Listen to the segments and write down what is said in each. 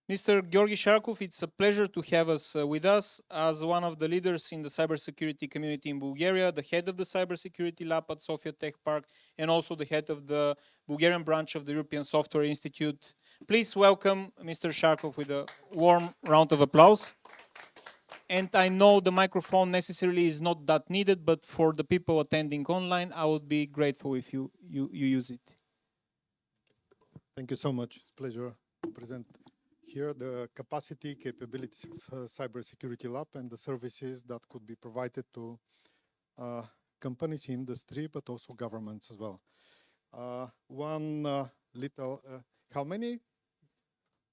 Mr. Georgi Sharkov, it's a pleasure to have us with us as one of the leaders in the cybersecurity community in Bulgaria, the head of the cybersecurity lab at Sophia Tech Park, and also the head of the Bulgarian branch of the European Software Institute. Please welcome Mr. Sharkov with a warm round of applause. And I know the microphone necessarily is not that needed, but for the people attending online, I would be grateful if you use it. Thank you so much. It's a pleasure to present here the capacity, capabilities of cybersecurity lab and the services that could be provided to companies, industry, but also governments as well. How many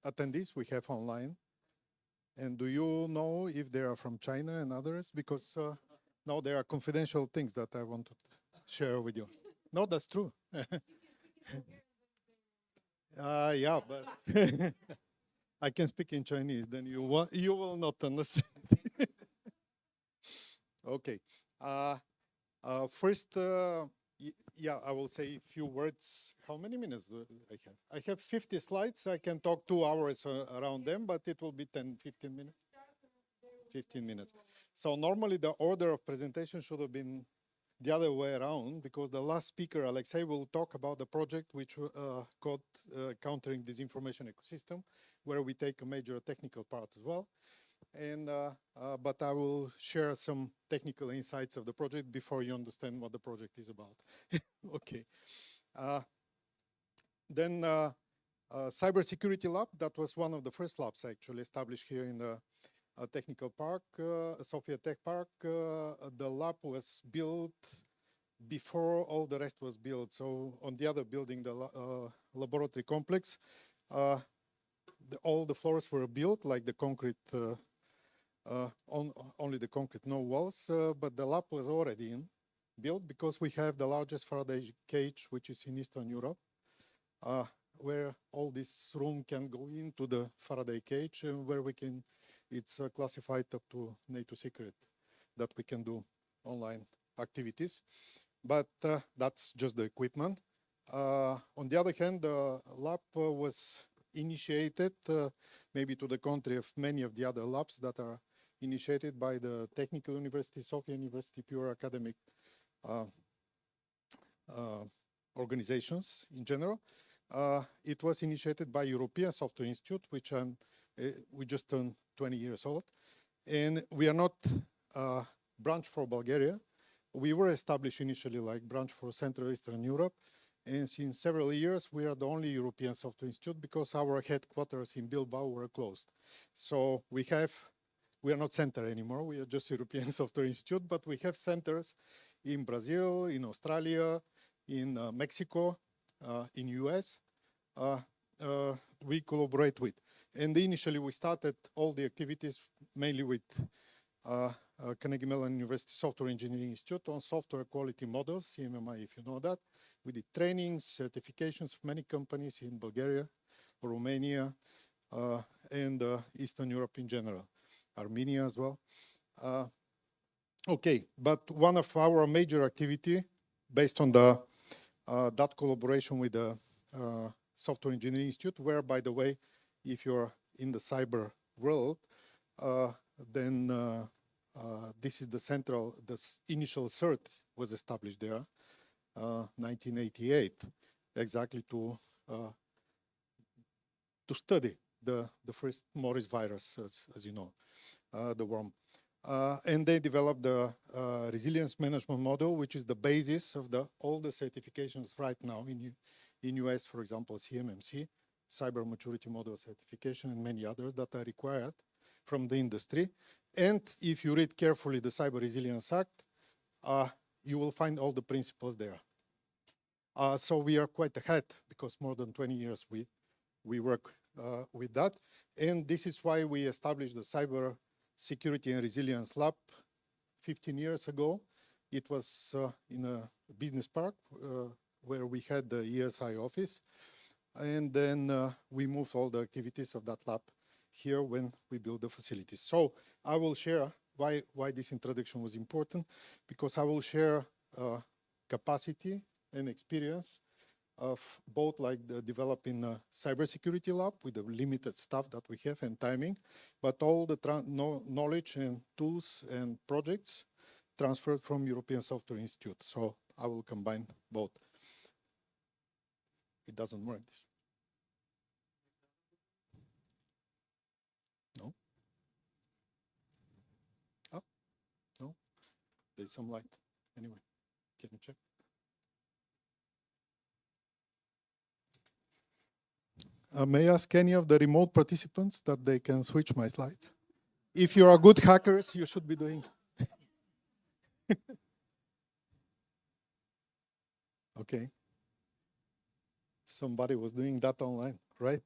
attendees we have online? And do you know if they are from China and others? Because now there are confidential things that I want to share with you. No, that's true. Yeah, but I can speak in Chinese, then you will not understand. Okay. First, yeah, I will say a few words. How many minutes do I have? I have 50 slides. I can talk 2 hours around them, but it will be 10, 15 minutes. 15 minutes. So normally the order of presentation should have been the other way around, because the last speaker, Alexei, will talk about the project which called Countering Disinformation Ecosystem, where we take a major technical part as well. And but I will share some technical insights of the project before you understand what the project is about. Okay. Then Cybersecurity Lab, that was one of the first labs actually established here in the technical park, Sophia Tech Park. The lab was built before all the rest was built. So on the other building, the laboratory complex, all the floors were built like the concrete, only the concrete, no walls, but the lab was already built because we have the largest Faraday cage, which is in Eastern Europe, where all this room can go into the Faraday cage, where we can, it's classified up to NATO secret that we can do online activities. But that's just the equipment. On the other hand, the lab was initiated, maybe to the contrary of many of the other labs that are initiated by the Technical University, Sofia University, pure academic organizations in general. It was initiated by European Software Institute, which we just turned 20 years old. And we are not a branch for Bulgaria. We were established initially like branch for Central Eastern Europe. And since several years, we are the only European Software Institute because our headquarters in Bilbao were closed. So we are not center anymore. We are just European Software Institute, but we have centers in Brazil, in Australia, in Mexico, in US. We collaborate with. And initially we started all the activities mainly with Carnegie Mellon University Software Engineering Institute on software quality models, CMMI, if you know that. We did trainings, certifications of many companies in Bulgaria, Romania, and Eastern Europe in general, Armenia as well. Okay, but one of our major activity based on the that collaboration with the Software Engineering Institute, where, by the way, if you're in the cyber world, then this is the central, the initial CERT was established there, 1988, exactly to study the first Morris virus, as you know, the worm. And they developed the resilience management model, which is the basis of all the certifications right now in US, for example, CMMC, Cyber Maturity Model Certification, and many others that are required from the industry. And if you read carefully the Cyber Resilience Act, you will find all the principles there. So we are quite ahead because more than 20 years we work with that. And this is why we established the Cyber Security and Resilience Lab 15 years ago. It was in a business park where we had the ESI office. And then we moved all the activities of that lab here when we build the facilities. So I will share why this introduction was important, because I will share capacity and experience of both like the developing a cybersecurity lab with the limited staff that we have and timing, but all the knowledge and tools and projects transferred from European Software Institute. So I will combine both. It doesn't work. No? Oh, no. There's some light. Anyway, can you check? May I ask any of the remote participants that they can switch my slides? If you are good hackers, you should be doing. Okay. Somebody was doing that online, right?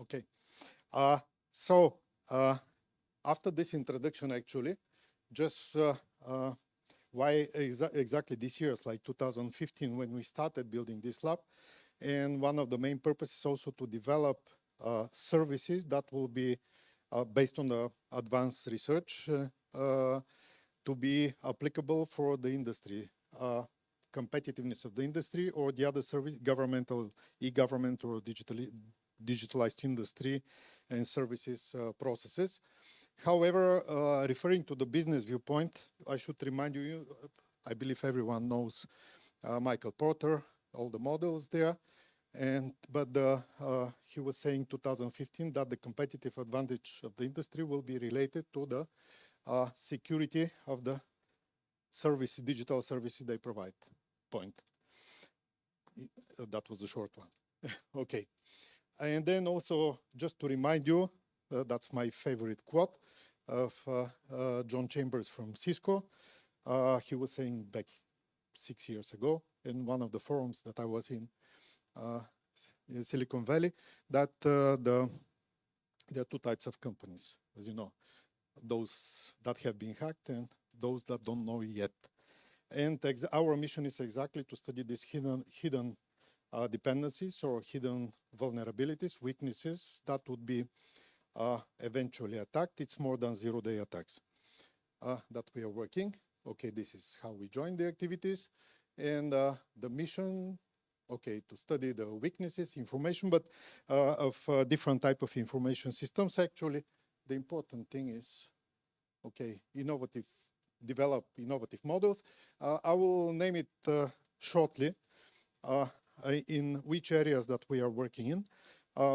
Okay. So after this introduction, actually, just why exactly this year is like 2015 when we started building this lab. And one of the main purposes is also to develop services that will be based on the advanced research to be applicable for the industry, competitiveness of the industry or the other service, governmental, e-government or digitalized industry and services processes. However, referring to the business viewpoint, I should remind you, I believe everyone knows Michael Porter, all the models there. But he was saying 2015 that the competitive advantage of the industry will be related to the security of the services, digital services they provide. Point. That was the short one. Okay. And then also, just to remind you, that's my favorite quote of John Chambers from Cisco. He was saying back 6 years ago in one of the forums that I was in Silicon Valley, that there are two types of companies, as you know, those that have been hacked and those that don't know yet. And our mission is exactly to study these hidden dependencies or hidden vulnerabilities, weaknesses that would be eventually attacked. It's more than zero-day attacks that we are working. Okay, this is how we join the activities. And the mission, okay, to study the weaknesses, information, but of different type of information systems. Actually, the important thing is, okay, develop innovative models. I will name it shortly in which areas that we are working in.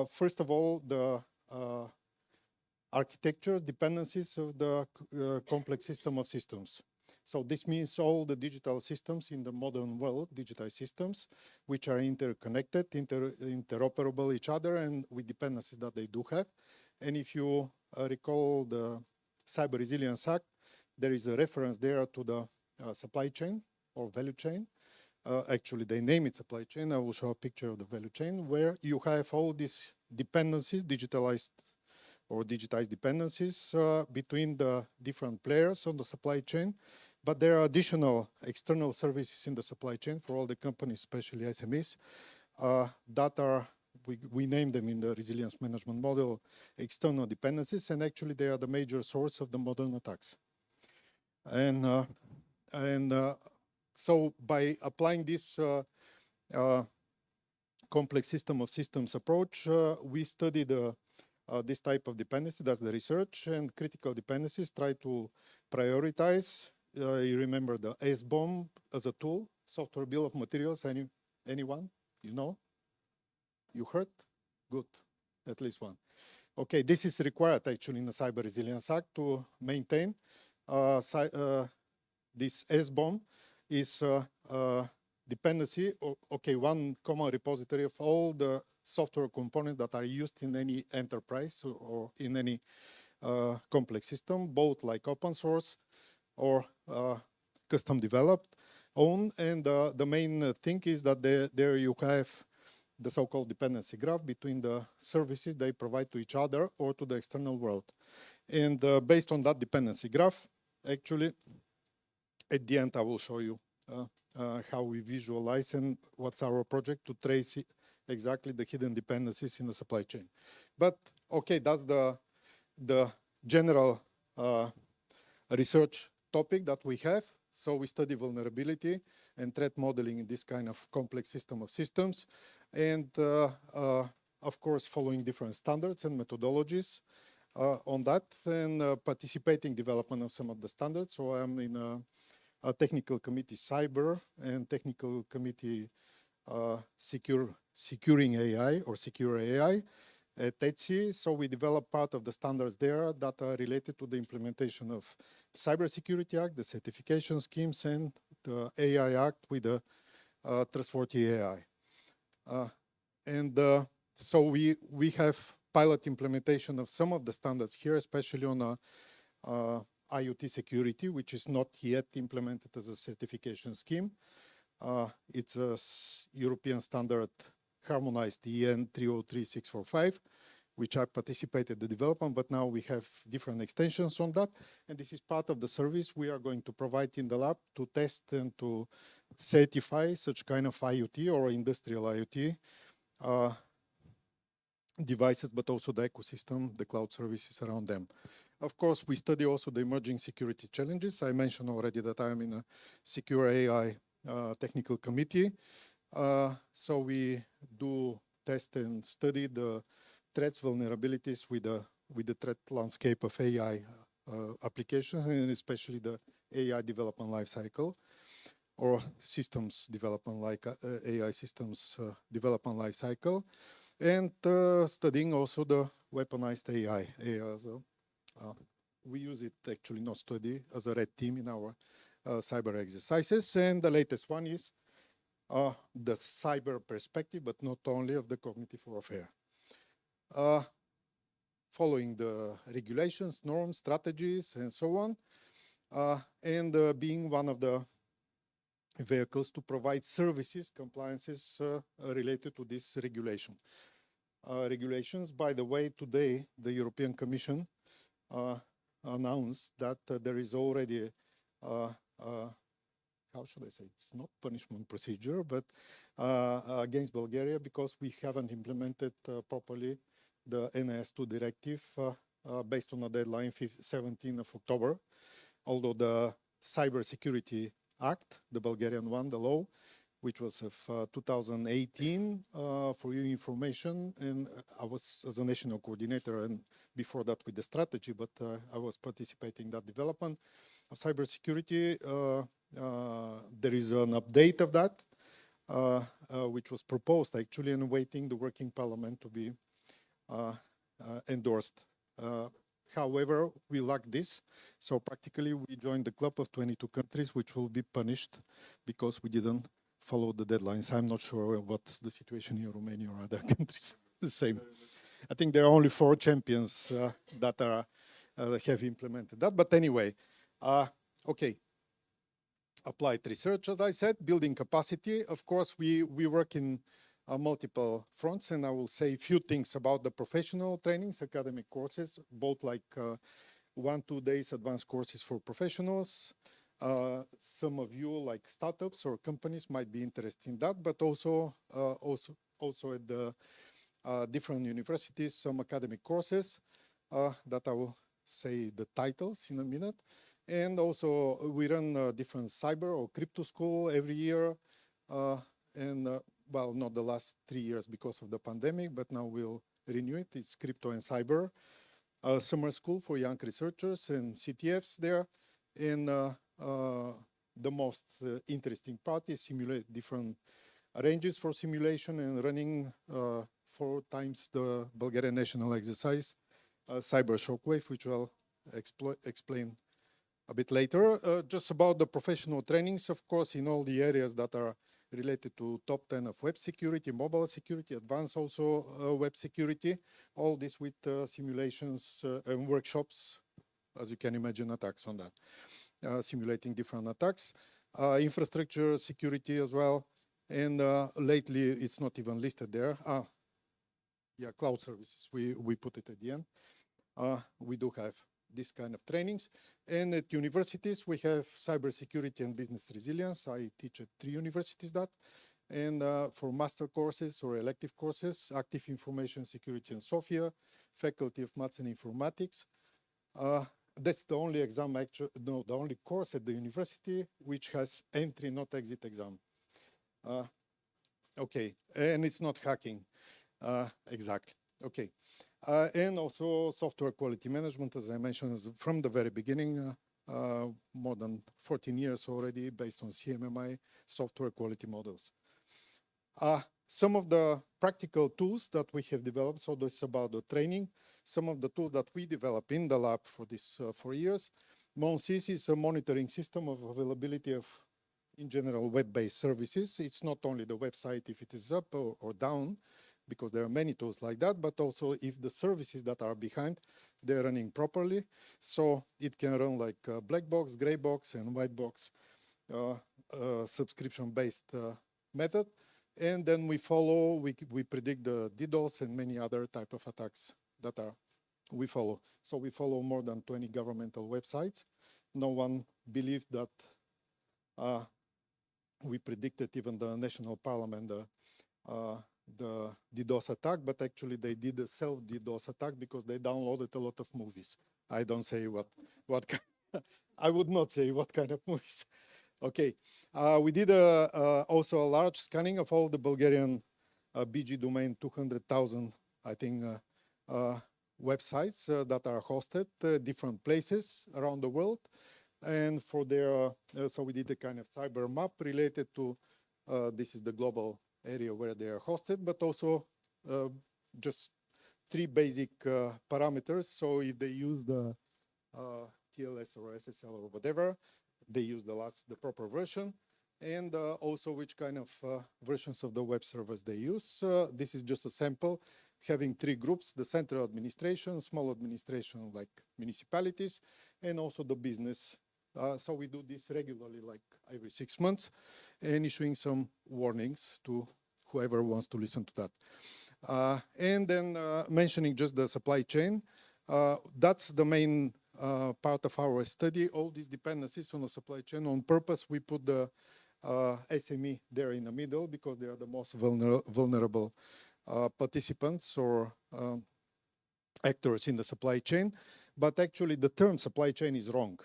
First of all, the architecture dependencies of the complex system of systems. So this means all the digital systems in the modern world, digitized systems, which are interconnected, interoperable each other, and with dependencies that they do have. And if you recall the Cyber Resilience Act, there is a reference there to the supply chain or value chain. Actually, they name it supply chain. I will show a picture of the value chain where you have all these dependencies, digitalized or digitized dependencies between the different players on the supply chain. But there are additional external services in the supply chain for all the companies, especially SMEs, that are, we name them in the resilience management model, external dependencies, and actually they are the major source of the modern attacks. So by applying this complex system of systems approach, we study this type of dependency, that's the research, and critical dependencies, try to prioritize. You remember the SBOM as a tool, software bill of materials, anyone? You know? You heard? Good, at least one. Okay, this is required actually in the Cyber Resilience Act to maintain this SBOM is dependency, okay, one common repository of all the software components that are used in any enterprise or in any complex system, both like open source or custom developed, own. And the main thing is that there you have the so-called dependency graph between the services they provide to each other or to the external world. And based on that dependency graph, actually, at the end, I will show you how we visualize and what's our project to trace exactly the hidden dependencies in the supply chain. But okay, that's the general research topic that we have. So we study vulnerability and threat modeling in this kind of complex system of systems. And of course, following different standards and methodologies on that, and participating development of some of the standards. So I'm in a technical committee cyber and technical committee securing AI or secure AI at ECIH. So we develop part of the standards there that are related to the implementation of Cybersecurity Act, the certification schemes, and the AI Act with the trustworthy AI. So we have pilot implementation of some of the standards here, especially on IoT security, which is not yet implemented as a certification scheme. It's a European standard harmonized EN 303645, which I participated in the development, but now we have different extensions on that. And this is part of the service we are going to provide in the lab to test and to certify such kind of IoT or industrial IoT devices, but also the ecosystem, the cloud services around them. Of course, we study also the emerging security challenges. I mentioned already that I am in a secure AI technical committee. So we do test and study the threats, vulnerabilities with the threat landscape of AI applications, and especially the AI development lifecycle or systems development like AI systems development lifecycle, and studying also the weaponized AI. We use it actually not study as a red team in our cyber exercises, and the latest one is the cyber perspective, but not only of the cognitive warfare. Following the regulations, norms, strategies, and so on, and being one of the vehicles to provide services, compliances related to this regulation. Regulations, by the way, today the European Commission announced that there is already how should I say, it's not punishment procedure, but against Bulgaria, because we haven't implemented properly the NIS2 directive based on a deadline 17th of October. Although the Cybersecurity Act, the Bulgarian one, the law, which was of 2018, for your information, and I was as a national coordinator, and before that with the strategy, but I was participating in that development of cybersecurity. There is an update of that, which was proposed actually, and awaiting the working parliament to be endorsed. However, we lack this, so practically we joined the club of 22 countries, which will be punished because we didn't follow the deadlines. I'm not sure what's the situation in Romania or other countries. The same. I think there are only 4 champions that are have implemented that. But anyway, okay. Applied research, as I said, building capacity. Of course, we work in multiple fronts, and I will say a few things about the professional trainings, academic courses, both like 1-2 days advanced courses for professionals. Some of you, like startups or companies, might be interested in that, but also at the different universities, some academic courses that I will say the titles in a minute. And also we run different cyber or crypto school every year, and well, not the last 3 years because of the pandemic, but now we'll renew it. It's crypto and cyber. Summer school for young researchers and CTFs there. And the most interesting part is simulate different ranges for simulation and running 4 times the Bulgarian national exercise, Cyber Shockwave, which I'll explain a bit later. Just about the professional trainings, of course, in all the areas that are related to top 10 of web security, mobile security, advanced also web security, all this with simulations and workshops, as you can imagine, attacks on that, simulating different attacks, infrastructure security as well, and lately it's not even listed there. Yeah, cloud services, we put it at the end. We do have this kind of trainings. And at universities, we have cybersecurity and business resilience. I teach at 3 universities that. And for master courses or elective courses, active information security and Sophia, faculty of maths and informatics. that's the only exam, the only course at the university which has entry, not exit exam. Okay, and it's not hacking, exactly. Okay, and also software quality management, as I mentioned, is from the very beginning, more than 14 years already, based on CMMI software quality models. Some of the practical tools that we have developed, so this is about the training, some of the tools that we developed in the lab for this 4 years. MonSys is a monitoring system of availability of, in general, web-based services. It's not only the website if it is up or down, because there are many tools like that, but also if the services that are behind, they're running properly. So it can run like black box, gray box, and white box subscription-based method. And then we follow, we predict the DDoS and many other type of attacks that we follow. So we follow more than 20 governmental websites. No one believed that we predicted even the national parliament, the DDoS attack, but actually they did a self-DDoS attack because they downloaded a lot of movies. I don't say what kind, I would not say what kind of movies. Okay, we did also a large scanning of all the Bulgarian BG domain, 200,000, I think, websites that are hosted different places around the world. And for their, so we did a kind of cyber map related to, this is the global area where they are hosted, but also just 3 basic parameters. So if they use the TLS or SSL or whatever, they use the proper version, and also which kind of versions of the web servers they use. This is just a sample, having 3 groups: the central administration, small administration like municipalities, and also the business. So we do this regularly, like every 6 months, and issuing some warnings to whoever wants to listen to that. And then mentioning just the supply chain, that's the main part of our study, all these dependencies on the supply chain. On purpose, we put the SME there in the middle because they are the most vulnerable participants or actors in the supply chain. But actually, the term supply chain is wrong.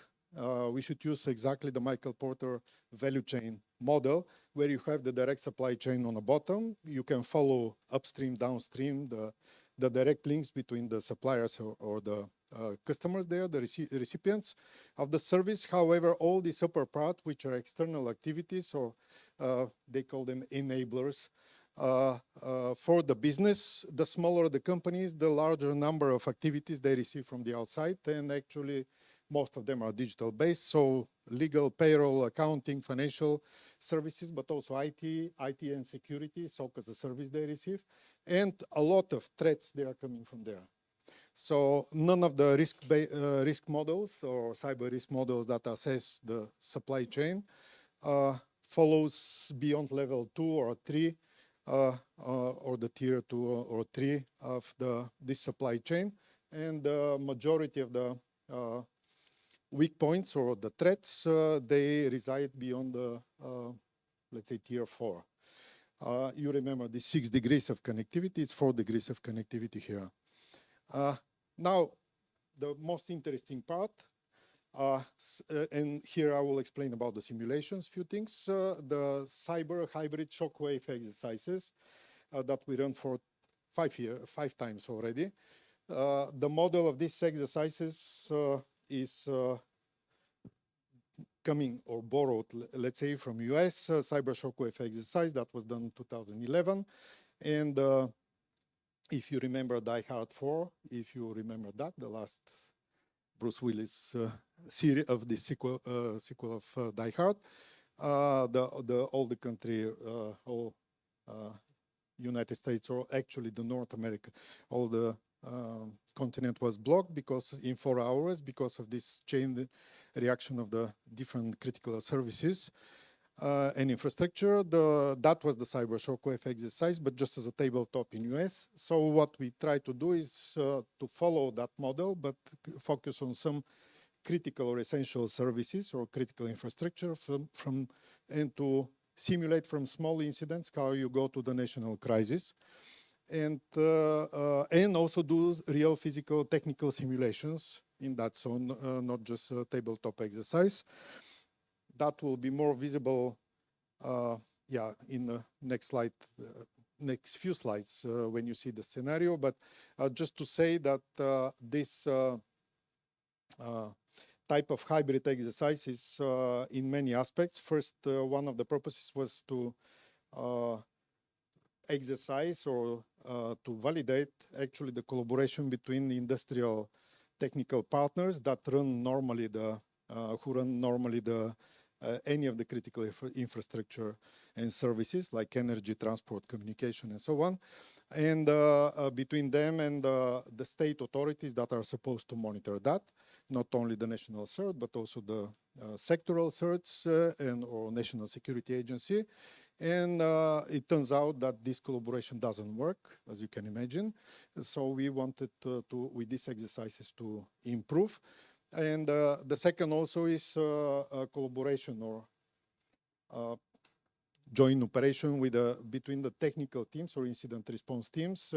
We should use exactly the Michael Porter value chain model, where you have the direct supply chain on the bottom. You can follow upstream, downstream, the direct links between the suppliers or the customers there, the recipients of the service. However, all this upper part, which are external activities, or they call them enablers, for the business, the smaller the companies, the larger number of activities they receive from the outside. And actually, most of them are digital based. So legal, payroll, accounting, financial services, but also IT and security, SOC as a service they receive. And a lot of threats, they are coming from there. So none of the risk models or cyber risk models that assess the supply chain follows beyond level 2 or 3 or the tier 2 or 3 of this supply chain. And the majority of the weak points or the threats, they reside beyond the, let's say, tier 4. You remember the 6 degrees of connectivity, it's 4 degrees of connectivity here. Now, the most interesting part, and here I will explain about the simulations, few things. The cyber hybrid shockwave exercises that we run for 5 times already. The model of these exercises is coming or borrowed, let's say, from US cyber shockwave exercise that was done in 2011. And if you remember Die Hard 4, if you remember that, the last Bruce Willis series of the sequel of Die Hard, all the country, all United States, or actually the North America, all the continent was blocked because in 4 hours because of this chain reaction of the different critical services and infrastructure. That was the cyber shockwave exercise, but just as a tabletop in US. So what we try to do is to follow that model, but focus on some critical or essential services or critical infrastructure and to simulate from small incidents how you go to the national crisis. And also do real physical technical simulations in that, so not just a tabletop exercise. That will be more visible, in the next slide, next few slides when you see the scenario. But just to say that this type of hybrid exercise is in many aspects. First, one of the purposes was to exercise or to validate actually the collaboration between the industrial technical partners that run normally any of the critical infrastructure and services like energy, transport, communication, and so on, and between them and the state authorities that are supposed to monitor that, not only the national CERT, but also the sectoral CERTs or National Security Agency. And it turns out that this collaboration doesn't work, as you can imagine. So we wanted with these exercises to improve. And the second also is a collaboration or joint operation with between the technical teams or incident response teams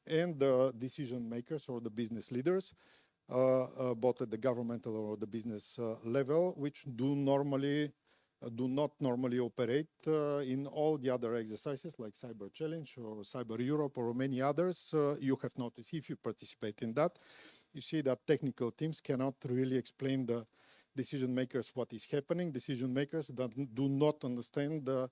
and the decision makers or the business leaders, both at the governmental or the business level, which do not normally operate in all the other exercises like Cyber Challenge or Cyber Europe or many others. You have noticed if you participate in that, you see that technical teams cannot really explain the decision makers what is happening. Decision makers that do not understand the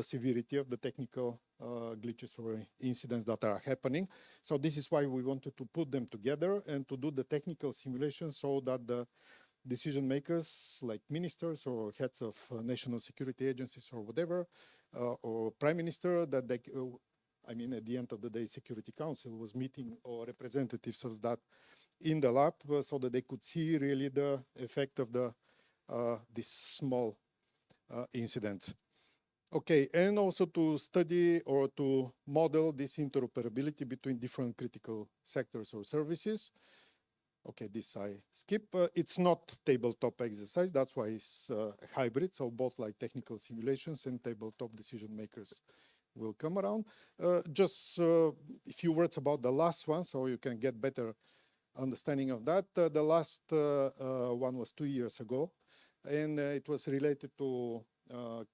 severity of the technical glitches or incidents that are happening. So this is why we wanted to put them together and to do the technical simulation so that the decision makers like ministers or heads of national security agencies or whatever, or prime minister, that they, at the end of the day, Security Council was meeting or representatives of that in the lab so that they could see really the effect of this small incident. Okay, and also to study or to model this interoperability between different critical sectors or services. Okay, this I skip. It's not tabletop exercise, that's why it's hybrid, so both like technical simulations and tabletop decision makers will come around. Just a few words about the last one, so you can get better understanding of that. The last one was 2 years ago, and it was related to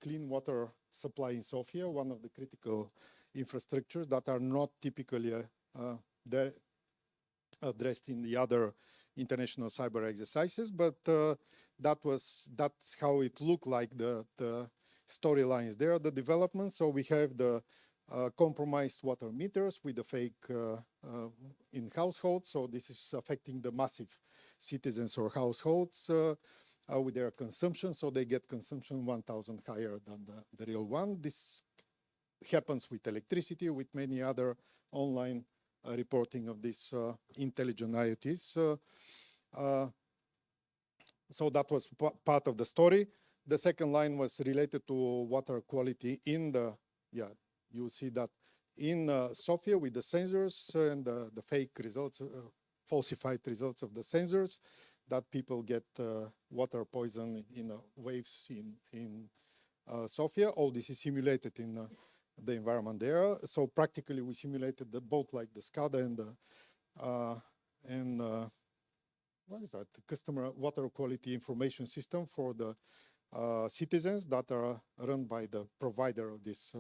clean water supply in Sofia, one of the critical infrastructures that are not typically addressed in the other international cyber exercises, but that's how it looked like the storylines there, the development. So we have the compromised water meters with the fake in households. So this is affecting the massive citizens or households with their consumption. So they get consumption 1,000 higher than the real one. This happens with electricity, with many other online reporting of these intelligent IoTs. So that was part of the story. The second line was related to water quality in you see that in Sofia with the sensors and the fake results, falsified results of the sensors, that people get water poison in waves in Sofia. All this is simulated in the environment there. So practically we simulated both like the SCADA and what is that? The customer water quality information system for the citizens that are run by the provider of this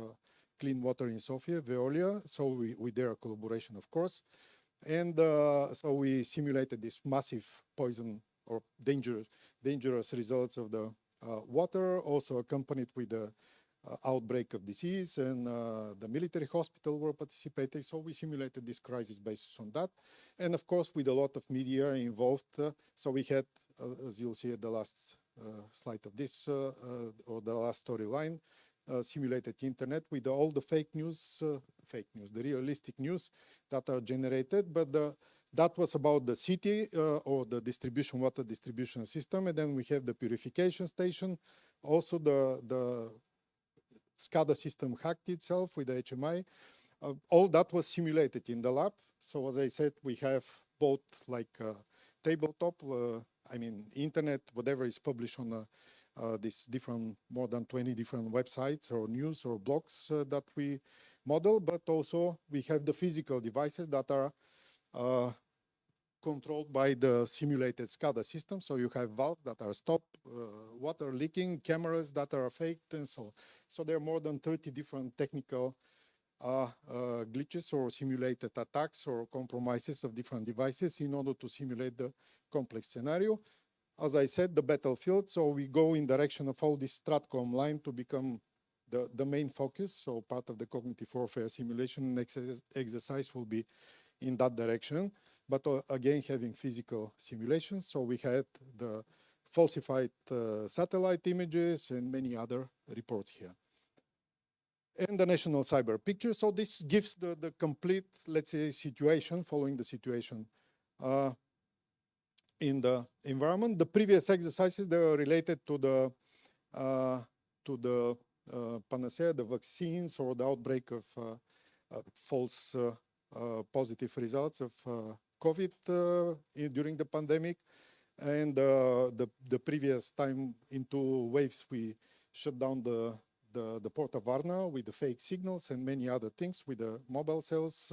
clean water in Sofia, Veolia. So with their collaboration, of course. And so we simulated this massive poison or dangerous results of the water, also accompanied with the outbreak of disease, and the military hospital were participating. So we simulated this crisis based on that. And of course, with a lot of media involved. So we had, as you'll see at the last slide of this, or the last storyline, simulated internet with all the fake news, the realistic news that are generated. But that was about the city or the water distribution system. And then we have the purification station. Also the SCADA system hacked itself with the HMI. All that was simulated in the lab. So as I said, we have both like tabletop, internet, whatever is published on these different, more than 20 different websites or news or blogs that we model, but also we have the physical devices that are controlled by the simulated SCADA system. So you have valves that are stopped, water leaking, cameras that are faked, and so on. So there are more than 30 different technical glitches or simulated attacks or compromises of different devices in order to simulate the complex scenario. As I said, the battlefield, so we go in direction of all this STRATCOM line to become the main focus. So part of the cognitive warfare simulation exercise will be in that direction, but again, having physical simulations. So we had the falsified satellite images and many other reports here. And the national cyber picture. So this gives the complete, let's say, situation, following the situation in the environment. The previous exercises, they were related to the panacea, the vaccines, or the outbreak of false positive results of COVID during the pandemic. And the previous time in 2 waves, we shut down the port of Varna with the fake signals and many other things with the mobile cells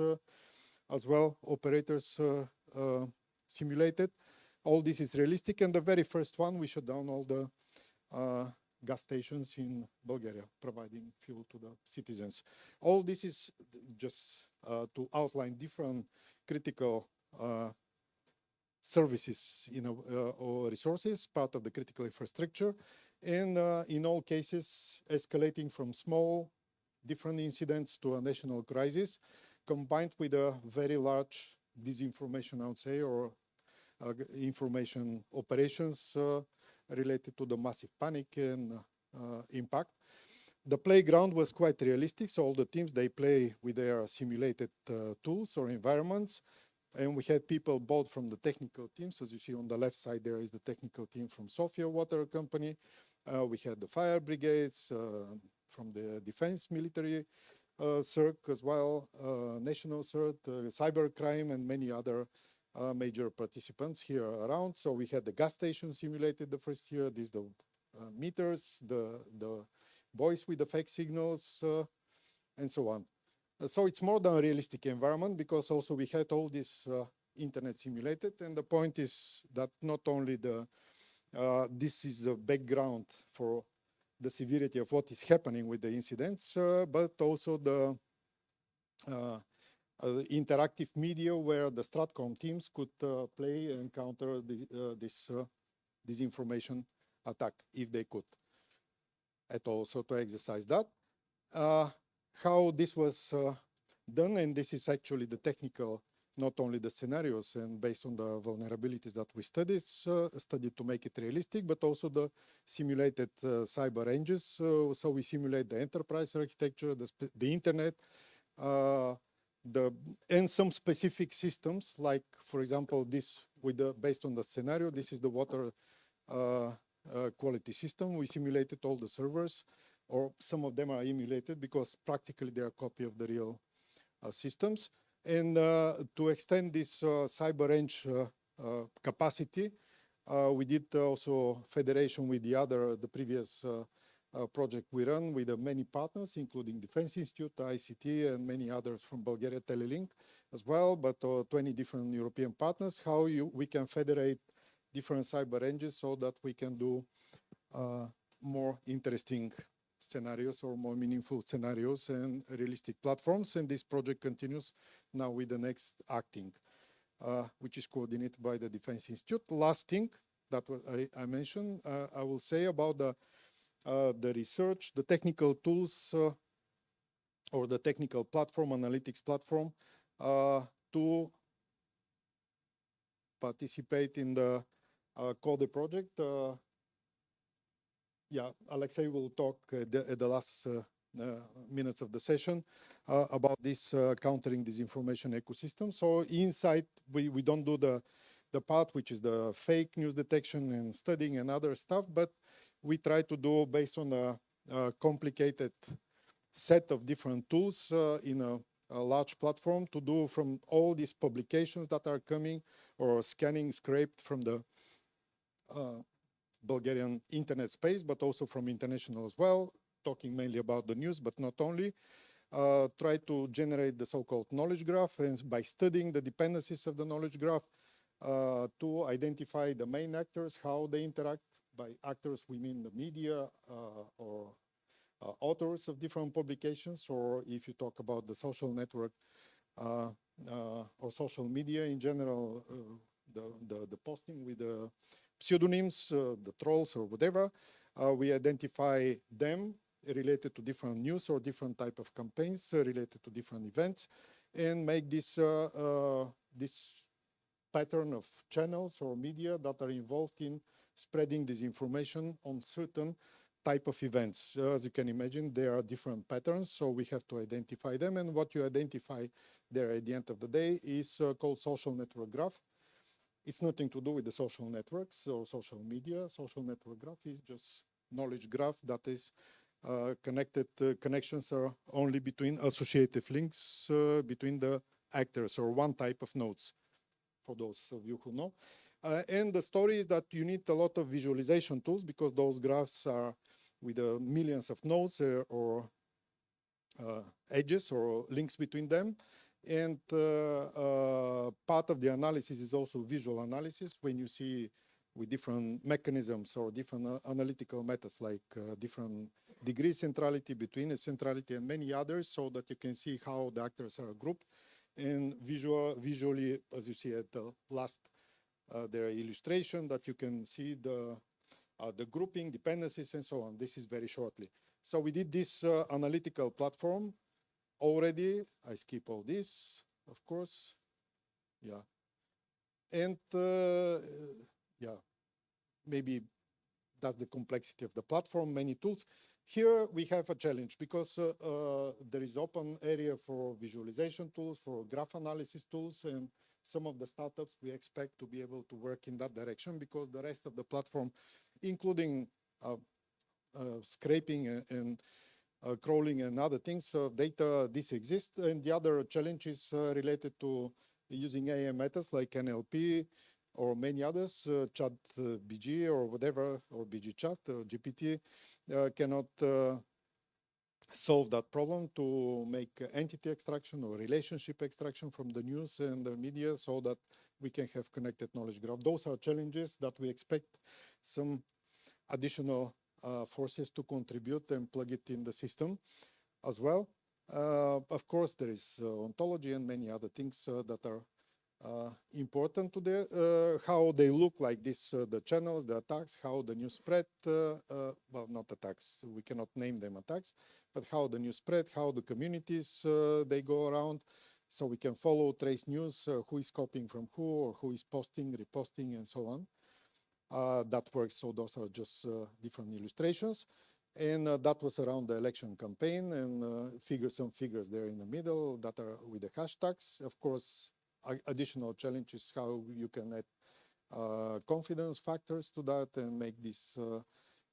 as well. Operators simulated. All this is realistic. And the very first one, we shut down all the gas stations in Bulgaria, providing fuel to the citizens. All this is just to outline different critical services or resources, part of the critical infrastructure, and in all cases, escalating from small different incidents to a national crisis, combined with a very large disinformation, I would say, or information operations related to the massive panic and impact. The playground was quite realistic, so all the teams, they play with their simulated tools or environments, and we had people both from the technical teams. As you see on the left side, there is the technical team from Sofia Water Company. We had the fire brigades from the defense military CERC as well, national CERT, cybercrime, and many other major participants here around. So we had the gas station simulated the first year, these the meters, the boys with the fake signals, and so on. So it's more than a realistic environment, because also we had all this internet simulated, and the point is that not only this is a background for the severity of what is happening with the incidents, but also the interactive media where the STRATCOM teams could play and counter this disinformation attack if they could at all. So to exercise that, how this was done, and this is actually the technical, not only the scenarios and based on the vulnerabilities that we studied to make it realistic, but also the simulated cyber ranges. So we simulate the enterprise architecture, the internet, and some specific systems, like, for example, this based on the scenario, this is the water quality system. We simulated all the servers, or some of them are emulated because practically they are a copy of the real systems. And to extend this cyber range capacity, we did also federation with the previous project we run with many partners, including Defense Institute, ICT, and many others from Bulgaria, Telelink as well, but 20 different European partners, how we can federate different cyber ranges so that we can do more interesting scenarios or more meaningful scenarios and realistic platforms. And this project continues now with the next acting, which is coordinated by the Defense Institute. Last thing that I mentioned, I will say about the research, the technical tools or the technical platform, analytics platform, to participate in the CODE project. Alexei will talk at the last minutes of the session about this countering disinformation ecosystem. So inside, we don't do the part which is the fake news detection and studying and other stuff, but we try to do based on a complicated set of different tools in a large platform to do from all these publications that are coming or scanning, scraped from the Bulgarian internet space, but also from international as well, talking mainly about the news, but not only. Try to generate the so-called knowledge graph, and by studying the dependencies of the knowledge graph, to identify the main actors, how they interact. By actors, we mean the media or authors of different publications, or if you talk about the social network or social media in general, the posting with the pseudonyms, the trolls or whatever, we identify them related to different news or different type of campaigns related to different events, and make this pattern of channels or media that are involved in spreading disinformation on certain type of events. As you can imagine, there are different patterns, so we have to identify them, and what you identify there at the end of the day is called social network graph. It's nothing to do with the social networks or social media. Social network graph is just knowledge graph that is connected. Connections are only between associative links between the actors, or one type of nodes, for those of you who know. And the story is that you need a lot of visualization tools, because those graphs are with millions of nodes or edges or links between them. And part of the analysis is also visual analysis, when you see with different mechanisms or different analytical methods, like different degree centrality, between centrality, and many others, so that you can see how the actors are grouped. And visually, as you see at the last their illustration, that you can see the grouping, dependencies, and so on. This is very shortly. So we did this analytical platform already. I skip all this, of course. Yeah. And yeah, maybe that's the complexity of the platform, many tools. Here we have a challenge, because there is open area for visualization tools, for graph analysis tools, and some of the startups we expect to be able to work in that direction, because the rest of the platform, including scraping and crawling and other things, data, this exists. And the other challenge is related to using AI methods like NLP or many others, chat BG or whatever, or BG chat or GPT, cannot solve that problem to make entity extraction or relationship extraction from the news and the media, so that we can have connected knowledge graph. Those are challenges that we expect some additional forces to contribute and plug it in the system as well. Of course, there is ontology and many other things that are important to the how they look like this, the channels, the attacks, how the news spread, well, not attacks, we cannot name them attacks, but how the news spread, how the communities they go around, so we can follow, trace news, who is copying from who, or who is posting, reposting, and so on. That works, so those are just different illustrations. And that was around the election campaign, and some figures there in the middle that are with the hashtags. Of course, additional challenge is how you can add confidence factors to that and make these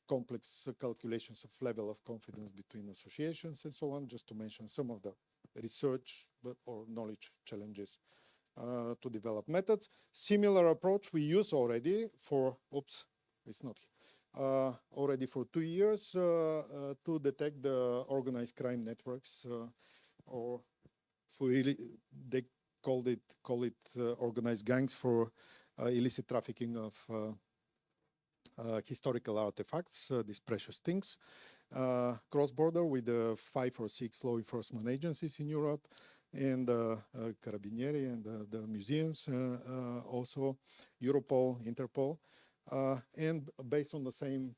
complex calculations of level of confidence between associations and so on, just to mention some of the research or knowledge challenges to develop methods. Similar approach we use already for, oops, it's not here. Already for 2 years to detect the organized crime networks, or for really, they call it organized gangs for illicit trafficking of historical artifacts, these precious things, cross-border with 5 or 6 law enforcement agencies in Europe, and Carabinieri and the museums, also Europol, Interpol, and based on the same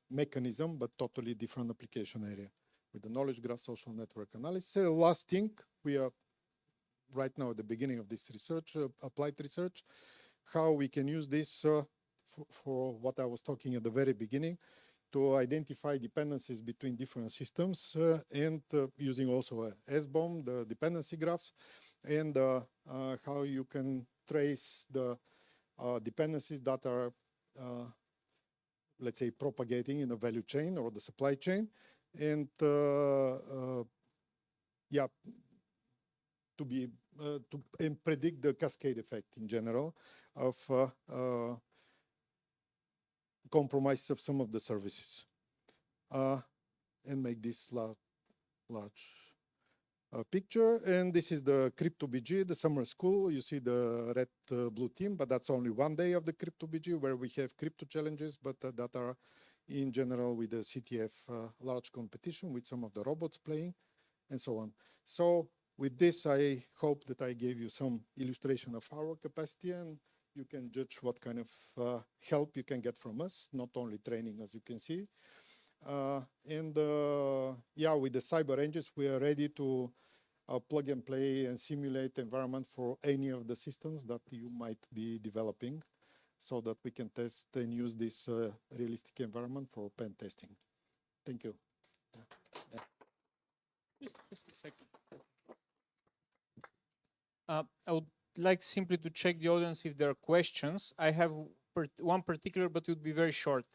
mechanism, but totally different application area with the knowledge graph, social network analysis. Last thing, we are right now at the beginning of this research, applied research, how we can use this for what I was talking at the very beginning, to identify dependencies between different systems, and using also a SBOM, the dependency graphs, and how you can trace the dependencies that are, let's say, propagating in the value chain or the supply chain, and yeah, and predict the cascade effect in general of compromise of some of the services, and make this large picture. And this is the Crypto BG, the summer school. You see the red blue team, but that's only one day of the Crypto BG where we have crypto challenges, but that are in general with the CTF large competition with some of the robots playing and so on. So with this, I hope that I gave you some illustration of our capacity, and you can judge what kind of help you can get from us, not only training, as you can see. Yeah, with the cyber engines, we are ready to plug and play and simulate environment for any of the systems that you might be developing, so that we can test and use this realistic environment for pen testing. Thank you. Just a second. I would like simply to check the audience if there are questions. I have one particular, but it would be very short.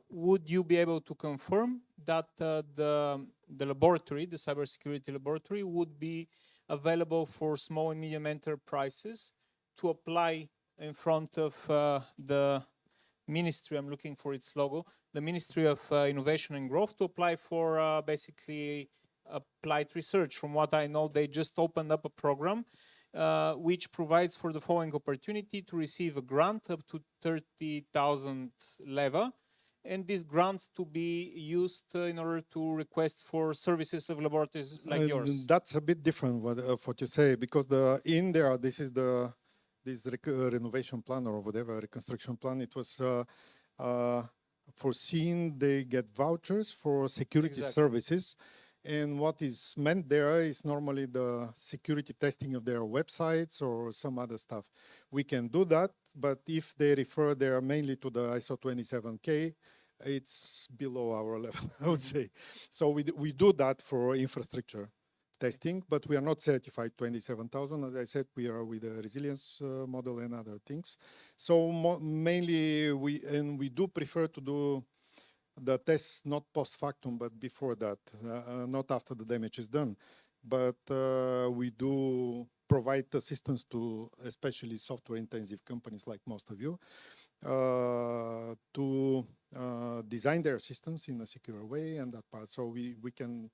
Would you be able to confirm that the laboratory, the cybersecurity laboratory, would be available for small and medium enterprises to apply in front of the ministry? I'm looking for its logo, the Ministry of Innovation and Growth, to apply for basically applied research. From what I know, they just opened up a program which provides for the following opportunity: to receive a grant up to 30,000 leva, and this grant to be used in order to request for services of laboratories like yours. That's a bit different what you say, because in there, this is this renovation plan or whatever, reconstruction plan. It was foreseen they get vouchers for security services. And what is meant there is normally the security testing of their websites or some other stuff. We can do that, but if they refer there mainly to the ISO 27K, it's below our level, I would say. So we do that for infrastructure testing, but we are not certified 27,000. As I said, we are with the resilience model and other things. So mainly we do prefer to do the tests not post factum, but before that, not after the damage is done. But we do provide assistance to especially software intensive companies like most of you to design their systems in a secure way and that part. So we can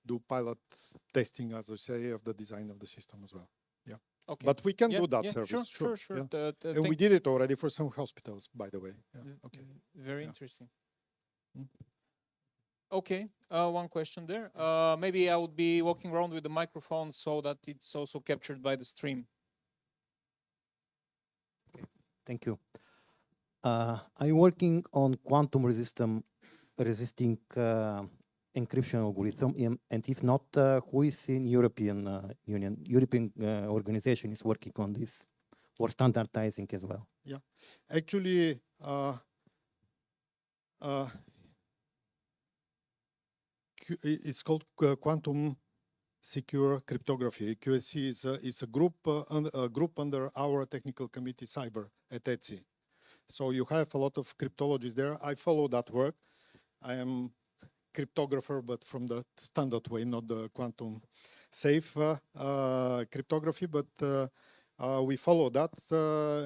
do pilot testing, as I say, of the design of the system as well. Yeah. Okay. But we can do that service. Sure. Yeah. And we did it already for some hospitals, by the way. Yeah. Okay. Very interesting. Okay, one question there. Maybe I would be walking around with the microphone so that it's also captured by the stream. Okay. Thank you. I'm working on quantum resisting encryption algorithm, and if not, who is in European Union, European organization is working on this or standardizing as well? Yeah, actually, it's called Quantum Secure Cryptography. QSC is a group under our technical committee, Cyber, at ECIH. So you have a lot of cryptologists there. I follow that work. I am cryptographer, but from the standard way, not the quantum safe cryptography, but we follow that.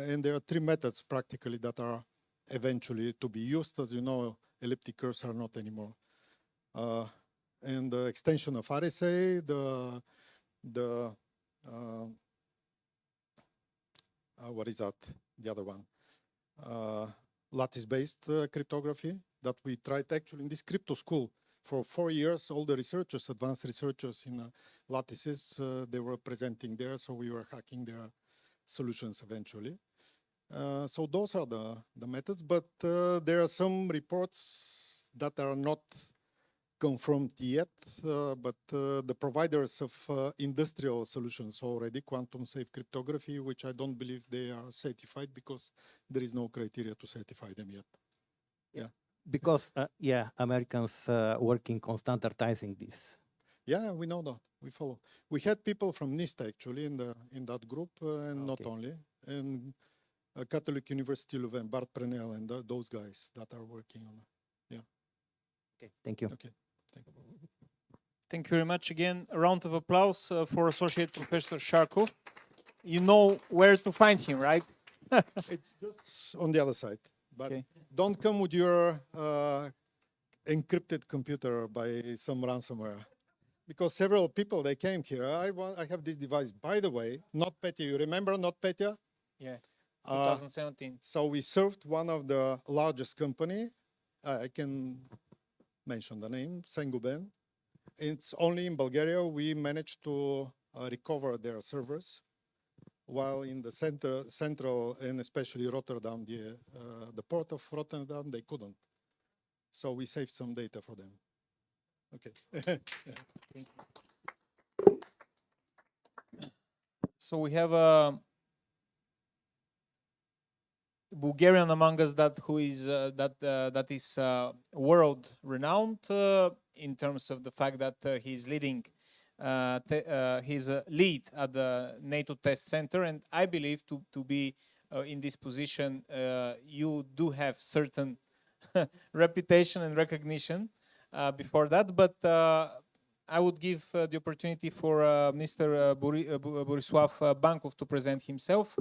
And there are three methods practically that are eventually to be used. As you know, elliptic curves are not anymore. And the extension of RSA, what is that? The other one, lattice-based cryptography that we tried actually in this crypto school for 4 years. All the researchers, advanced researchers in lattices, they were presenting there, so we were hacking their solutions eventually. So those are the methods, but there are some reports that are not confirmed yet, but the providers of industrial solutions already, quantum safe cryptography, which I don't believe they are certified because there is no criteria to certify them yet. Yeah. Because, Americans working on standardizing this. Yeah, we know that. We follow. We had people from NIST actually in that group, and not only, and Catholic University Leuven, Bart Prenel, and those guys that are working on it. Yeah. Okay, thank you. Okay. Thank you very much. Again, a round of applause for Associate Professor Sharkov. You know where to find him, right? It's just on the other side. But don't come with your encrypted computer by some ransomware. because several people, they came here. I have this device, by the way, not Petya. You remember not Petya? Yeah, Uh, 2017. So we served one of the largest company. I can mention the name, Senguben. It's only in Bulgaria we managed to recover their servers, while in the central and especially Rotterdam, the port of Rotterdam, they couldn't. So we saved some data for them. Okay. So we have a Bulgarian among us that is world renowned in terms of the fact that he's leading he's a lead at the NATO test center, and I believe to be in this position you do have certain reputation and recognition before that, but I would give the opportunity for Mr. Borislav Bankov to present himself,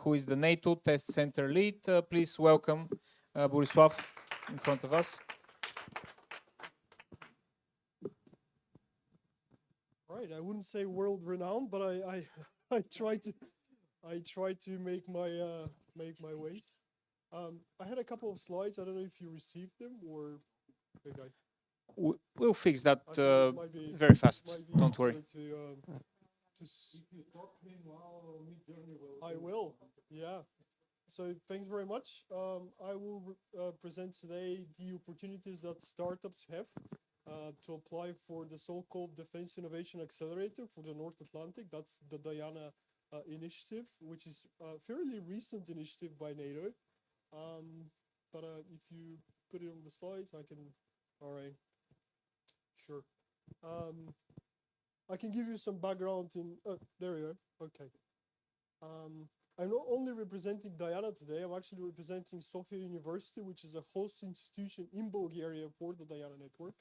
who is the NATO Test Center lead. Please welcome Borislav in front of us. Right, I wouldn't say world renowned, but I try to make my ways. I had a couple of slides. I don't know if you received them or. Okay. We'll fix that I thought it might be- very fast. might be Don't worry. easier I will. Yeah. So thanks very much. I will present today the opportunities that startups have to apply for the so-called Defense Innovation Accelerator for the North Atlantic. That's the Diana initiative, which is a fairly recent initiative by NATO. But if you put it on the slides, I can. All right. Sure. I can give you some background in. There we go. Okay. I'm not only representing Diana today. I'm actually representing Sofia University, which is a host institution in Bulgaria for the Diana network,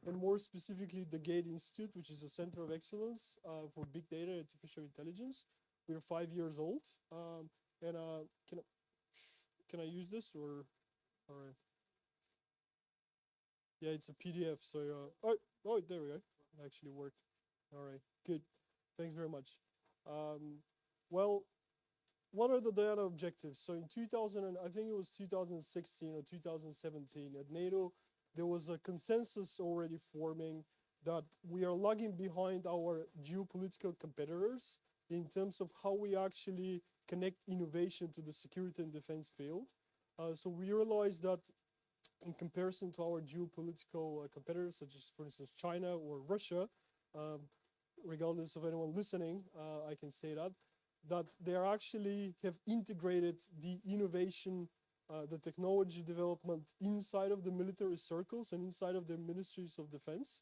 and more specifically the GATE Institute, which is a center of excellence for big data and artificial intelligence. We're 5 years old. And can I use this or? All right. Yeah, it's a PDF. So oh, there we go. It actually worked. All right, good. Thanks very much. Well, what are the Diana objectives? So in 2000, I think it was 2016 or 2017 at NATO, there was a consensus already forming that we are lagging behind our geopolitical competitors in terms of how we actually connect innovation to the security and defense field. So we realized that in comparison to our geopolitical competitors, such as, for instance, China or Russia, regardless of anyone listening, I can say that they are actually have integrated the innovation, the technology development inside of the military circles and inside of the ministries of defense.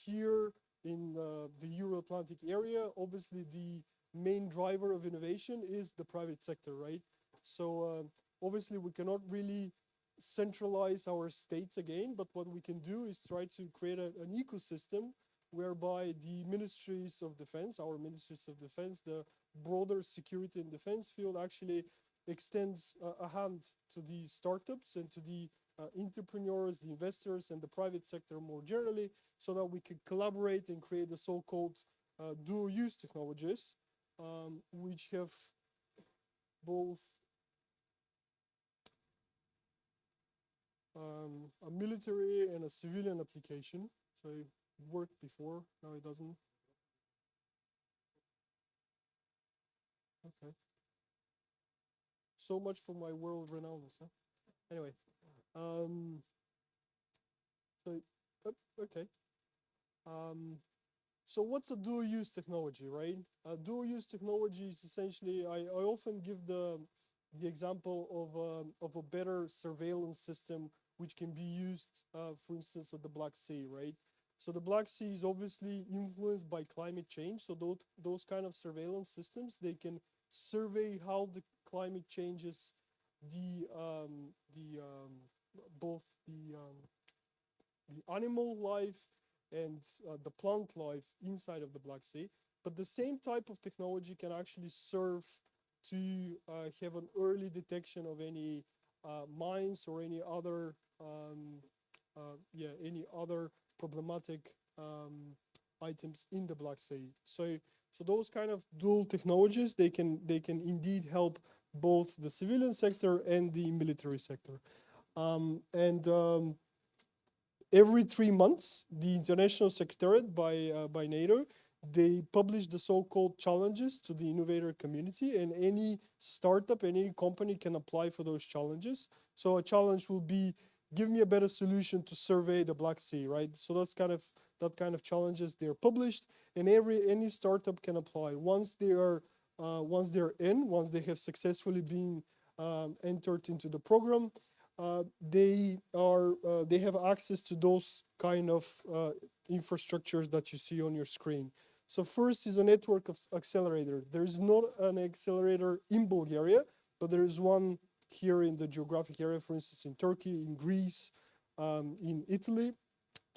Here in the Euro-Atlantic area, obviously the main driver of innovation is the private sector, right? So obviously we cannot really centralize our states again, but what we can do is try to create an ecosystem whereby the ministries of defense, our ministries of defense, the broader security and defense field actually extends a hand to the startups and to the entrepreneurs, the investors, and the private sector more generally, so that we can collaborate and create the so-called dual-use technologies, which have both a military and a civilian application. So it worked before, now it doesn't. Okay. So much for my world renownedness, huh? Anyway, so okay. So what's a dual-use technology, right? Dual-use technology is essentially, I often give the example of a better surveillance system which can be used, for instance, at the Black Sea, right? So the Black Sea is obviously influenced by climate change. So those kind of surveillance systems, they can survey how the climate changes both the animal life and the plant life inside of the Black Sea. But the same type of technology can actually serve to have an early detection of any mines or any other problematic items in the Black Sea. So those kind of dual technologies, they can indeed help both the civilian sector and the military sector. Every 3 months, the International Secretariat by NATO, they publish the so-called challenges to the innovator community, and any startup and any company can apply for those challenges. So a challenge will be, give me a better solution to survey the Black Sea, right? So that kind of challenges, they're published, and any startup can apply. Once they're in, once they have successfully been entered into the program, they have access to those kind of infrastructures that you see on your screen. So first is a network of accelerator. There is not an accelerator in Bulgaria, but there is one here in the geographic area, for instance, in Turkey, in Greece, in Italy.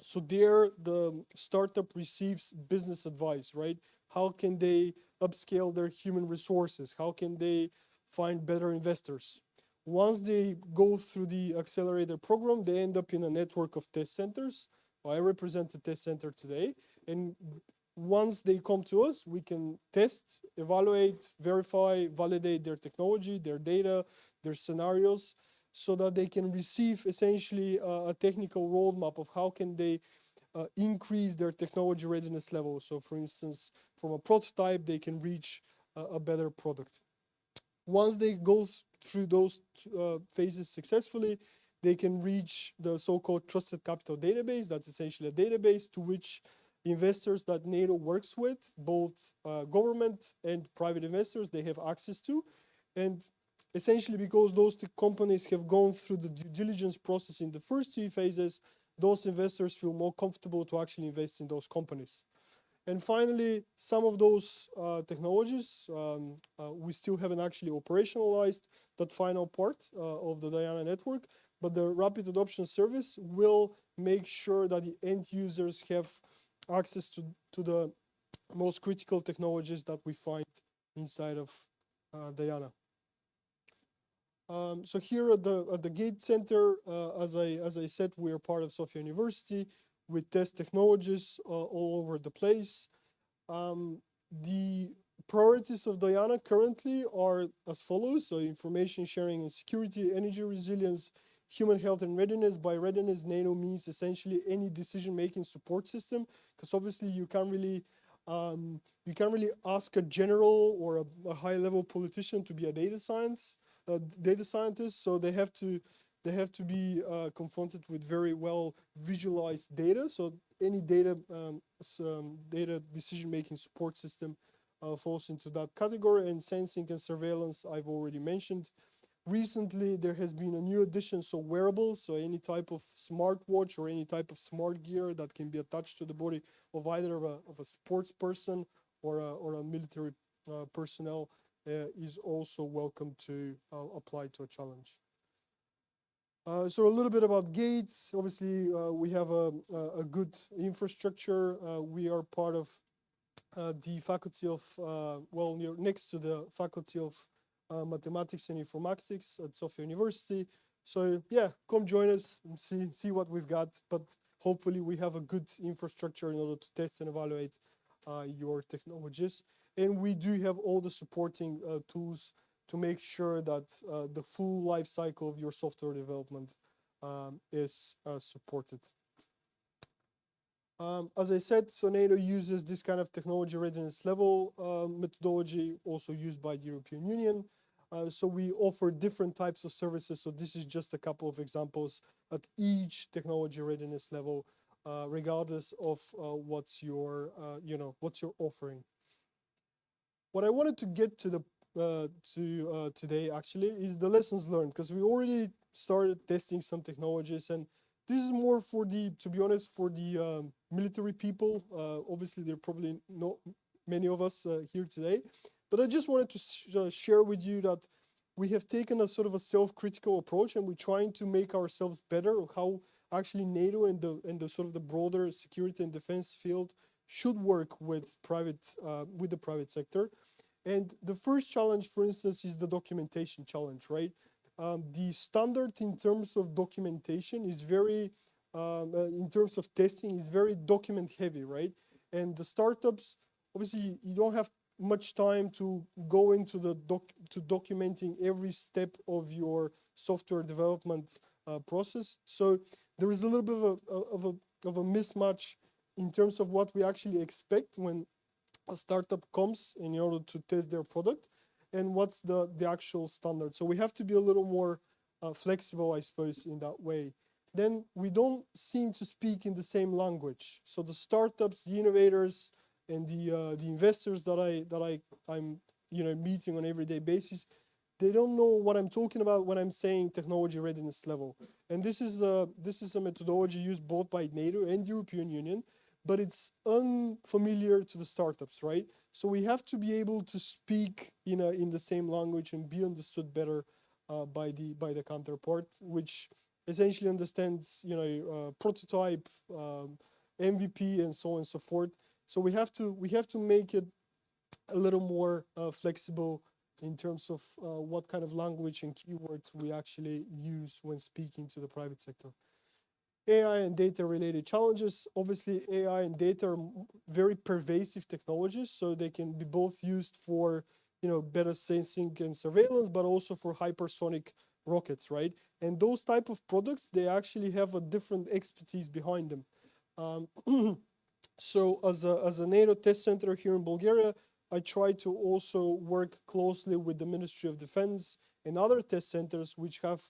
So there the startup receives business advice, right? How can they upscale their human resources? How can they find better investors? Once they go through the accelerator program, they end up in a network of test centers. I represent the test center today. And once they come to us, we can test, evaluate, verify, validate their technology, their data, their scenarios, so that they can receive essentially a technical roadmap of how can they increase their technology readiness level. So for instance, from a prototype, they can reach a better product. Once they go through those phases successfully, they can reach the so-called trusted capital database. That's essentially a database to which investors that NATO works with, both government and private investors, they have access to. And essentially because those two companies have gone through the due diligence process in the first 2 phases, those investors feel more comfortable to actually invest in those companies. And finally, some of those technologies, we still haven't actually operationalized that final part of the Diana network, but the rapid adoption service will make sure that the end users have access to the most critical technologies that we find inside of Diana. So here at the Gate Center, as I said, we are part of Sofia University. We test technologies all over the place. The priorities of Diana currently are as follows. So information sharing and security, energy resilience, human health and readiness. By readiness, NATO means essentially any decision-making support system, because obviously you can't really ask a general or a high-level politician to be a data scientist. So they have to be confronted with very well visualized data. So any data decision-making support system falls into that category. And sensing and surveillance, I've already mentioned. Recently, there has been a new addition, so wearables, so any type of smartwatch or any type of smart gear that can be attached to the body of either of a sports person or a military personnel is also welcome to apply to a challenge. So a little bit about GATE. Obviously, we have a good infrastructure. We are part of the faculty of, next to the faculty of mathematics and informatics at Sofia University. So yeah, come join us and see what we've got. But hopefully we have a good infrastructure in order to test and evaluate your technologies. And we do have all the supporting tools to make sure that the full life cycle of your software development is supported. As I said, so NATO uses this kind of technology readiness level methodology, also used by the European Union. So we offer different types of services. So this is just a couple of examples at each technology readiness level, regardless of what's your offering. What I wanted to get to today actually is the lessons learned, because we already started testing some technologies, and this is more for the, to be honest, for the military people. Obviously, there are probably not many of us here today, but I just wanted to share with you that we have taken a sort of a self-critical approach, and we're trying to make ourselves better of how actually NATO and the sort of the broader security and defense field should work with the private sector. And the first challenge, for instance, is the documentation challenge, right? The standard in terms of documentation is very, in terms of testing, is very document heavy, right? And the startups, obviously, you don't have much time to go into the documenting every step of your software development process. So there is a little bit of a mismatch in terms of what we actually expect when a startup comes in order to test their product and what's the actual standard. So we have to be a little more flexible, I suppose, in that way. Then we don't seem to speak in the same language. So the startups, the innovators, and the investors that I'm meeting on an everyday basis, they don't know what I'm talking about when I'm saying technology readiness level. And this is a methodology used both by NATO and European Union, but it's unfamiliar to the startups, right? So we have to be able to speak in the same language and be understood better by the counterpart, which essentially understands prototype, MVP, and so on and so forth. So we have to make it a little more flexible in terms of what kind of language and keywords we actually use when speaking to the private sector. AI and data related challenges. Obviously, AI and data are very pervasive technologies, so they can be both used for better sensing and surveillance, but also for hypersonic rockets, right? And those type of products, they actually have a different expertise behind them. So as a NATO test center here in Bulgaria, I try to also work closely with the Ministry of Defense and other test centers which have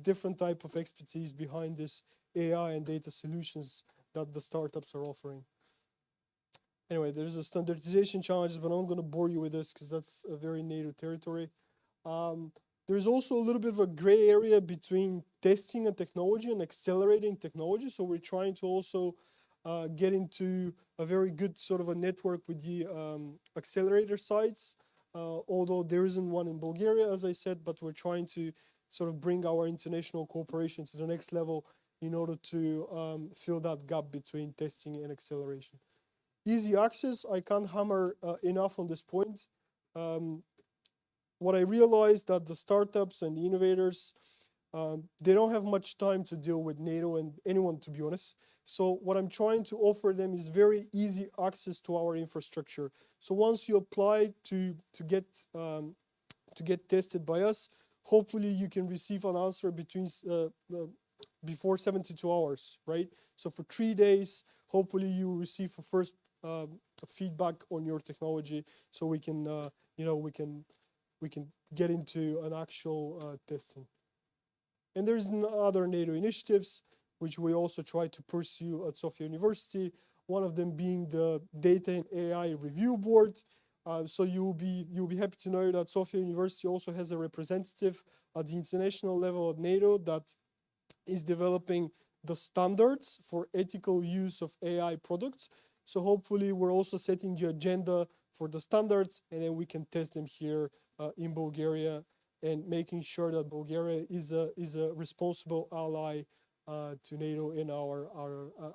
different type of expertise behind this AI and data solutions that the startups are offering. Anyway, there's a standardization challenges, but I'm not going to bore you with this because that's a very NATO territory. There's also a little bit of a gray area between testing and technology and accelerating technology. So we're trying to also get into a very good sort of a network with the accelerator sites, although there isn't one in Bulgaria, as I said, but we're trying to sort of bring our international cooperation to the next level in order to fill that gap between testing and acceleration. Easy access, I can't hammer enough on this point. What I realized that the startups and the innovators, they don't have much time to deal with NATO and anyone, to be honest. So what I'm trying to offer them is very easy access to our infrastructure. So once you apply to get tested by us, hopefully you can receive an answer before 72 hours, right? So for 3 days, hopefully you receive a first feedback on your technology, so we can we can get into an actual testing. And there's other NATO initiatives which we also try to pursue at Sofia University. One of them being the Data and AI Review Board. So you'll be happy to know that Sofia University also has a representative at the international level at NATO that is developing the standards for ethical use of AI products. So hopefully we're also setting the agenda for the standards, and then we can test them here in Bulgaria, and making sure that Bulgaria is a responsible ally to NATO and our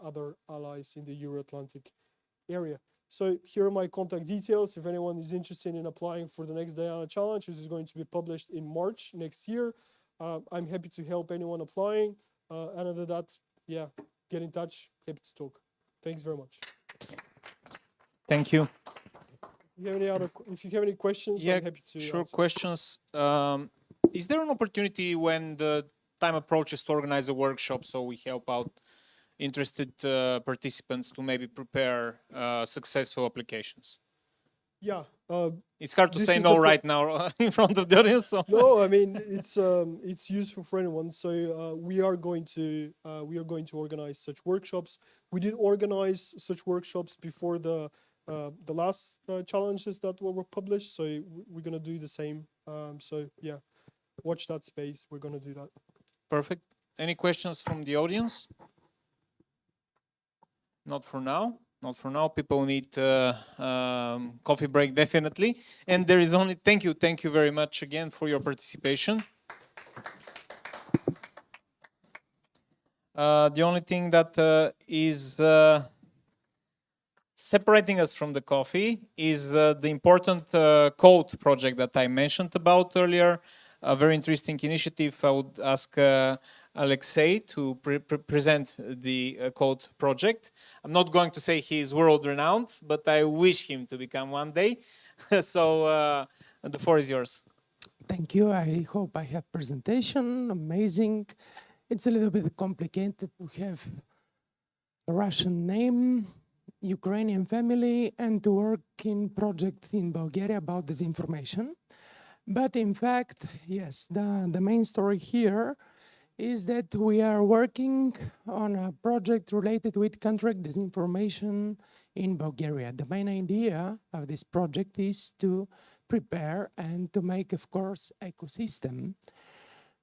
other allies in the Euro-Atlantic area. So here are my contact details. If anyone is interested in applying for the next Diana Challenge, which is going to be published in March next year, I'm happy to help anyone applying. And other than that, yeah, get in touch. Happy to talk. Thanks very much. Thank you. If you have any questions, I'm happy to sure. answer. Questions. Is there an opportunity when the time approaches to organize a workshop so we help out interested participants to maybe prepare successful applications? Yeah. It's hard to this say is no the right now in front of the audience. So. No, I mean it's useful for anyone. So we are going to organize such workshops. We did organize such workshops before the last challenges that were published. So we're gonna do the same. So yeah, watch that space. We're gonna do that. Perfect. Any questions from the audience? Not for now. Not for now. People need coffee break definitely. And there is only, thank you very much again for your participation. The only thing that is separating us from the coffee is the important code project that I mentioned about earlier. A very interesting initiative. I would ask Alexei to present the code project. I'm not going to say he is world renowned, but I wish him to become one day. So the floor is yours. Thank you. I hope I have presentation. Amazing. It's a little bit complicated to have a Russian name, Ukrainian family, and to work in project in Bulgaria about disinformation. But in fact, yes, the main story here is that we are working on a project related with contract disinformation in Bulgaria. The main idea of this project is to prepare and to make, of course, ecosystem.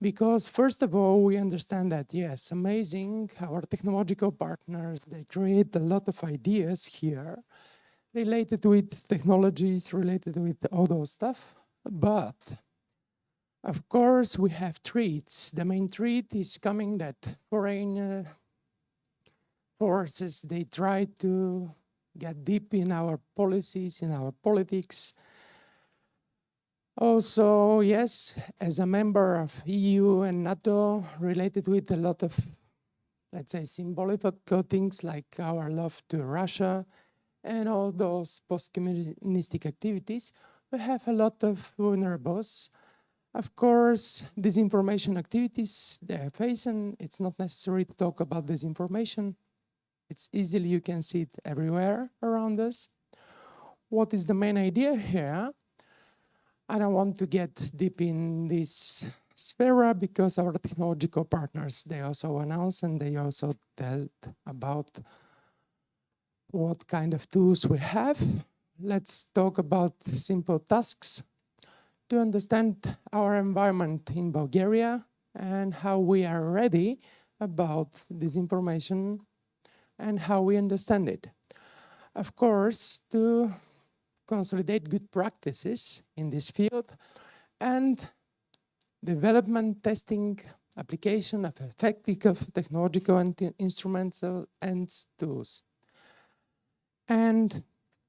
Because first of all, we understand that, yes, amazing, our technological partners, they create a lot of ideas here related with technologies, related with all those stuff. But of course, we have threats. The main threat is coming that foreign forces, they try to get deep in our policies, in our politics. Also, yes, as a member of EU and NATO, related with a lot of, let's say, symbolical things like our love to Russia and all those post-communistic activities, we have a lot of vulnerables. Of course, disinformation activities they're facing, it's not necessary to talk about disinformation. It's easily, you can see it everywhere around us. What is the main idea here? I don't want to get deep in this sphere because our technological partners, they also announce and they also tell about what kind of tools we have. Let's talk about simple tasks to understand our environment in Bulgaria and how we are ready about disinformation and how we understand it. Of course, to consolidate good practices in this field and development, testing, application of effective technological instruments and tools. And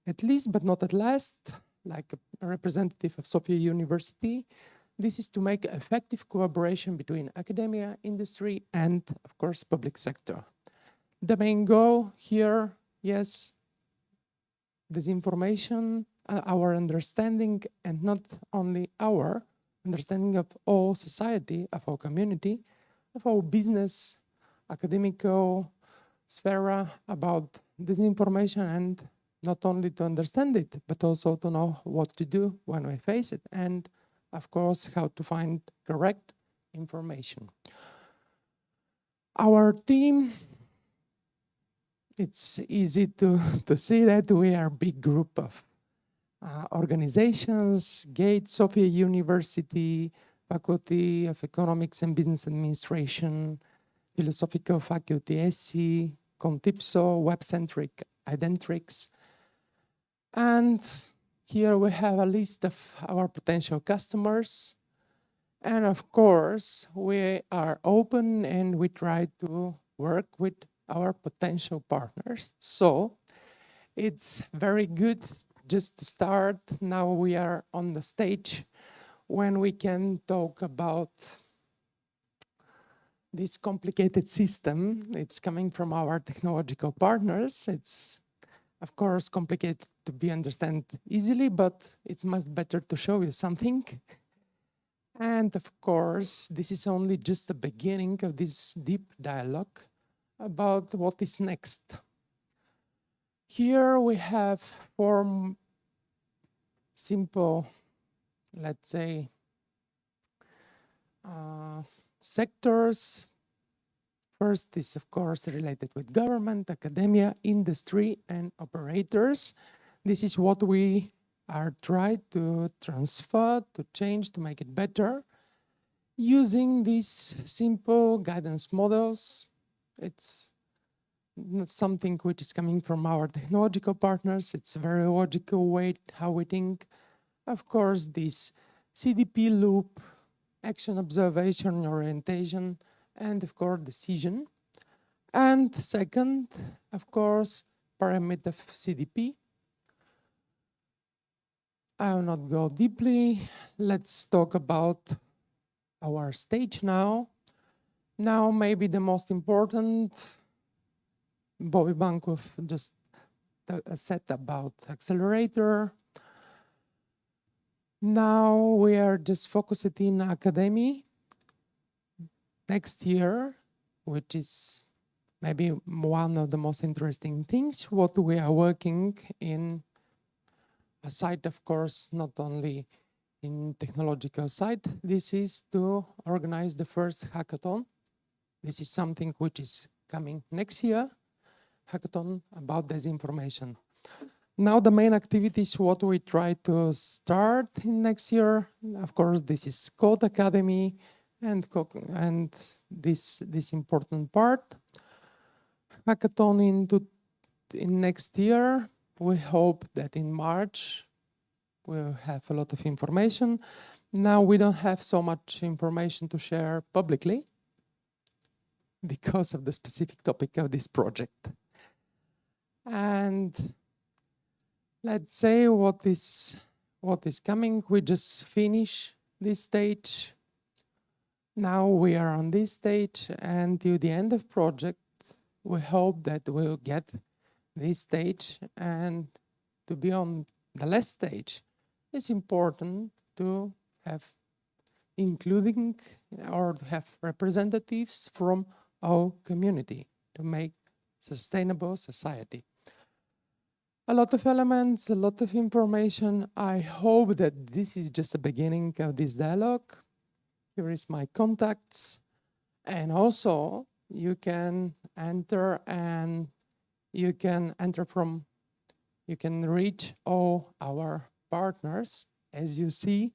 at least, but not at last, like a representative of Sophia University, this is to make effective collaboration between academia, industry, and of course, public sector. The main goal here, yes, disinformation, our understanding, and not only our understanding of all society, of our community, of our business, academical sphere about disinformation, and not only to understand it, but also to know what to do when we face it, and of course, how to find correct information. Our team, it's easy to see that we are a big group of organizations, GATE, Sophia University, Faculty of Economics and Business Administration, Philosophical Faculty, ESI, Contipso, Web-Centric Identrix. And here we have a list of our potential customers. And of course, we are open and we try to work with our potential partners. So it's very good just to start. Now we are on the stage when we can talk about this complicated system. It's coming from our technological partners. It's, of course, complicated to be understood easily, but it's much better to show you something. And of course, this is only just the beginning of this deep dialogue about what is next. Here we have 4 simple, let's say, sectors. First is, of course, related with government, academia, industry, and operators. This is what we are trying to transfer, to change, to make it better, using these simple guidance models. It's not something which is coming from our technological partners. It's a very logical way how we think. Of course, this CDP loop, action, observation, orientation, and of course, decision. And second, of course, parameter of CDP. I will not go deeply. Let's talk about our stage now. Now, maybe the most important, Bobby Bankov just said about accelerator. Now we are just focused in academy. Next year, which is maybe one of the most interesting things, what we are working in, aside, of course, not only in technological side, this is to organize the first hackathon. This is something which is coming next year, hackathon about disinformation. Now the main activities, what we try to start in next year, of course, this is Code Academy and this important part. Hackathon in next year, we hope that in March we'll have a lot of information. Now we don't have so much information to share publicly because of the specific topic of this project. And let's say what is coming. We just finish this stage. Now we are on this stage, and till the end of project, we hope that we'll get this stage. And to be on the last stage, it's important to have including or to have representatives from our community to make sustainable society. A lot of elements, a lot of information. I hope that this is just the beginning of this dialogue. Here is my contacts. And also you can enter and you can reach all our partners. As you see,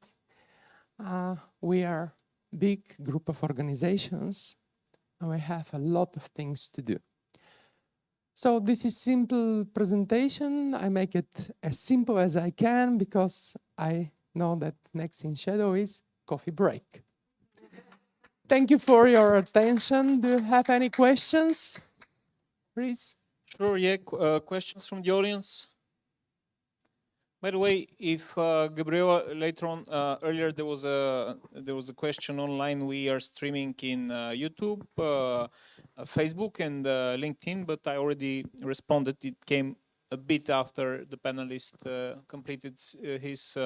we are a big group of organizations and we have a lot of things to do. So this is simple presentation. I make it as simple as I can because I know that next in shadow is coffee break. Thank you for your attention. Do you have any questions? Please. Sure, yeah. Questions from the audience? By the way, if Gabriela later on, earlier there was a question online. We are streaming in YouTube, Facebook, and LinkedIn, but I already responded. It came a bit after the panelist completed his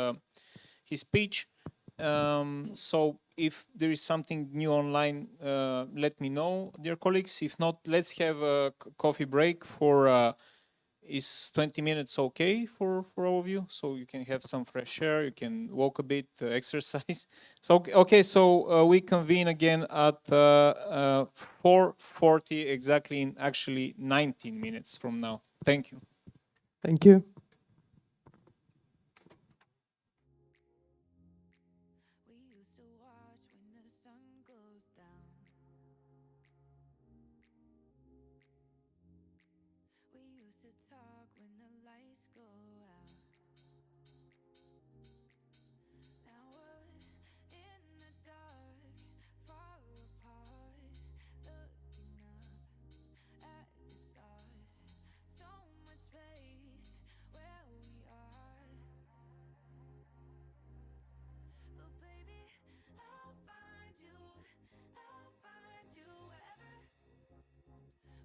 speech. So if there is something new online, let me know, dear colleagues. If not, let's have a coffee break for. Is 20 minutes okay for all of you? So you can have some fresh air, you can walk a bit, exercise. So okay, so we convene again at 4:40 exactly, in actually 19 minutes from now. Thank you. Thank you.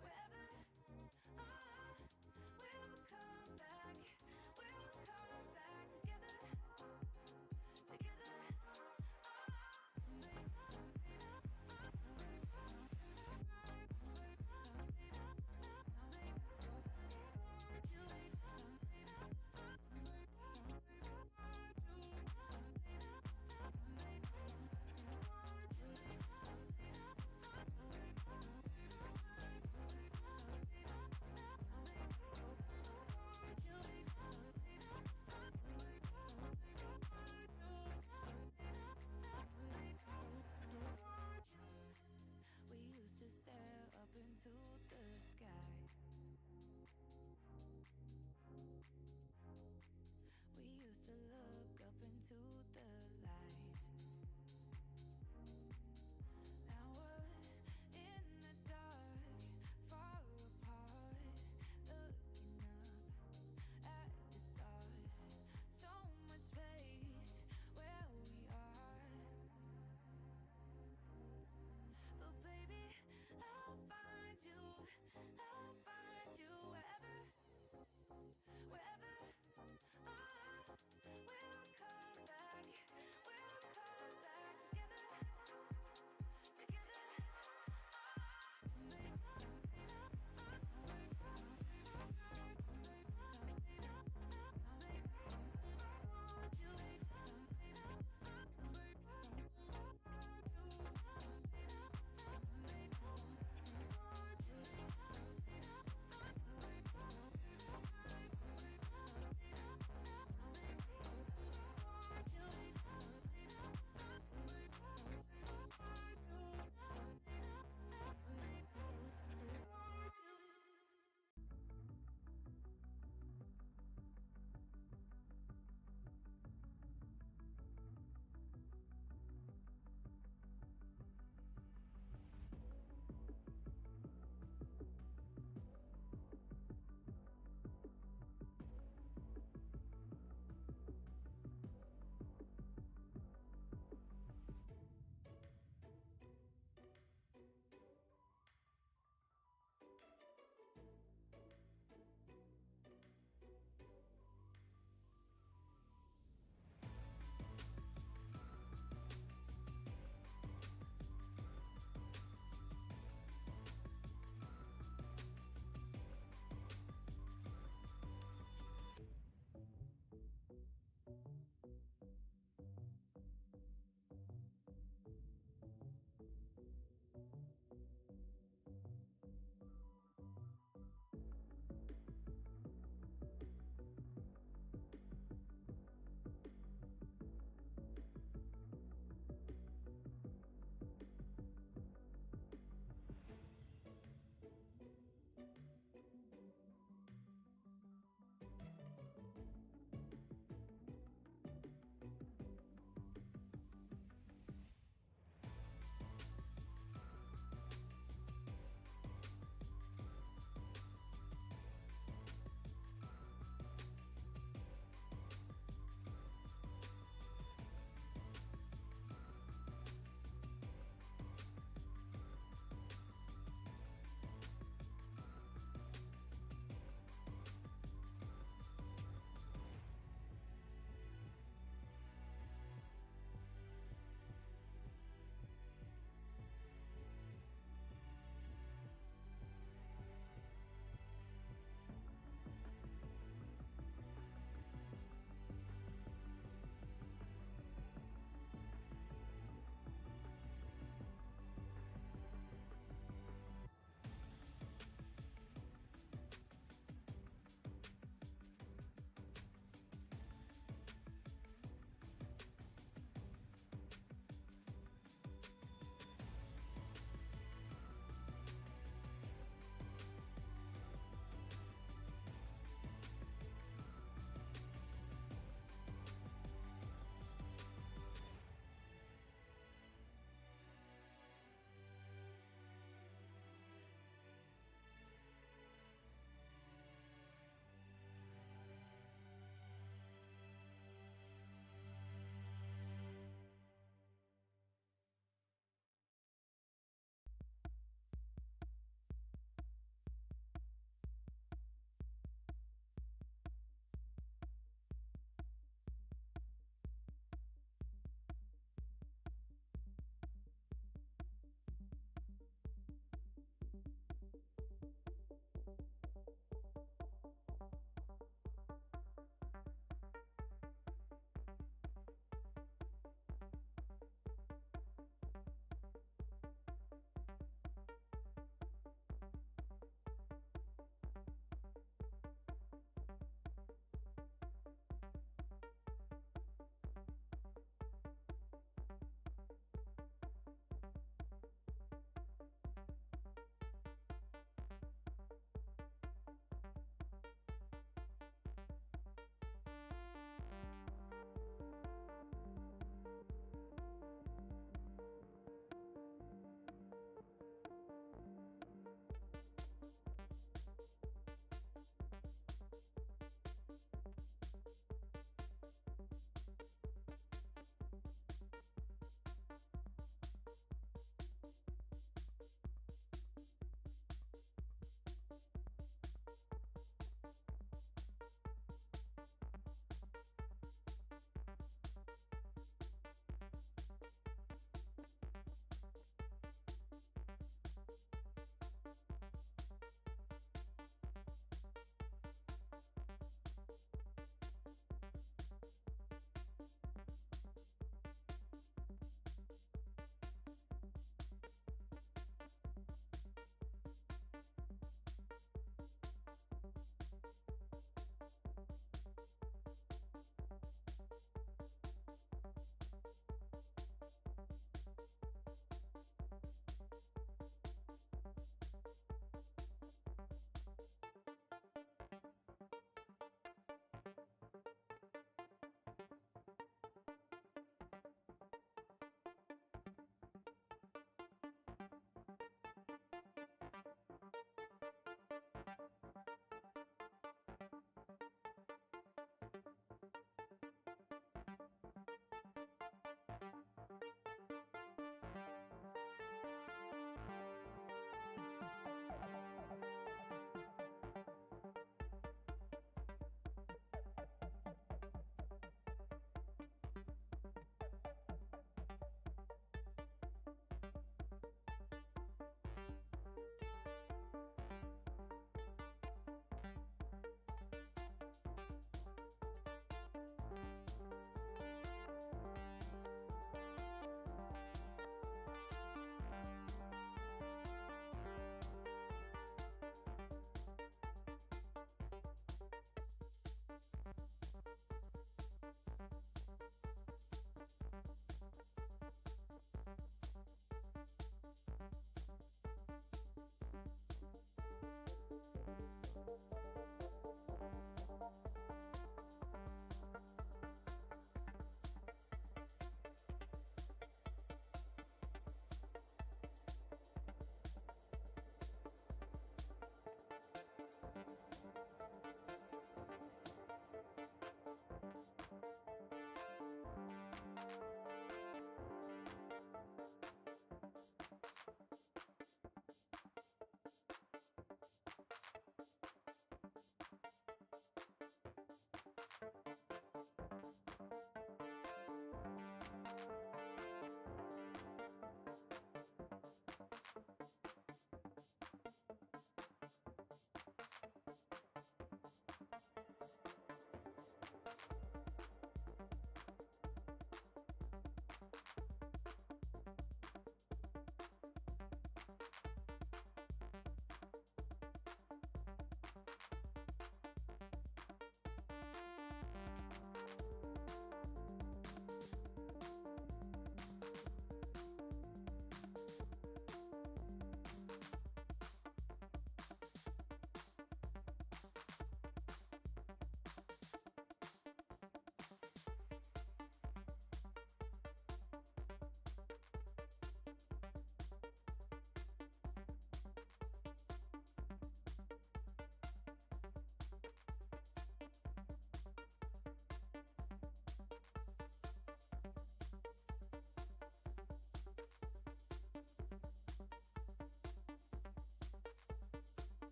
Wherever, we'll come.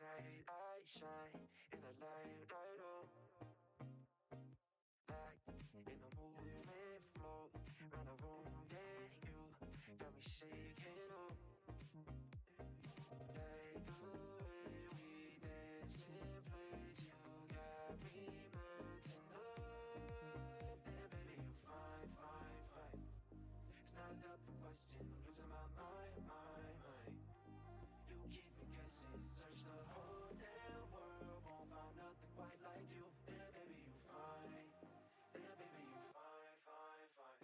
sight, I shine in a light, oh. Act in the movement, flow round the room, then you got me shaking, oh. Like the way we dance in place, you got me melting up. Then baby, you fine, fine, fine. It's not up for question, I'm losing my mind. You keep me guessing, search the whole damn world, won't find nothing quite like you. Then baby, you fine. Then baby, you fine, fine, fine.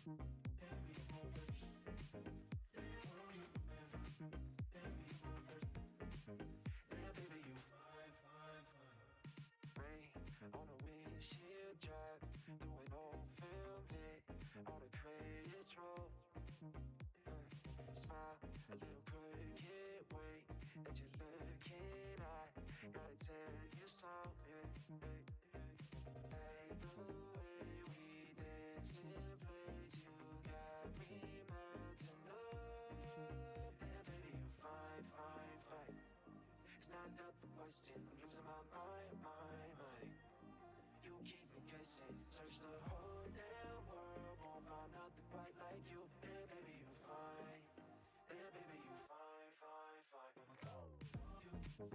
You, then we won't fit. On a windshield drive, doing old film lit, all the credits roll. Smile, a little crooked way that you're looking at. Gotta tell you so, yeah. Like the way we dance in place, you got me melting up. Then baby, you fine, fine, fine. It's not up for question, I'm losing my mind. You keep me guessing, search the whole damn world, won't find nothing quite like you. Then baby, you fine. Then baby, you fine, fine, fine. You, then we won't fit.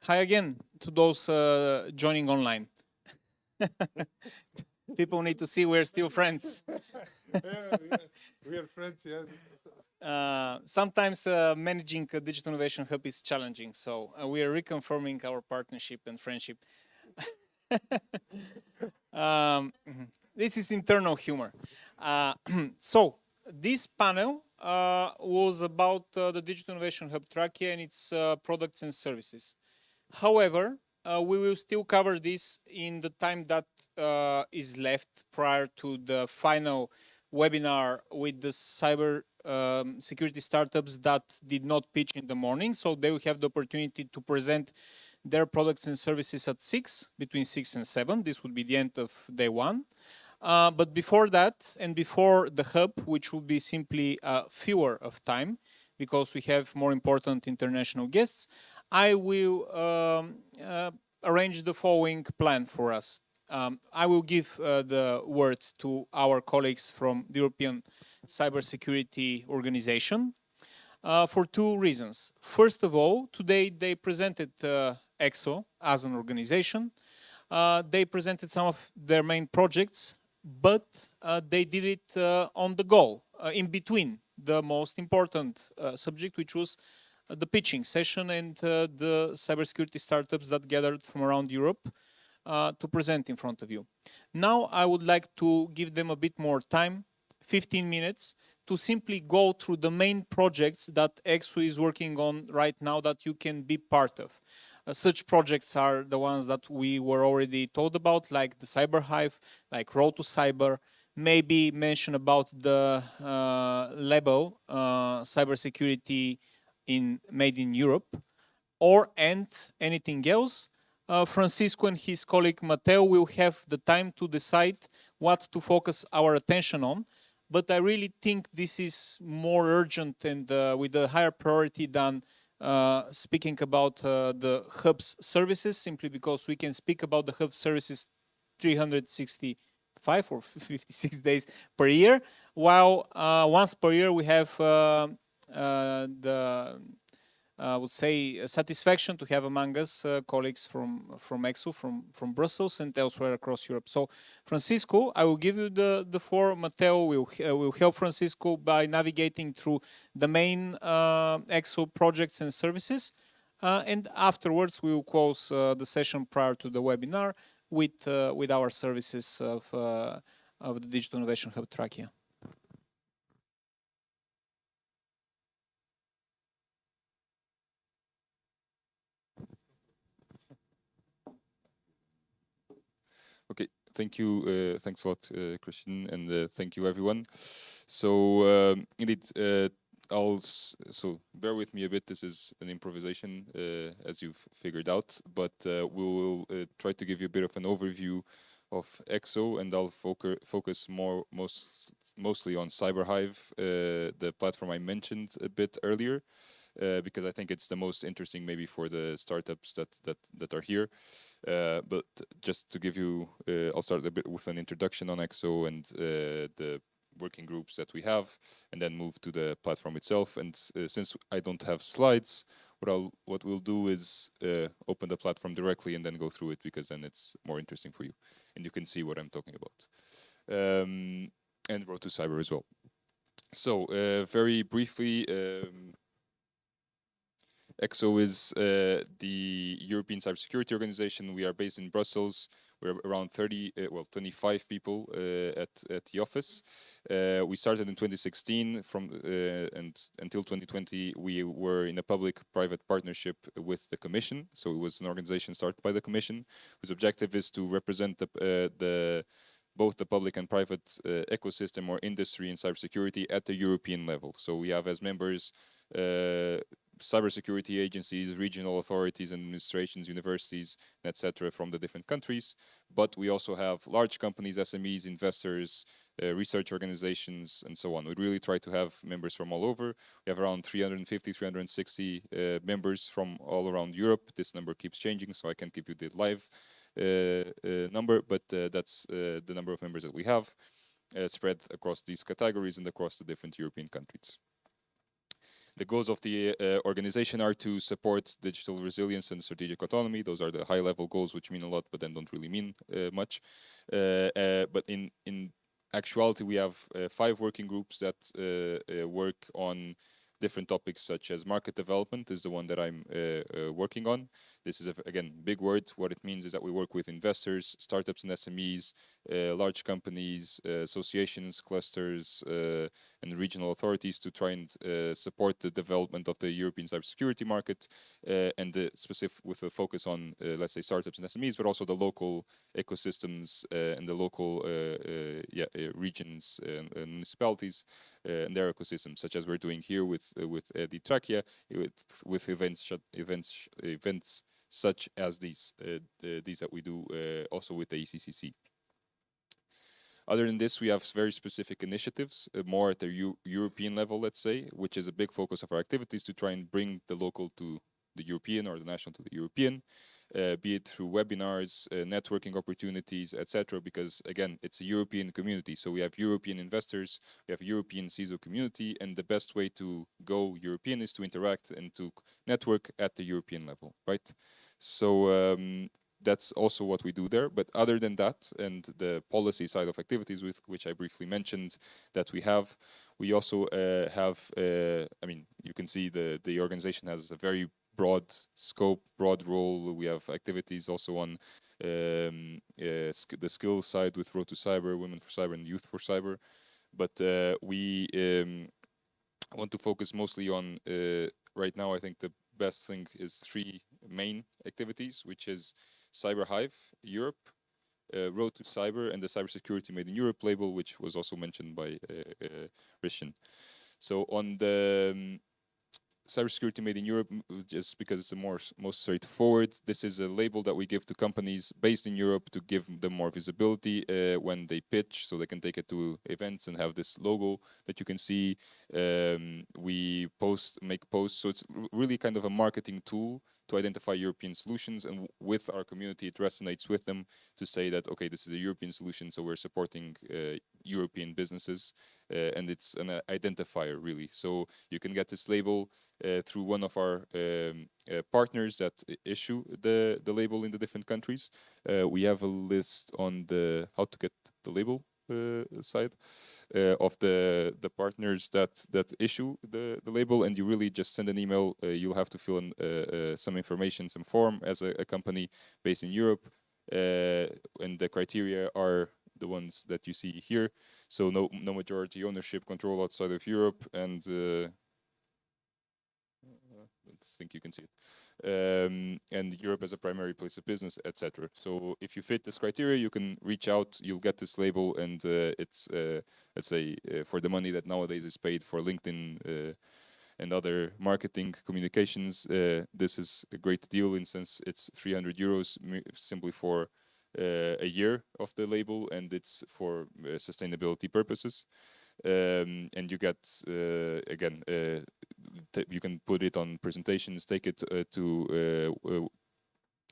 Hi again to those joining online. People need to see we're still friends. We are friends, yeah. Sometimes managing a digital innovation hub is challenging, so we are reconfirming our partnership and friendship. This is internal humor. So this panel was about the Digital Innovation Hub Trackia and its products and services. However, we will still cover this in the time that is left prior to the final webinar with the cyber security startups that did not pitch in the morning. So they will have the opportunity to present their products and services at 6, between 6 and 7. This would be the end of day 1. But before that, and before the hub, which will be simply fewer of time, because we have more important international guests, I will arrange the following plan for us. I will give the word to our colleagues from the European Cybersecurity Organization for 2 reasons. First of all, today they presented EXO as an organization. They presented some of their main projects, but they did it on the go, in between the most important subject, which was the pitching session and the cybersecurity startups that gathered from around Europe to present in front of you. Now I would like to give them a bit more time, 15 minutes, to simply go through the main projects that EXO is working on right now that you can be part of. Such projects are the ones that we were already told about, like the Cyber Hive, like Road to Cyber, maybe mention about the label cybersecurity made in Europe, and anything else. Francisco and his colleague Matteo will have the time to decide what to focus our attention on, but I really think this is more urgent and with a higher priority than speaking about the hub's services, simply because we can speak about the hub services 365 or 56 days per year, while once per year we have I would say satisfaction to have among us colleagues from EXO, from Brussels and elsewhere across Europe. So Francisco, I will give you the floor. Matteo will help Francisco by navigating through the main EXO projects and services. And afterwards we will close the session prior to the webinar with our services of the Digital Innovation Hub Trackia. Okay, thank you. Thanks a lot, Christian, and thank you, everyone. So indeed, so bear with me a bit. This is an improvisation, as you've figured out, but we will try to give you a bit of an overview of EXO, and I'll focus mostly on CyberHive, the platform I mentioned a bit earlier. Because I think it's the most interesting maybe for the startups that are here. But just to give you, I'll start a bit with an introduction on EXO and the working groups that we have, and then move to the platform itself. And since I don't have slides, what we'll do is open the platform directly and then go through it, because then it's more interesting for you, and you can see what I'm talking about. And Road to Cyber as well. So very briefly, EXO is the European Cybersecurity Organization. We are based in Brussels. We're around 25 people at the office. We started in 2016. And until 2020, we were in a public-private partnership with the Commission. So it was an organization started by the Commission, whose objective is to represent both the public and private ecosystem or industry in cybersecurity at the European level. So we have as members cybersecurity agencies, regional authorities, administrations, universities, etc. from the different countries. But we also have large companies, SMEs, investors, research organizations, and so on. We really try to have members from all over. We have around 350, 360 members from all around Europe. This number keeps changing, so I can't give you the live number, but that's the number of members that we have spread across these categories and across the different European countries. The goals of the organization are to support digital resilience and strategic autonomy. Those are the high-level goals, which mean a lot, but then don't really mean much. But in actuality, we have 5 working groups that work on different topics, such as market development is the one that I'm working on. This is, again, big word. What it means is that we work with investors, startups and SMEs, large companies, associations, clusters, and regional authorities to try and support the development of the European cybersecurity market, and specific with a focus on, let's say, startups and SMEs, but also the local ecosystems and the local regions and municipalities and their ecosystems, such as we're doing here with ЕЦИХ Trackia, with events such as these that we do also with the ECCC. Other than this, we have very specific initiatives, more at the European level, let's say, which is a big focus of our activities to try and bring the local to the European or the national to the European, be it through webinars, networking opportunities, etc. Because again, it's a European community. So we have European investors, we have European CISO community, and the best way to go European is to interact and to network at the European level, right? So that's also what we do there. But other than that, and the policy side of activities, with which I briefly mentioned that we also have, I mean, you can see the organization has a very broad scope, broad role. We have activities also on the skills side with Road to Cyber, Women for Cyber, and Youth for Cyber. But we want to focus mostly on, right now, I think the best thing is 3 main activities, which is Cyber Hive Europe, Road to Cyber, and the Cybersecurity Made in Europe label, which was also mentioned by Christian. So on the Cybersecurity Made in Europe, just because it's the most straightforward, this is a label that we give to companies based in Europe to give them more visibility when they pitch, so they can take it to events and have this logo that you can see. We make posts, so it's really kind of a marketing tool to identify European solutions, and with our community, it resonates with them to say that, okay, this is a European solution, so we're supporting European businesses, and it's an identifier, really. So you can get this label through one of our partners that issue the label in the different countries. We have a list on the how to get the label side of the partners that issue the label, and you really just send an email. You'll have to fill in some information, some form as a company based in Europe, and the criteria are the ones that you see here. So no majority ownership, control outside of Europe, and I think you can see it. And Europe as a primary place of business, etc. So if you fit this criteria, you can reach out, you'll get this label, and it's, let's say, for the money that nowadays is paid for LinkedIn and other marketing communications, this is a great deal, in sense it's 300 euros simply for a year of the label, and it's for sustainability purposes. And you get, again, you can put it on presentations, take it to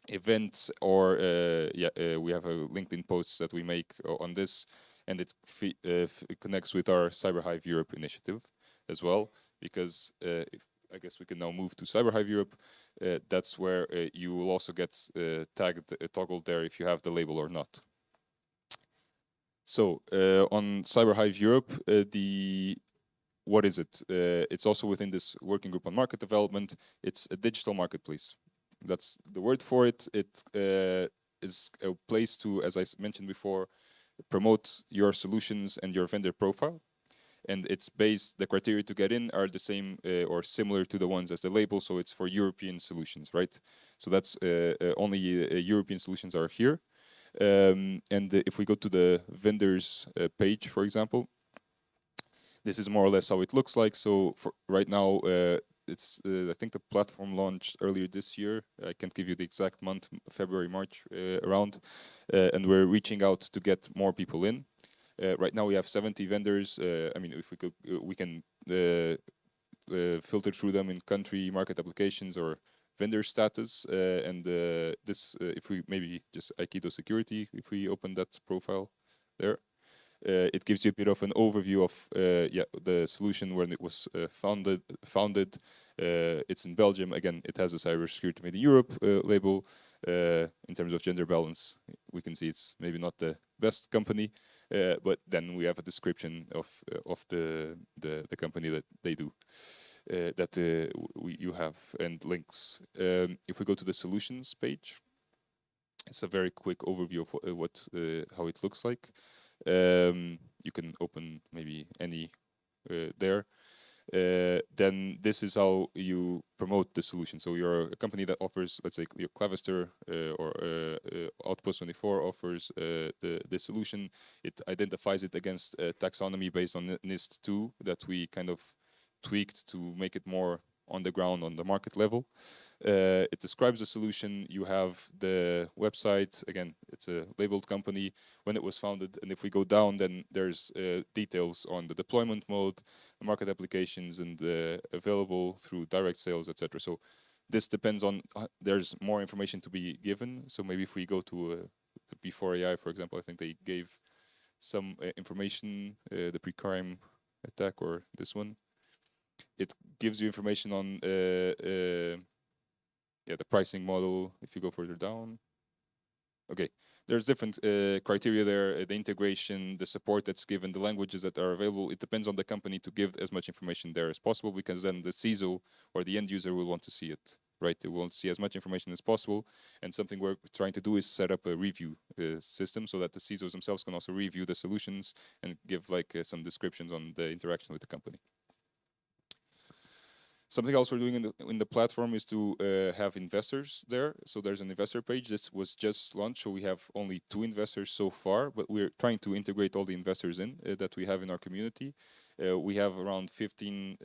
events, or we have a LinkedIn posts that we make on this, and it connects with our Cyber Hive Europe initiative as well, because I guess we can now move to Cyber Hive Europe. That's where you will also get tagged, toggled there if you have the label or not. So on Cyber Hive Europe, what is it? It's also within this working group on market development. It's a digital marketplace. That's the word for it. It is a place to, as I mentioned before, promote your solutions and your vendor profile. And it's based, the criteria to get in are the same or similar to the ones as the label, so it's for European solutions, right? So that's only European solutions are here. And if we go to the vendors page, for example, this is more or less how it looks like. So for right now, it's I think the platform launched earlier this year. I can't give you the exact month, February, March, around, and we're reaching out to get more people in. Right now we have 70 vendors. I mean, if we can filter through them in country, market applications, or vendor status, and this, if we maybe just Aikido security, if we open that profile there, It gives you a bit of an overview of the solution when it was founded. It's in Belgium. Again, it has a cybersecurity made in Europe label. In terms of gender balance, we can see it's maybe not the best company, but then we have a description of the company that they do. You have, and links. If we go to the solutions page, it's a very quick overview of how it looks like. You can open maybe any there. Then this is how you promote the solution. So you're a company that offers, let's say, your Clavister or Outpost 24 offers the solution. It identifies it against a taxonomy based on NIST 2 that we kind of tweaked to make it more on the ground, on the market level. It describes the solution. You have the website. Again, it's a labeled company, when it was founded. And if we go down, then there's details on the deployment mode, the market applications, and available through direct sales, etc. So this depends on, there's more information to be given. So maybe if we go to before AI, for example, I think they gave some information, the pre-crime attack, or this one. It gives you information on the pricing model. If you go further down, okay, there's different criteria there, the integration, the support that's given, the languages that are available. It depends on the company to give as much information there as possible, because then the CISO or the end user will want to see it, right? They want to see as much information as possible. And something we're trying to do is set up a review system so that the CISOs themselves can also review the solutions and give like some descriptions on the interaction with the company. Something else we're doing in the platform is to have investors there. So there's an investor page. This was just launched, so we have only 2 investors so far, but we're trying to integrate all the investors in that we have in our community. We have around 15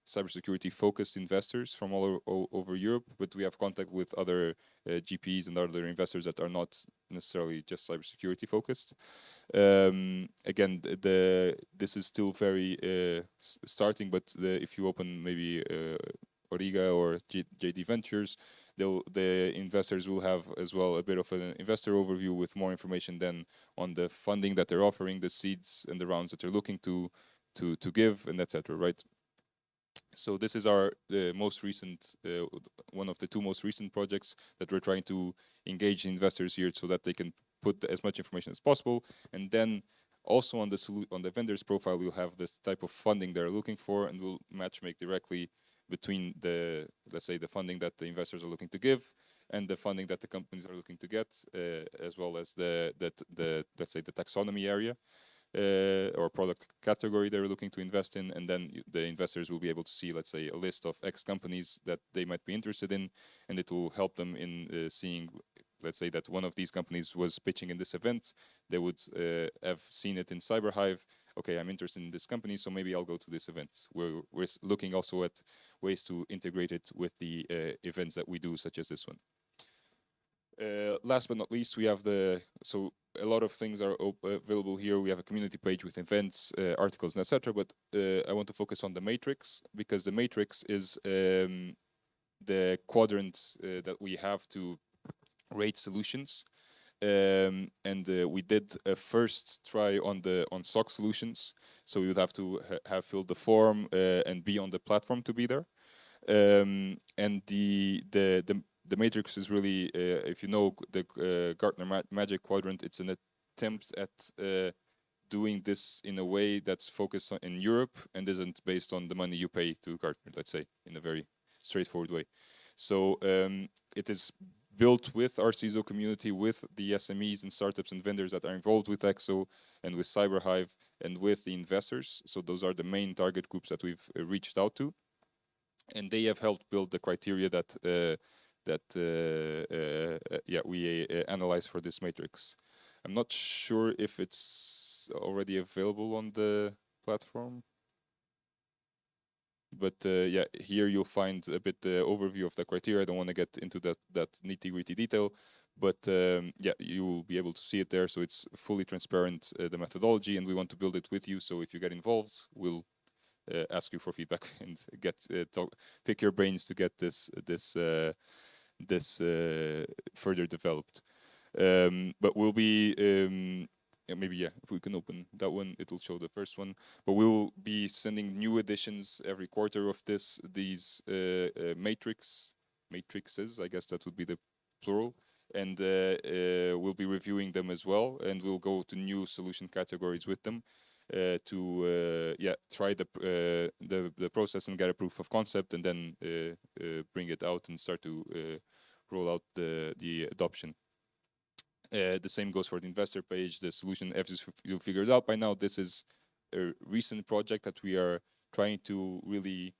cybersecurity focused investors from all over Europe, but we have contact with other GPs and other investors that are not necessarily just cybersecurity focused. Again, this is still very starting, but if you open maybe Origa or JD Ventures, the investors will have as well a bit of an investor overview with more information then on the funding that they're offering, the seeds and the rounds that they're looking to give, and etc. Right? So this is our most recent, one of the 2 most recent projects that we're trying to engage investors here so that they can put as much information as possible. And then also on the vendor's profile, we'll have the type of funding they're looking for, and we'll make directly between let's say, the funding that the investors are looking to give and the funding that the companies are looking to get, as well as let's say, the taxonomy area. Or product category they're looking to invest in, and then the investors will be able to see, let's say, a list of X companies that they might be interested in, and it will help them in seeing, let's say, that one of these companies was pitching in this event. They would have seen it in CyberHive. Okay, I'm interested in this company, so maybe I'll go to this event. We're looking also at ways to integrate it with the events that we do, such as this one. Last but not least, we have so a lot of things are available here. We have a community page with events, articles, and etc. But I want to focus on the matrix, because the matrix is the quadrant that we have to rate solutions. And we did a first try on SOC solutions. So we would have to have filled the form and be on the platform to be there. And the matrix is really, if you know the Gartner Magic Quadrant, it's an attempt at doing this in a way that's focused in Europe and isn't based on the money you pay to Gartner, let's say, in a very straightforward way. So it is built with our CISO community, with the SMEs and startups and vendors that are involved with EXO and with CyberHive and with the investors. So those are the main target groups that we've reached out to. And they have helped build the criteria that we analyze for this matrix. I'm not sure if it's already available on the platform, but here you'll find a bit the overview of the criteria. I don't want to get into that nitty-gritty detail, but you will be able to see it there. So it's fully transparent, the methodology, and we want to build it with you. So if you get involved, we'll ask you for feedback and pick your brains to get this further developed. But we'll be maybe if we can open that one, it'll show the first one. But we will be sending new editions every quarter of these matrices. I guess that would be the plural. And we'll be reviewing them as well, and we'll go to new solution categories with them to try the process and get a proof of concept, and then bring it out and start to roll out the adoption. The same goes for the investor page, the solution. As you figured out by now, this is a recent project that we are trying to really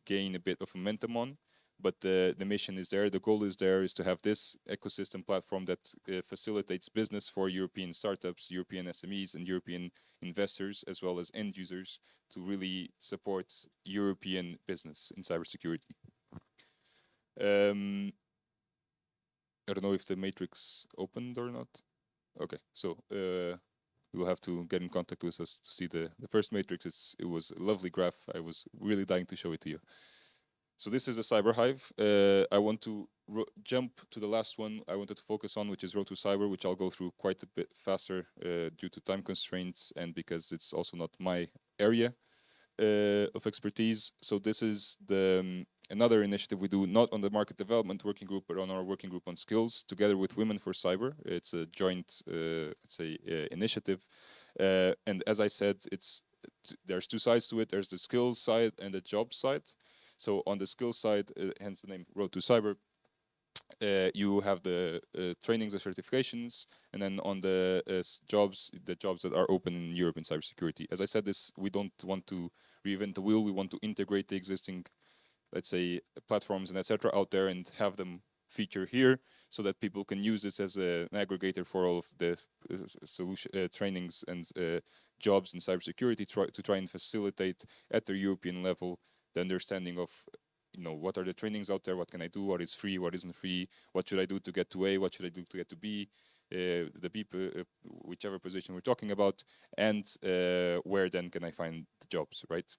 gain a bit of momentum on. But the mission is there, the goal is there, is to have this ecosystem platform that facilitates business for European startups, European SMEs, and European investors, as well as end users, to really support European business in cybersecurity. I don't know if the matrix opened or not. Okay, so you'll have to get in contact with us to see the first matrix. It was a lovely graph. I was really dying to show it to you. So this is a cyber hive. I want to jump to the last one I wanted to focus on, which is Road to Cyber, which I'll go through quite a bit faster due to time constraints and because it's also not my area of expertise. So this is another initiative we do, not on the market development working group, but on our working group on skills, together with Women for Cyber. It's a joint, initiative. And as I said, there's two sides to it. There's the skills side and the job side. So on the skills side, hence the name Road to Cyber, you have the trainings and certifications, and then on the jobs that are open in Europe in cybersecurity. As I said, we don't want to reinvent the wheel. We want to integrate the existing, let's say, platforms and etc. out there and have them feature here, so that people can use this as an aggregator for all of the solution trainings and jobs in cybersecurity, to try and facilitate at the European level the understanding of, what are the trainings out there, what can I do, what is free, what isn't free, what should I do to get to A, what should I do to get to B, the B, whichever position we're talking about, and where then can I find the jobs, right?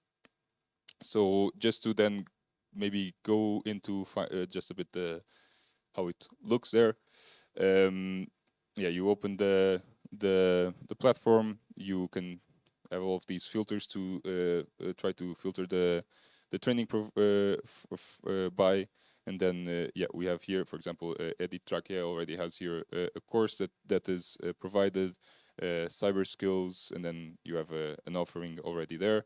So just to then maybe go into just a bit how it looks there. You open the platform, you can have all of these filters to try to filter the training by, and then we have here, for example, ЕЦИХ Trackia already has here a course that is provided, cyber skills, and then you have an offering already there.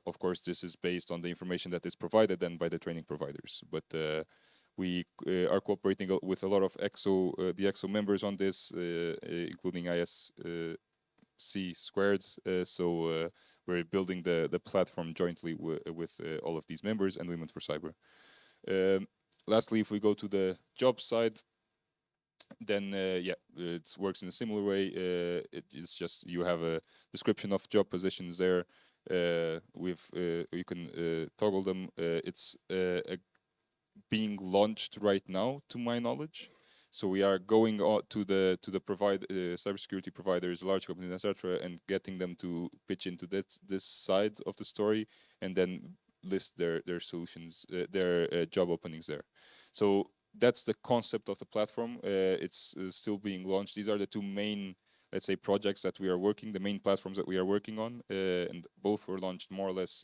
Of course, this is based on the information that is provided then by the training providers, but we are cooperating with a lot of the EXO members on this, including ISC squared. So we're building the platform jointly with all of these members and Women for Cyber. Lastly, if we go to the job side, then it works in a similar way. It's just you have a description of job positions there. You can toggle them. It's being launched right now, to my knowledge. So we are going to the cybersecurity providers, large companies, etc., and getting them to pitch into this side of the story, and then list their solutions, their job openings there. So that's the concept of the platform. It's still being launched. These are the two main, let's say, projects that we are working, the main platforms that we are working on, and both were launched more or less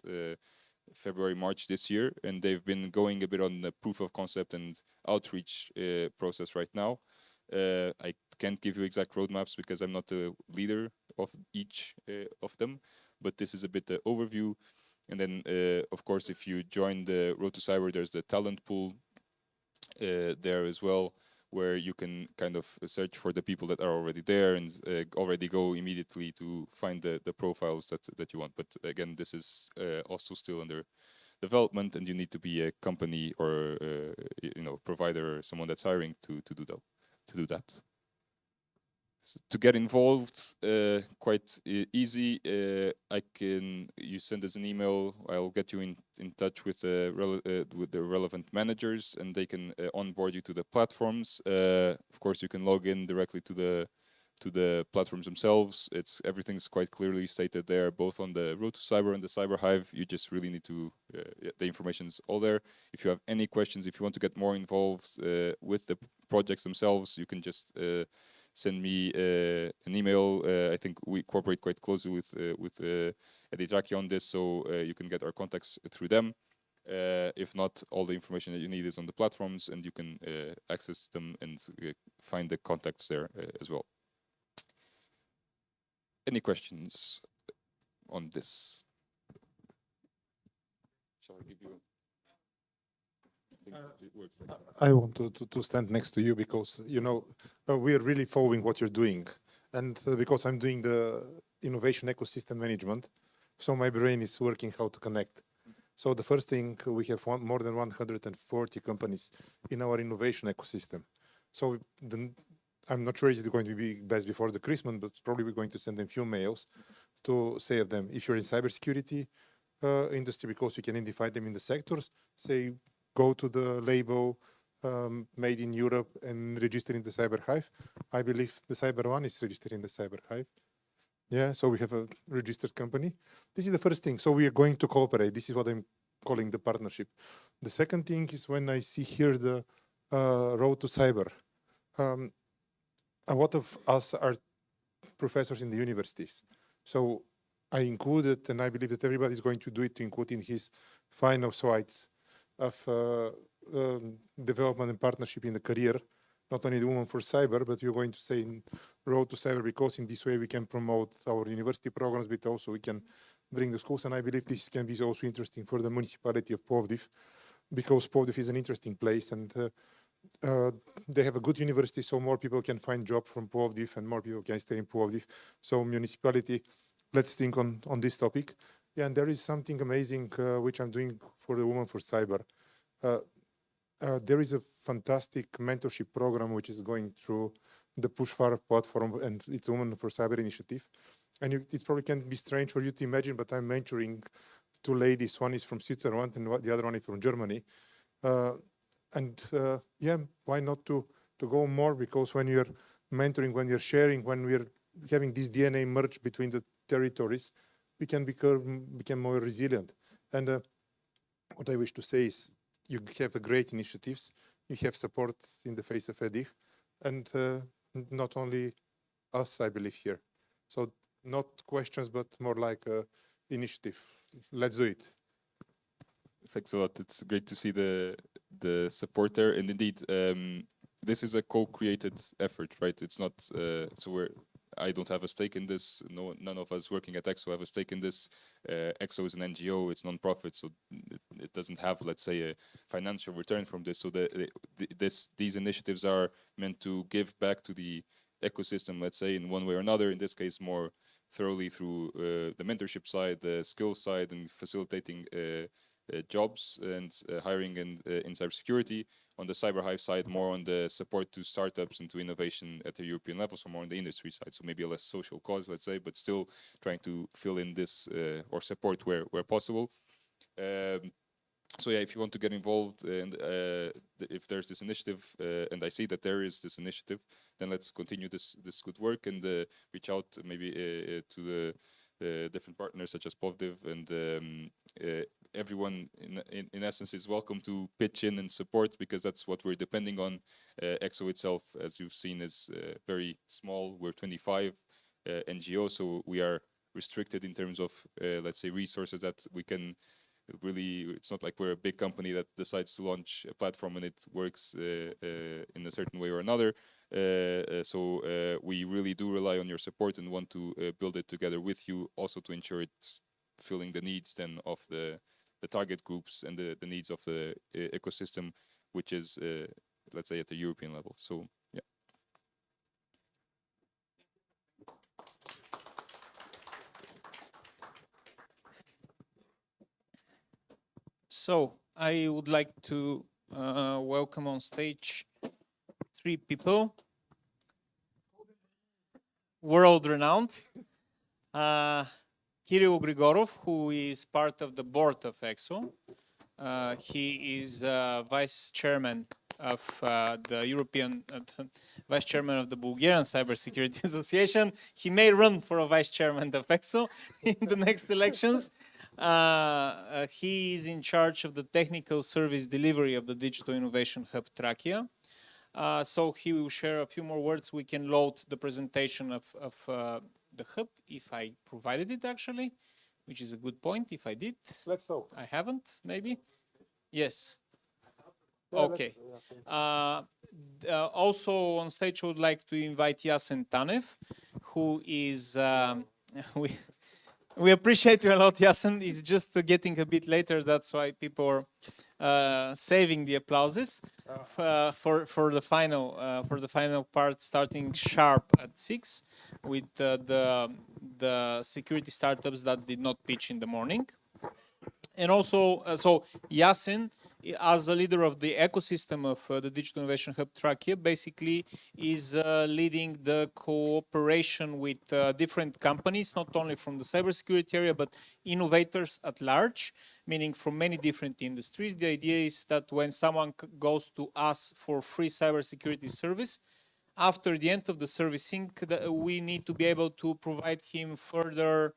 February, March this year, and they've been going a bit on the proof of concept and outreach process right now. I can't give you exact roadmaps because I'm not the leader of each of them, but this is a bit the overview. And then, of course, if you join the Road to Cyber, there's the talent pool there as well, where you can kind of search for the people that are already there and already go immediately to find the profiles that you want. But again, this is also still under development, and you need to be a company or provider or someone that's hiring to do that. So to get involved, quite easy. You send us an email. I'll get you in touch with the relevant managers, and they can onboard you to the platforms. Of course, you can log in directly to the platforms themselves. Everything's quite clearly stated there, both on the Road to Cyber and the Cyber Hive. You just really need to. The information's all there. If you have any questions, if you want to get more involved with the projects themselves, you can just send me an email. I think we cooperate quite closely with ЕЦИХ Trackia on this, so you can get our contacts through them. If not, all the information that you need is on the platforms, and you can access them and find the contacts there as well. Any questions on this? Shall I give you? It works like that. I want to stand next to you because, you know, we are really following what you're doing. And because I'm doing the innovation ecosystem management, so my brain is working how to connect. So the first thing, we have more than 140 companies in our innovation ecosystem. So I'm not sure it's going to be best before the Christmas, but probably we're going to send them few mails to say of them, if you're in cybersecurity industry, because we can identify them in the sectors, say, go to the label made in Europe and register in the Cyber Hive. I believe the Cyber One is registered in the Cyber Hive. Yeah, so we have a registered company. This is the first thing. So we are going to cooperate. This is what I'm calling the partnership. The second thing is when I see here the road to cyber. A lot of us are professors in the universities. So I included, and I believe that everybody is going to do it, to include in his final slides of development and partnership in the career, not only the Women for Cyber, but we're going to say in Road to Cyber, because in this way we can promote our university programs, but also we can bring the schools. And I believe this can be also interesting for the municipality of Plovdiv, because Plovdiv is an interesting place, and they have a good university, so more people can find job from Plovdiv and more people can stay in Plovdiv. So municipality, let's think on this topic. Yeah, and there is something amazing which I'm doing for the Women for Cyber. There is a fantastic mentorship program which is going through the Pushfar platform, and it's a Women for Cyber initiative. And it probably can be strange for you to imagine, but I'm mentoring two ladies. One is from Switzerland and the other one is from Germany. Yeah, why not to go more? Because when you're mentoring, when you're sharing, when we're having this DNA merge between the territories, we can become more resilient. And what I wish to say is, you have a great initiatives. You have support in the face of EDIH, and not only us, I believe, here. So not questions, but more like initiative. Let's do it. Thanks a lot. It's great to see the support there, and indeed, this is a co-created effort, right? It's not so I don't have a stake in this. None of us working at EXO have a stake in this. EXO is an NGO; it's non-profit, so it doesn't have, let's say, a financial return from this. So these initiatives are meant to give back to the ecosystem, let's say, in one way or another. In this case, more thoroughly through the mentorship side, the skills side, and facilitating jobs and hiring in cybersecurity. On the Cyber Hive side, more on the support to startups and to innovation at the European level, so more on the industry side. So maybe a less social cause, let's say, but still trying to fill in this or support where possible. So yeah, if you want to get involved, and if there's this initiative, and I see that there is this initiative, then let's continue this good work and reach out maybe to the different partners such as Plovdiv, and everyone in essence is welcome to pitch in and support, because that's what we're depending on. EXO itself, as you've seen, is very small. We're 25 NGOs, so we are restricted in terms of let's say resources that we can really. It's not like we're a big company that decides to launch a platform and it works in a certain way or another. So we really do rely on your support and want to build it together with you, also to ensure it's filling the needs then of the target groups and the needs of the ecosystem, which is let's say at the European level. So yeah. So I would like to welcome on stage 3 people, world-renowned. Kirill Grigorov, who is part of the board of EXO. He is vice chairman of the European, vice chairman of the Bulgarian Cybersecurity Association. He may run for a vice chairman of EXO in the next elections. He is in charge of the technical service delivery of the Digital Innovation Hub Trackia. So he will share a few more words. We can load the presentation of the hub, if I provided it actually, which is a good point. If I did, Let's talk. I haven't, maybe. Yes. Yeah, Okay. Also on stage, I would like to invite Yasen Tanev, who is, we appreciate you a lot, Yasen. It's just getting a bit later. That's why people are saving the applauses for the final part, starting sharp at 6 with the security startups that did not pitch in the morning. And also, so Yasin, as a leader of the ecosystem of the Digital Innovation Hub Trackia, basically is leading the cooperation with different companies, not only from the cybersecurity area, but innovators at large, meaning from many different industries. The idea is that when someone goes to us for free cybersecurity service, after the end of the servicing, we need to be able to provide him further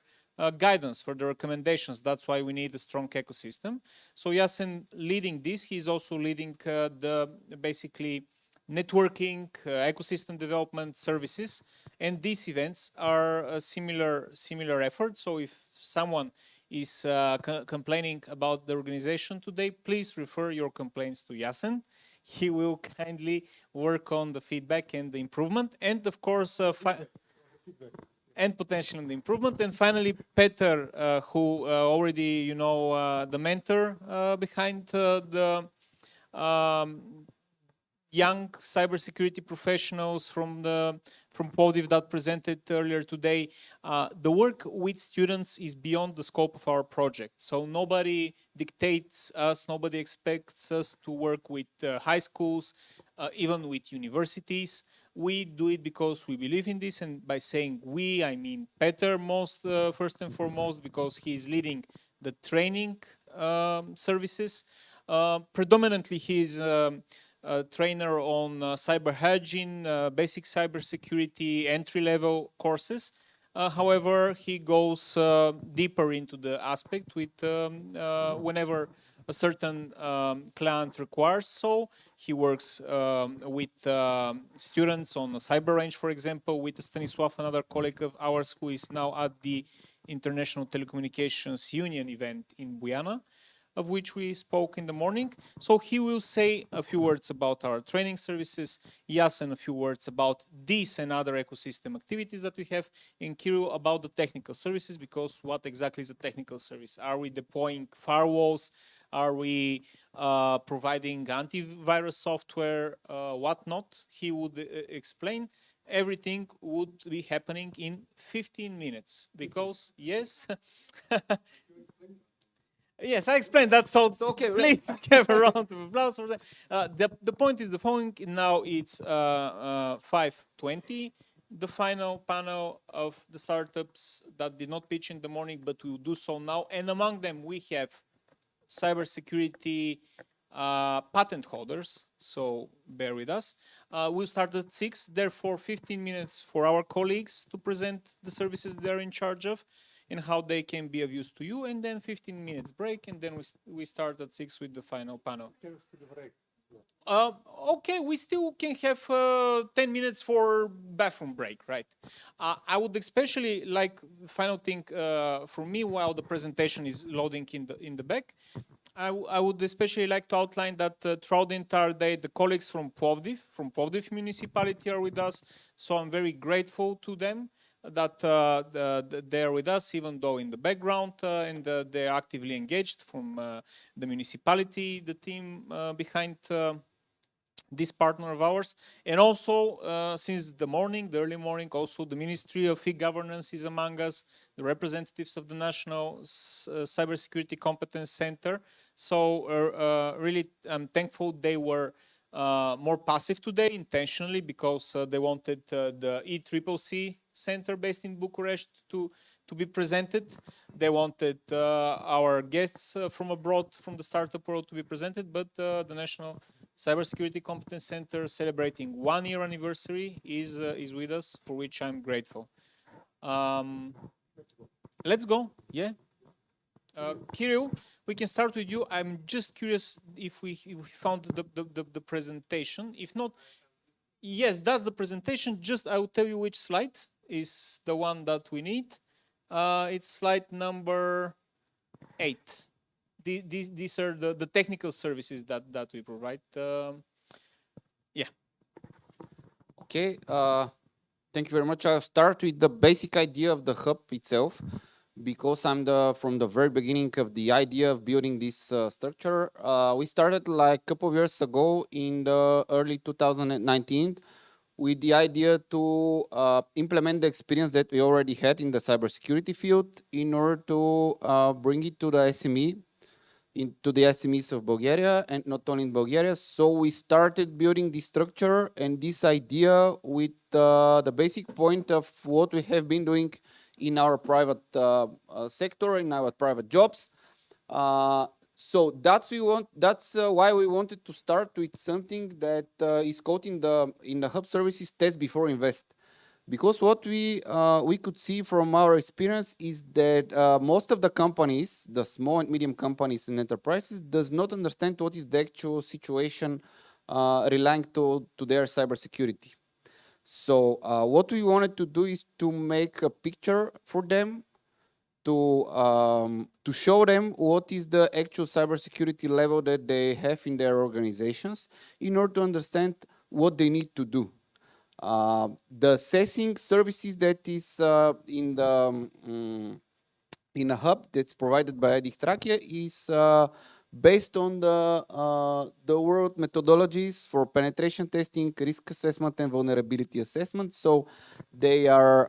guidance, for the recommendations. That's why we need a strong ecosystem. So Yasin leading this, he's also leading the basically networking, ecosystem development services, and these events are a similar effort. So if someone is complaining about the organization today, please refer your complaints to Yasin. He will kindly work on the feedback and the improvement, and of course and potential in the improvement. And finally, Peter, who already, you know, the mentor behind the young cybersecurity professionals from Plovdiv that presented earlier today. The work with students is beyond the scope of our project. So nobody dictates us, nobody expects us to work with high schools, even with universities. We do it because we believe in this, and by saying we, I mean Peter first and foremost, because he is leading the training services. Predominantly, he is a trainer on cyber hygiene, basic cybersecurity, entry-level courses. However, he goes deeper into the aspect with whenever a certain client requires. So he works with students on the cyber range, for example, with Stanislav, another colleague of ours who is now at the International Telecommunications Union event in Buyana, of which we spoke in the morning. So he will say a few words about our training services, Yasin a few words about this and other ecosystem activities that we have, and Kirill about the technical services, because what exactly is a technical service? Are we deploying firewalls? Are we providing antivirus software, whatnot? He would explain. Everything would be happening in 15 minutes because, yes, yes, I explained that. So, okay, please give a round of applause for that. The point is the following. Now it's 5:20. The final panel of the startups that did not pitch in the morning, but will do so now. And among them, we have cybersecurity patent holders, so bear with us. We'll start at 6, therefore 15 minutes for our colleagues to present the services they're in charge of and how they can be of use to you, and then 15 minutes break, and then we start at 6 with the final panel. Okay, we still can have 10 minutes for bathroom break, right? I would especially like, final thing for me while the presentation is loading in the back, I would especially like to outline that throughout the entire day, the colleagues from Plovdiv municipality are with us. So I'm very grateful to them that they're with us, even though in the background, and they're actively engaged from the municipality, the team behind this partner of ours. And also, since the early morning, also the Ministry of E-Governance is among us, the representatives of the National Cybersecurity Competence Center. So really, I'm thankful they were more passive today, intentionally, because they wanted the ECCC Center based in Bucharest to be presented. They wanted our guests from abroad, from the startup world, to be presented, but the National Cybersecurity Competence Center, celebrating 1-year anniversary, is with us, for which I'm grateful. Let's go, yeah. Kirill, we can start with you. I'm just curious if we found the presentation. If not, Yes, that's the presentation. Just I will tell you which slide is the one that we need. It's slide number 8. These are the technical services that we provide. Yeah. Okay, thank you very much. I'll start with the basic idea of the hub itself, because I'm from the very beginning of the idea of building this structure. We started like a couple of years ago in the early 2019 with the idea to implement the experience that we already had in the cybersecurity field in order to bring it to the SME, into the SMEs of Bulgaria, and not only in Bulgaria. So we started building this structure and this idea with the basic point of what we have been doing in our private sector, in our private jobs. So that's why we wanted to start with something that is called in the hub services test before invest. Because what we could see from our experience is that most of the companies, the small and medium companies and enterprises, does not understand what is the actual situation relying to their cybersecurity. So what we wanted to do is to make a picture for them, to show them what is the actual cybersecurity level that they have in their organizations in order to understand what they need to do. The assessing services that is in a hub that's provided by ЕЦИХ Trackia is based on the world methodologies for penetration testing, risk assessment, and vulnerability assessment. So they are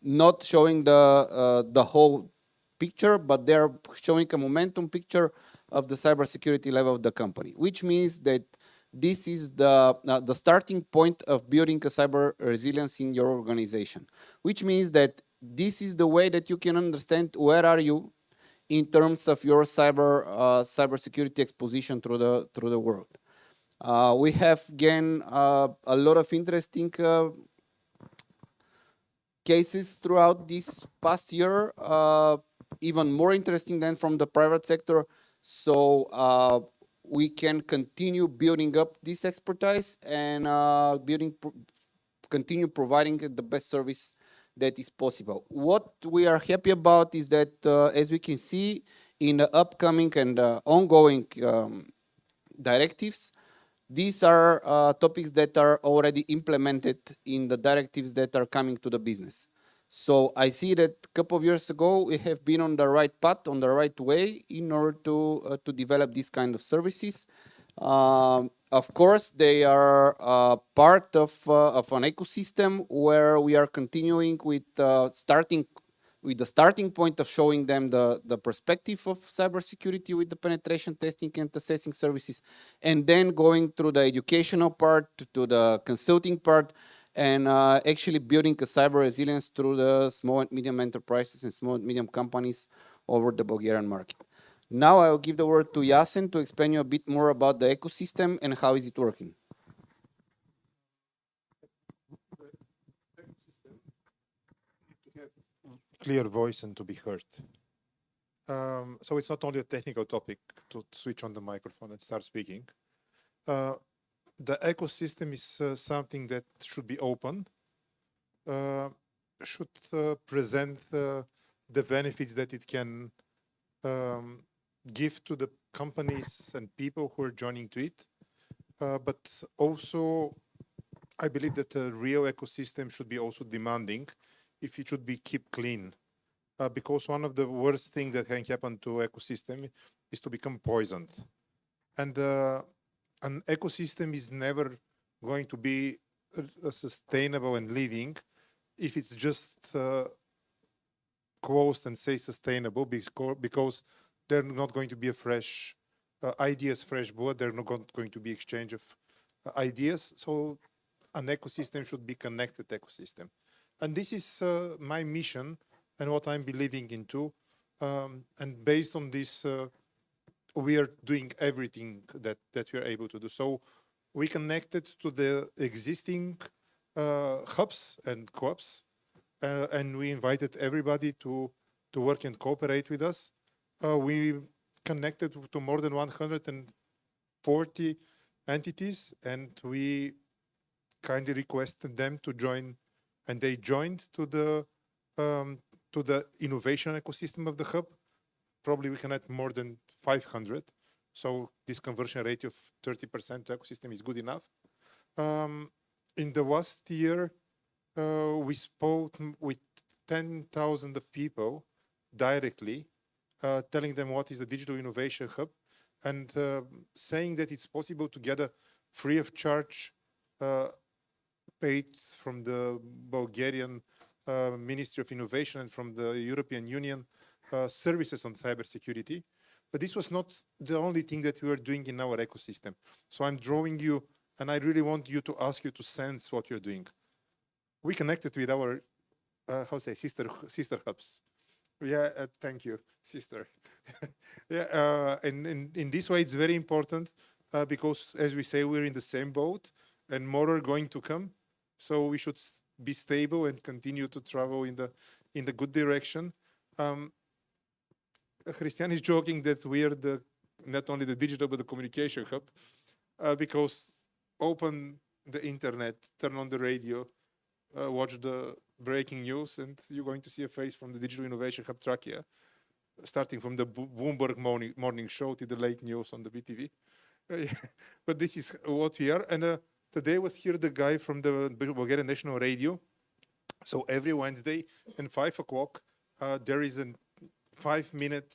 not showing the whole picture, but they are showing a momentum picture of the cybersecurity level of the company, which means that this is the starting point of building a cyber resilience in your organization, which means that this is the way that you can understand where are you in terms of your cybersecurity exposition through the world. We have again a lot of interesting cases throughout this past year, even more interesting than from the private sector. So we can continue building up this expertise and continue providing the best service that is possible. What we are happy about is that, as we can see in the upcoming and ongoing directives, these are topics that are already implemented in the directives that are coming to the business. So I see that a couple of years ago, we have been on the right path, on the right way in order to develop these kind of services. Of course, they are part of an ecosystem where we are continuing with the starting point of showing them the perspective of cybersecurity with the penetration testing and assessing services, and then going through the educational part to the consulting part, and actually building a cyber resilience through the small and medium enterprises and small and medium companies over the Bulgarian market. Now I will give the word to Yasin to explain you a bit more about the ecosystem and how is it working. Clear voice and to be heard. So it's not only a technical topic to switch on the microphone and start speaking. The ecosystem is something that should be open, should present the benefits that it can give to the companies and people who are joining to it. But also, I believe that a real ecosystem should be also demanding if it should be kept clean. Because one of the worst things that can happen to ecosystem is to become poisoned. And an ecosystem is never going to be sustainable and living if it's just closed and say sustainable, because there's not going to be a fresh ideas, fresh blood. There's not going to be exchange of ideas. So an ecosystem should be connected ecosystem. And this is my mission and what I'm believing into. And based on this, we are doing everything that we are able to do. So we connected to the existing hubs and clubs, and we invited everybody to work and cooperate with us. We connected to more than 140 entities, and we kindly requested them to join, and they joined to the innovation ecosystem of the hub. Probably we can add more than 500. So this conversion rate of 30% to ecosystem is good enough. In the last year, we spoke with 10,000 of people directly, telling them what is the digital innovation hub, and saying that it's possible to get a free of charge paid from the Bulgarian Ministry of Innovation and from the European Union services on cybersecurity. But this was not the only thing that we were doing in our ecosystem. So I'm drawing you, and I really want you to ask you to sense what you're doing. We connected with our, sister hubs. Yeah, thank you, sister. Yeah, and in this way, it's very important because, as we say, we're in the same boat, and more are going to come. So we should be stable and continue to travel in the good direction. Christian is joking that we are not only the digital but the communication hub, because open the internet, turn on the radio, watch the breaking news, and you're going to see a face from the Digital Innovation Hub Trackia, starting from the Bloomberg morning show to the late news on the BTV. But this is what we are. And today was here the guy from the Bulgarian National Radio. So every Wednesday at 5 o'clock, there is a 5-minute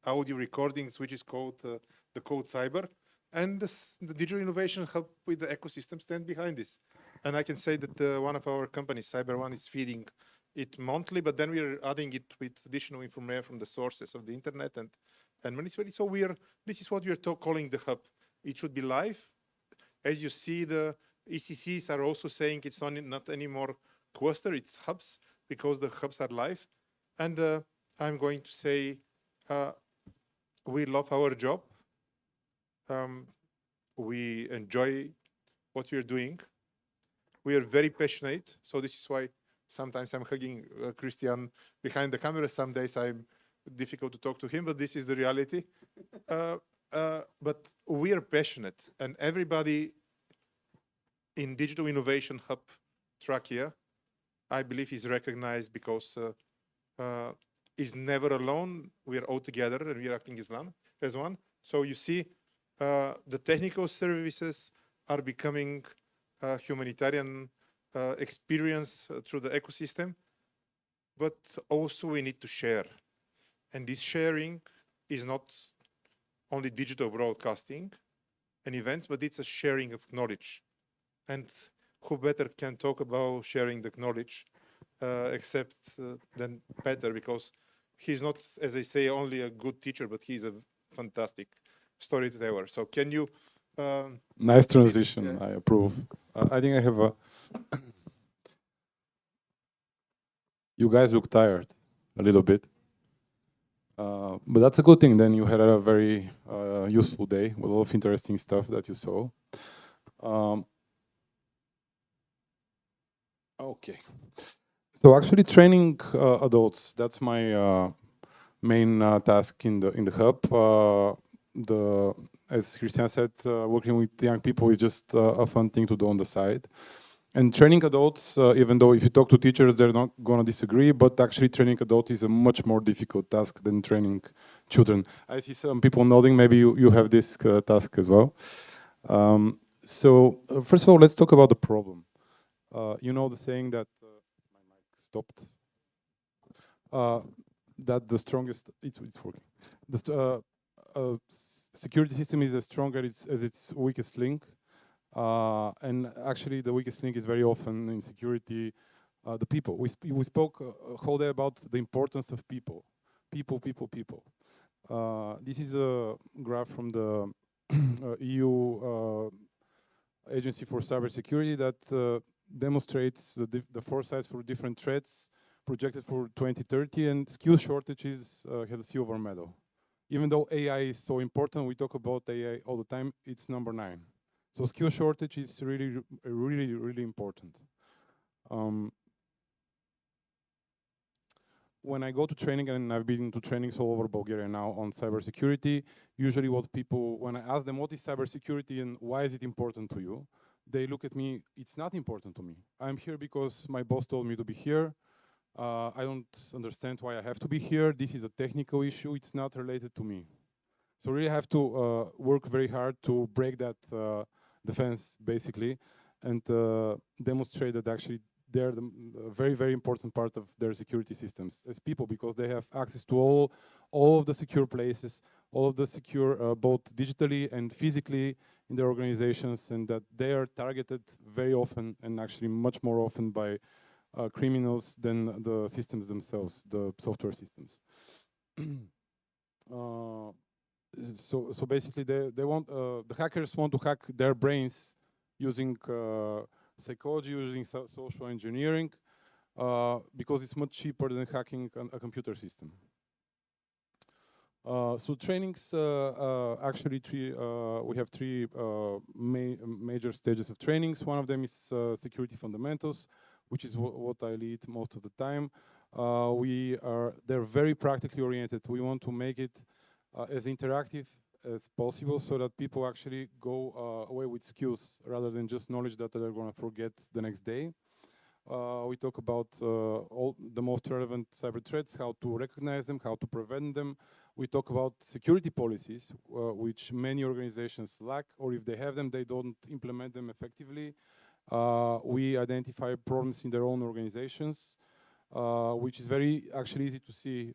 audio recordings, which is called the Code Cyber. And the Digital Innovation Hub with the ecosystem stand behind this. And I can say that one of our companies, CyberOne, is feeding it monthly, but then we're adding it with additional information from the sources of the internet and municipality. So this is what we're calling the hub. It should be live. As you see, the ECCs are also saying it's not anymore cluster, it's hubs, because the hubs are live. And I'm going to say we love our job. We enjoy what we're doing. We are very passionate, so this is why sometimes I'm hugging Christian behind the camera. Some days I'm difficult to talk to him, but this is the reality. But we are passionate, and everybody in Digital Innovation Hub Trackia, I believe, is recognized because is never alone. We are all together, and we are acting as one. So you see, the technical services are becoming humanitarian experience through the ecosystem, but also we need to share. And this sharing is not only digital broadcasting and events, but it's a sharing of knowledge. And who better can talk about sharing the knowledge except than Peter, because he's not, as I say, only a good teacher, but he's a fantastic storyteller. So can you... nice transition, yeah. I approve. I think I have a... You guys look tired, a little bit. But that's a good thing. Then you had a very useful day with a lot of interesting stuff that you saw. Okay. So actually training adults, that's my main task in the hub. As Christian said, working with young people is just a fun thing to do on the side. And training adults, even though if you talk to teachers, they're not going to disagree, but actually training adults is a much more difficult task than training children. I see some people nodding, maybe you have this task as well. So first of all, let's talk about the problem. You know the saying that, my mic stopped, that the strongest, it's working. Security system is as strong as its weakest link. And actually the weakest link is very often in security, the people. We spoke a whole day about the importance of people. People. This is a graph from the EU Agency for Cybersecurity that demonstrates the foresights for different threats projected for 2030, and skill shortages has a silver medal. Even though AI is so important, we talk about AI all the time, it's number 9. So skill shortage is really important. When I go to training, and I've been to trainings all over Bulgaria now on cybersecurity, usually when I ask them what is cybersecurity and why is it important to you, they look at me, it's not important to me. I'm here because my boss told me to be here. I don't understand why I have to be here. This is a technical issue. It's not related to me. So really have to work very hard to break that defense, basically, and demonstrate that actually they're the very, very important part of their security systems as people, because they have access to all of the secure places, all of the secure, both digitally and physically in their organizations, and that they are targeted very often, and actually much more often, by criminals than the systems themselves, the software systems. So basically they want, the hackers want to hack their brains using psychology, using social engineering, because it's much cheaper than hacking a computer system. So trainings, actually we have three major stages of trainings. One of them is security fundamentals, which is what I lead most of the time. They're very practically oriented. We want to make it as interactive as possible, so that people actually go away with skills rather than just knowledge that they're going to forget the next day. We talk about all the most relevant cyber threats, how to recognize them, how to prevent them. We talk about security policies, which many organizations lack, or if they have them, they don't implement them effectively. We identify problems in their own organizations, which is very actually easy to see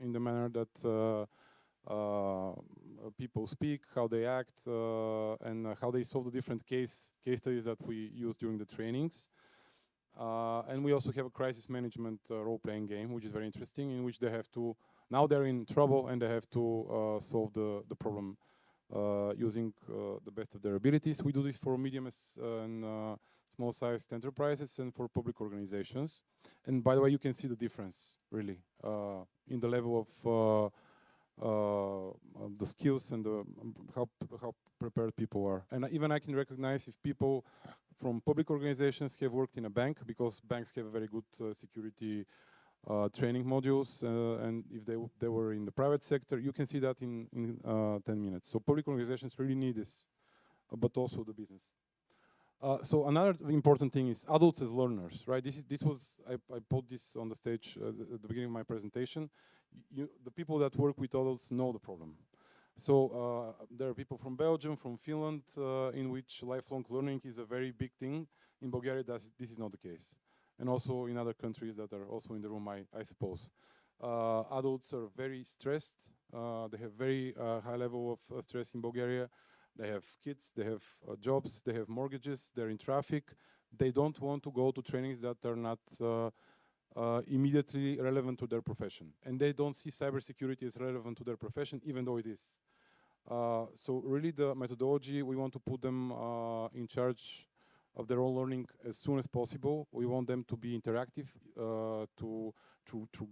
in the manner that people speak, how they act, and how they solve the different case studies that we use during the trainings. And we also have a crisis management role-playing game, which is very interesting, in which they have to, now they're in trouble and they have to solve the problem using the best of their abilities. We do this for medium and small-sized enterprises and for public organizations. And by the way, you can see the difference, really, in the level of the skills and how prepared people are. And even I can recognize if people from public organizations have worked in a bank, because banks have very good security training modules, and if they were in the private sector, you can see that in 10 minutes. So public organizations really need this, but also the business. So another important thing is adults as learners, right? I put this on the stage at the beginning of my presentation. The people that work with adults know the problem. So there are people from Belgium, from Finland, in which lifelong learning is a very big thing. In Bulgaria, this is not the case. And also in other countries that are also in the room, I suppose. Adults are very stressed. They have very high level of stress in Bulgaria. They have kids, they have jobs, they have mortgages, they're in traffic. They don't want to go to trainings that are not immediately relevant to their profession. And they don't see cybersecurity as relevant to their profession, even though it is. So really the methodology, we want to put them in charge of their own learning as soon as possible. We want them to be interactive through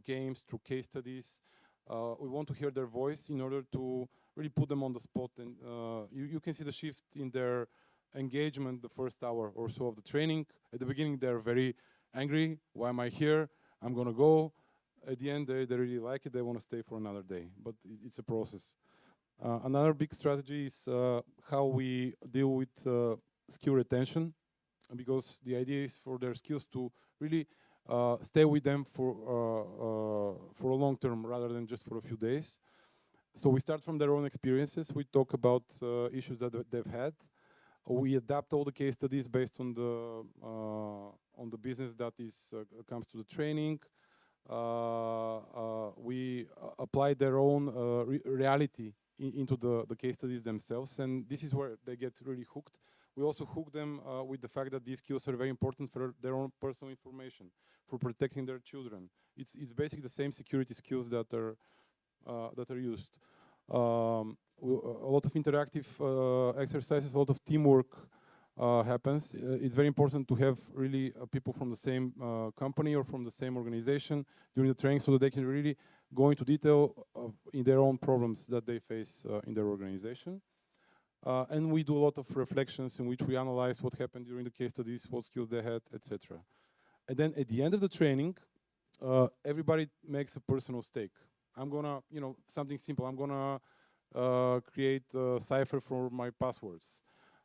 games, through case studies. We want to hear their voice in order to really put them on the spot. And you can see the shift in their engagement the first hour or so of the training. At the beginning, they're very angry. Why am I here? I'm going to go. At the end, they really like it. They want to stay for another day. But it's a process. Another big strategy is how we deal with skill retention, because the idea is for their skills to really stay with them for a long term rather than just for a few days. So we start from their own experiences. We talk about issues that they've had. We adapt all the case studies based on the business that comes to the training. We apply their own reality into the case studies themselves, and this is where they get really hooked. We also hook them with the fact that these skills are very important for their own personal information, for protecting their children. It's basically the same security skills that are used. A lot of interactive exercises, a lot of teamwork happens. It's very important to have really people from the same company or from the same organization during the training, so that they can really go into detail in their own problems that they face in their organization. And we do a lot of reflections in which we analyze what happened during the case studies, what skills they had, etc. And then at the end of the training, everybody makes a personal stake. I'm gonna, something simple. I'm gonna create a cipher for my passwords.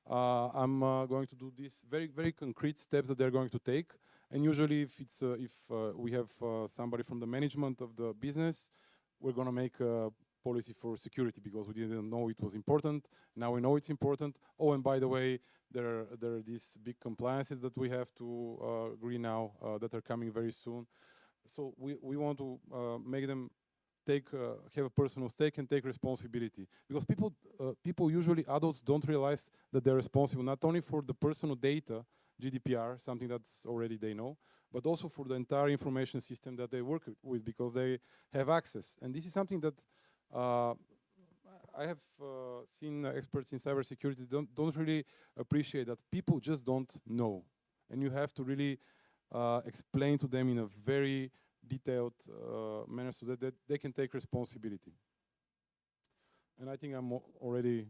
I'm going to do these very concrete steps that they're going to take. And usually, if we have somebody from the management of the business, we're going to make a policy for security because we didn't know it was important. Now we know it's important. Oh, and by the way, there are these big compliances that we have to agree now that are coming very soon. So we want to make them have a personal stake and take responsibility, because people usually, adults, don't realize that they're responsible not only for the personal data, GDPR, something that's already they know, but also for the entire information system that they work with, because they have access. And this is something that I have seen experts in cybersecurity don't really appreciate, that people just don't know, and you have to really explain to them in a very detailed manner so that they can take responsibility. And I think I'm already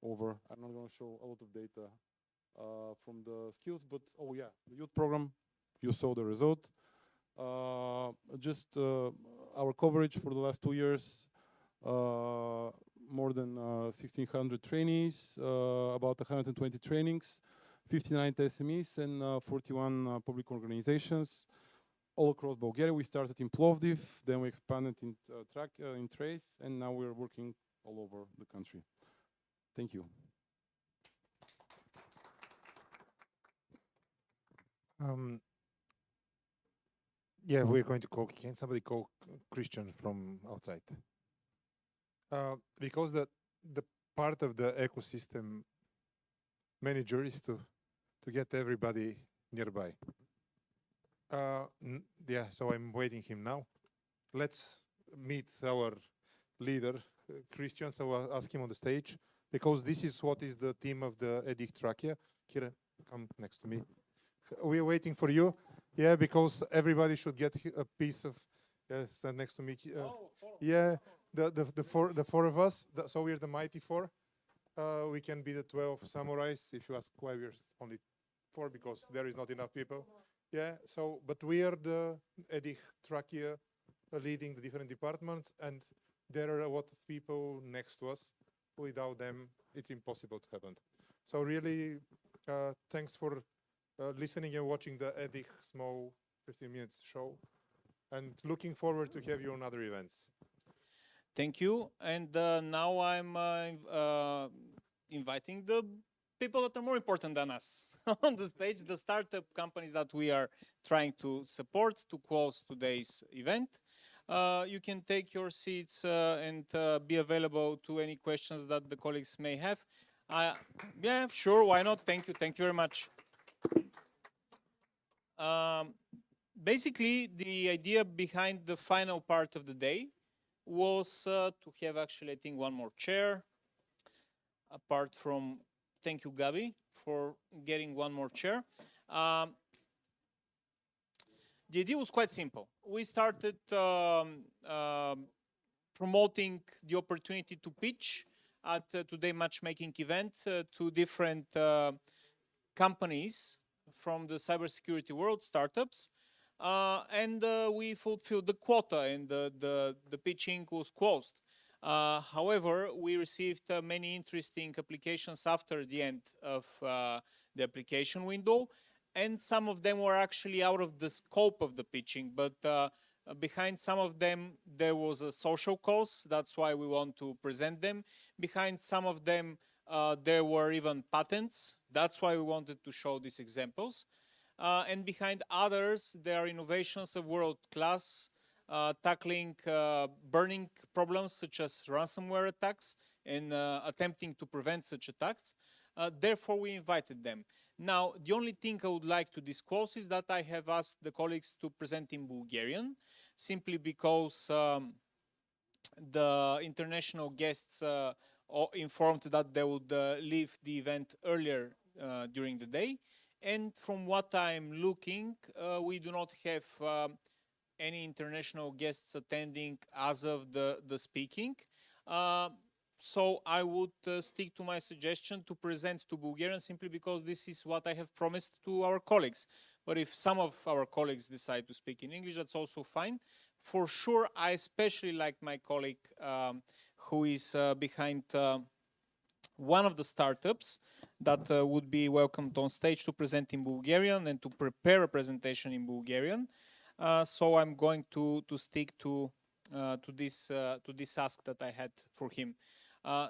over. I'm not going to show a lot of data from the skills, but oh yeah, the youth program, you saw the result. Just our coverage for the last 2 years, more than 1,600 trainees, about 120 trainings, 59 SMEs, and 41 public organizations all across Bulgaria. We started in Plovdiv, then we expanded in Trackia, in Trace, and now we're working all over the country. Thank you. Yeah, we're going to call. Can somebody call Christian from outside? Because the part of the ecosystem manager is to get everybody nearby. Yeah, so I'm waiting him now. Let's meet our leader, Christian. So I'll ask him on the stage, because this is what is the theme of the ЕЦИХ Тракия. Kira, come next to me. We're waiting for you. Yeah, because everybody should get a piece of. Stand next to me. Yeah, the four of us. So we're the mighty four. We can be the 12 samurais. If you ask why we're only 4, because there is not enough people. Yeah. So, but we are the ЕЦИХ Тракия, leading the different departments, and there are a lot of people next to us. Without them, it's impossible to happen. So really, thanks for listening and watching the ЕЦИХ small 15 minutes show, and looking forward to have you on other events. Thank you. And now I'm inviting the people that are more important than us on the stage, the startup companies that we are trying to support to close today's event. You can take your seats and be available to any questions that the colleagues may have. Yeah, sure, why not? Thank you very much. Basically, the idea behind the final part of the day was to have actually, I think, one more chair, apart from, thank you, Gabi, for getting one more chair. The idea was quite simple. We started promoting the opportunity to pitch at today's matchmaking event to different companies from the cybersecurity world, startups. And we fulfilled the quota, and the pitching was closed. However, we received many interesting applications after the end of the application window, and some of them were actually out of the scope of the pitching, but behind some of them there was a social cause. That's why we want to present them. Behind some of them there were even patents. That's why we wanted to show these examples. And behind others, there are innovations of world class, tackling burning problems such as ransomware attacks and attempting to prevent such attacks. Therefore, we invited them. Now, the only thing I would like to disclose is that I have asked the colleagues to present in Bulgarian, simply because the international guests informed that they would leave the event earlier during the day. And from what I'm looking, we do not have any international guests attending as of the speaking. So I would stick to my suggestion to present to Bulgarian, simply because this is what I have promised to our colleagues. But if some of our colleagues decide to speak in English, that's also fine. For sure, I especially like my colleague who is behind one of the startups that would be welcomed on stage to present in Bulgarian and to prepare a presentation in Bulgarian. So I'm going to stick to this ask that I had for him.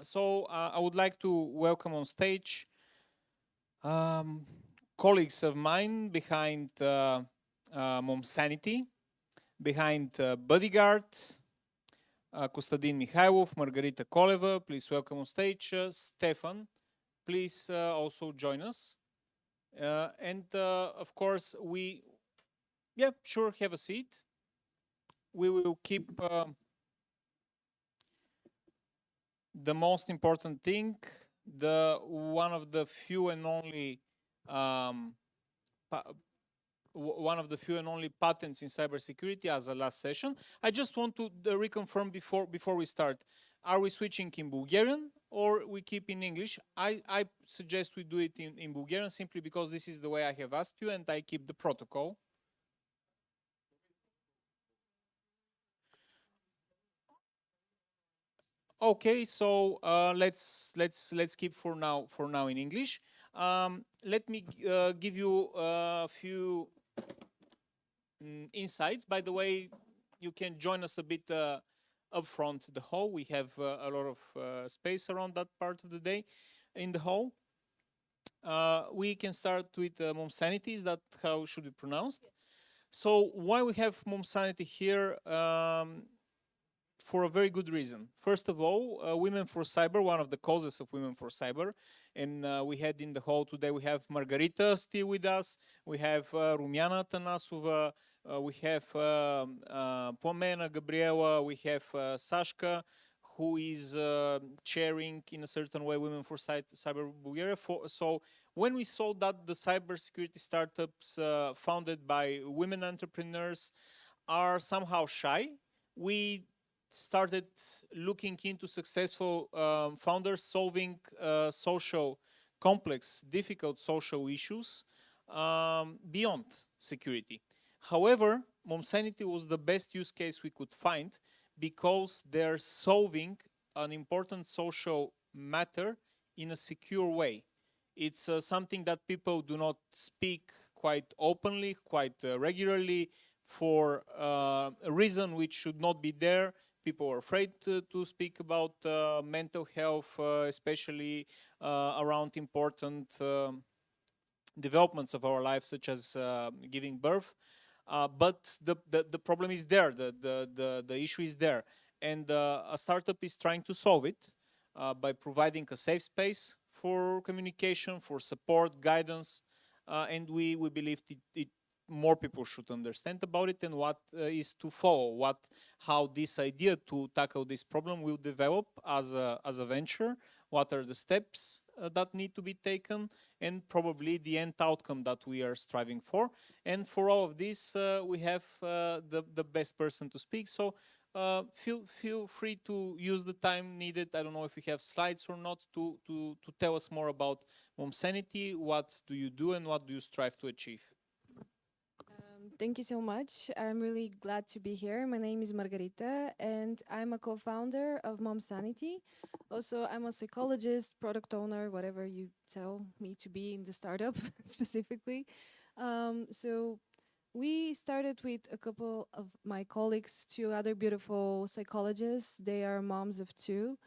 So I would like to welcome on stage colleagues of mine behind Mom Sanity, behind Bodyguard, Kostadin Mikhailov, Margarita Koleva, please welcome on stage. Stefan, please also join us. And of course, have a seat. We will keep the most important thing, one of the few and only patents in cybersecurity as a last session. I just want to reconfirm before we start. Are we switching in Bulgarian or we keep in English? I suggest we do it in Bulgarian simply because this is the way I have asked you and I keep the protocol. Okay, so let's keep for now in English. Let me give you a few insights. By the way, you can join us a bit up front the hall. We have a lot of space around that part of the day in the hall. We can start with Mom Sanity. Is that how should be pronounced? So why we have Mom Sanity here? For a very good reason. First of all, Women for Cyber, one of the causes of Women for Cyber. And we had in the hall today, we have Margarita still with us. We have Rumiana Tanasova. We have Pomena Gabriela. We have Sashka, who is chairing in a certain way Women for Cyber Bulgaria. So when we saw that the cybersecurity startups founded by women entrepreneurs are somehow shy, we started looking into successful founders solving complex, difficult social issues beyond security. However, Mom Sanity was the best use case we could find because they're solving an important social matter in a secure way. It's something that people do not speak quite openly, quite regularly, for a reason which should not be there. People are afraid to speak about mental health, especially around important developments of our lives, such as giving birth. But the problem is there, the issue is there. And a startup is trying to solve it by providing a safe space for communication, for support, guidance, and we believe more people should understand about it and what is to follow, how this idea to tackle this problem will develop as a venture, what are the steps that need to be taken, and probably the end outcome that we are striving for. And for all of this, we have the best person to speak. So feel free to use the time needed. I don't know if we have slides or not to tell us more about Mom Sanity. What do you do and what do you strive to achieve? Thank you so much. I'm really glad to be here. My name is Margarita, and I'm a co-founder of Mom Sanity. Also, I'm a psychologist, product owner, whatever you tell me to be in the startup specifically. So we started with a couple of my colleagues, two other beautiful psychologists. They are moms of two.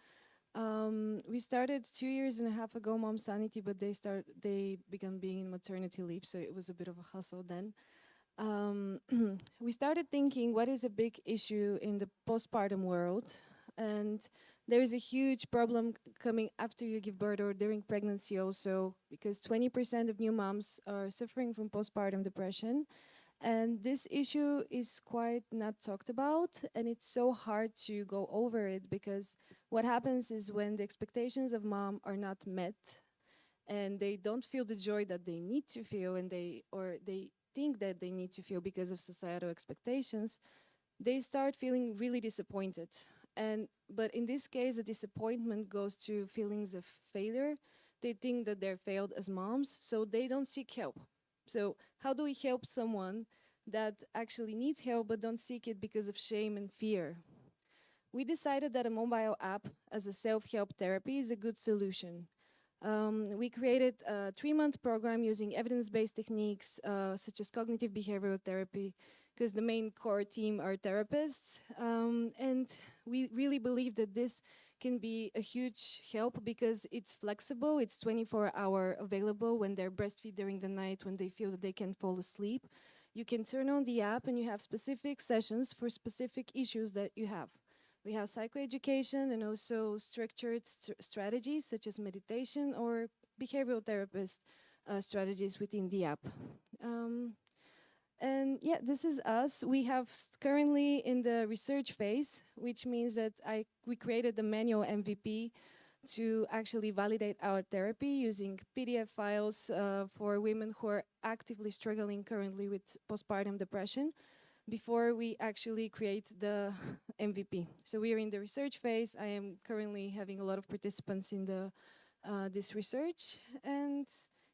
We started 2.5 years ago, Mom Sanity, but they began being in maternity leave, so it was a bit of a hustle then. We started thinking, what is a big issue in the postpartum world? And there is a huge problem coming after you give birth or during pregnancy also, because 20% of new moms are suffering from postpartum depression. And this issue is quite not talked about, and it's so hard to go over it, because what happens is when the expectations of mom are not met and they don't feel the joy that they need to feel, and they think that they need to feel because of societal expectations, they start feeling really disappointed. But in this case, the disappointment goes to feelings of failure. They think that they're failed as moms, so they don't seek help. So how do we help someone that actually needs help but don't seek it because of shame and fear? We decided that a mobile app as a self-help therapy is a good solution. We created a 3-month program using evidence-based techniques such as cognitive behavioral therapy, because the main core team are therapists. And we really believe that this can be a huge help because it's flexible, it's 24-hour available when they're breastfeed during the night, when they feel that they can't fall asleep. You can turn on the app and you have specific sessions for specific issues that you have. We have psychoeducation and also structured strategies such as meditation or behavioral therapist strategies within the app. And yeah, this is us. We have currently in the research phase, which means that we created the manual MVP to actually validate our therapy using PDF files for women who are actively struggling currently with postpartum depression before we actually create the MVP. So we are in the research phase. I am currently having a lot of participants in the this research, and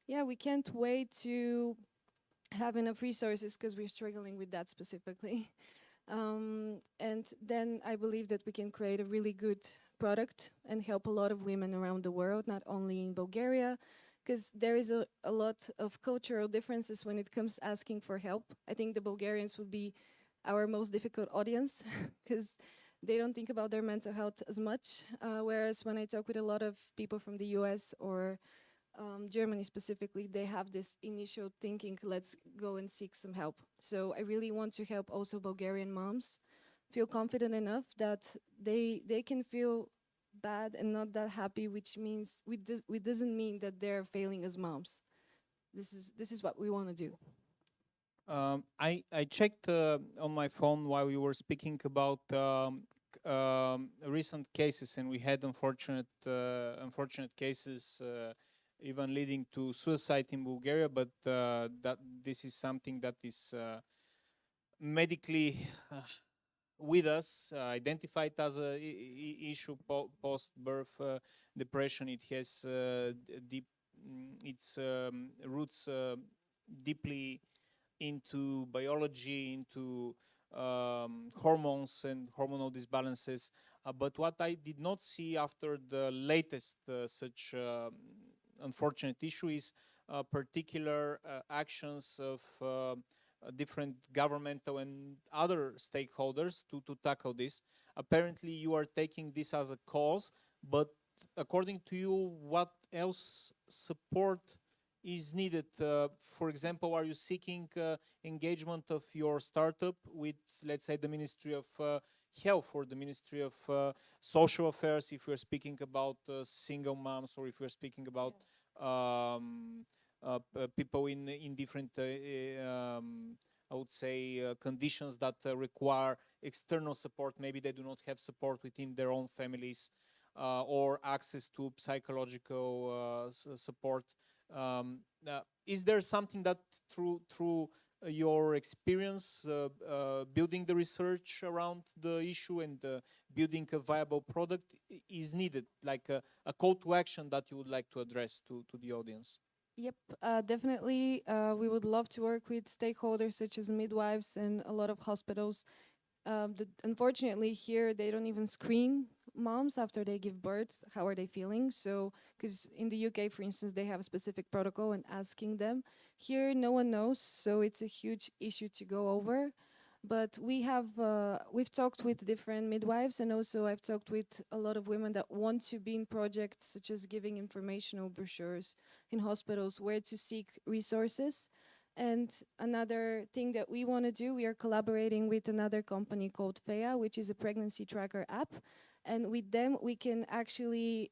yeah, we can't wait to have enough resources because we're struggling with that specifically. And then I believe that we can create a really good product and help a lot of women around the world, not only in Bulgaria, because there is a lot of cultural differences when it comes asking for help. I think the Bulgarians would be our most difficult audience because they don't think about their mental health as much. Whereas when I talk with a lot of people from the US or Germany specifically, they have this initial thinking, let's go and seek some help. So I really want to help also Bulgarian moms feel confident enough that they can feel bad and not that happy, which means it doesn't mean that they're failing as moms. This is what we want to do. I checked on my phone while we were speaking about recent cases, and we had unfortunate cases even leading to suicide in Bulgaria, but that this is something that is medically with us, identified as a issue post-birth depression. It has its roots deeply into biology, into hormones and hormonal disbalances. But what I did not see after the latest such unfortunate issue is particular actions of different governmental and other stakeholders to tackle this. Apparently you are taking this as a cause, but according to you, what else support is needed? For example, are you seeking engagement of your startup with, let's say, the Ministry of Health or the Ministry of Social Affairs, if we're speaking about single moms, or if we're speaking about people in different, I would say, conditions that require external support. Maybe they do not have support within their own families or access to psychological support. Is there something that through your experience building the research around the issue and building a viable product is needed, like a call to action that you would like to address to the audience? Yep, definitely. We would love to work with stakeholders such as midwives and a lot of hospitals. Unfortunately, here they don't even screen moms after they give birth. How are they feeling? So, because in the UK, for instance, they have a specific protocol and asking them. Here, no one knows, so it's a huge issue to go over. But we've talked with different midwives, and also I've talked with a lot of women that want to be in projects such as giving informational brochures in hospitals where to seek resources. And another thing that we want to do, we are collaborating with another company called FEA, which is a pregnancy tracker app. And with them, we can actually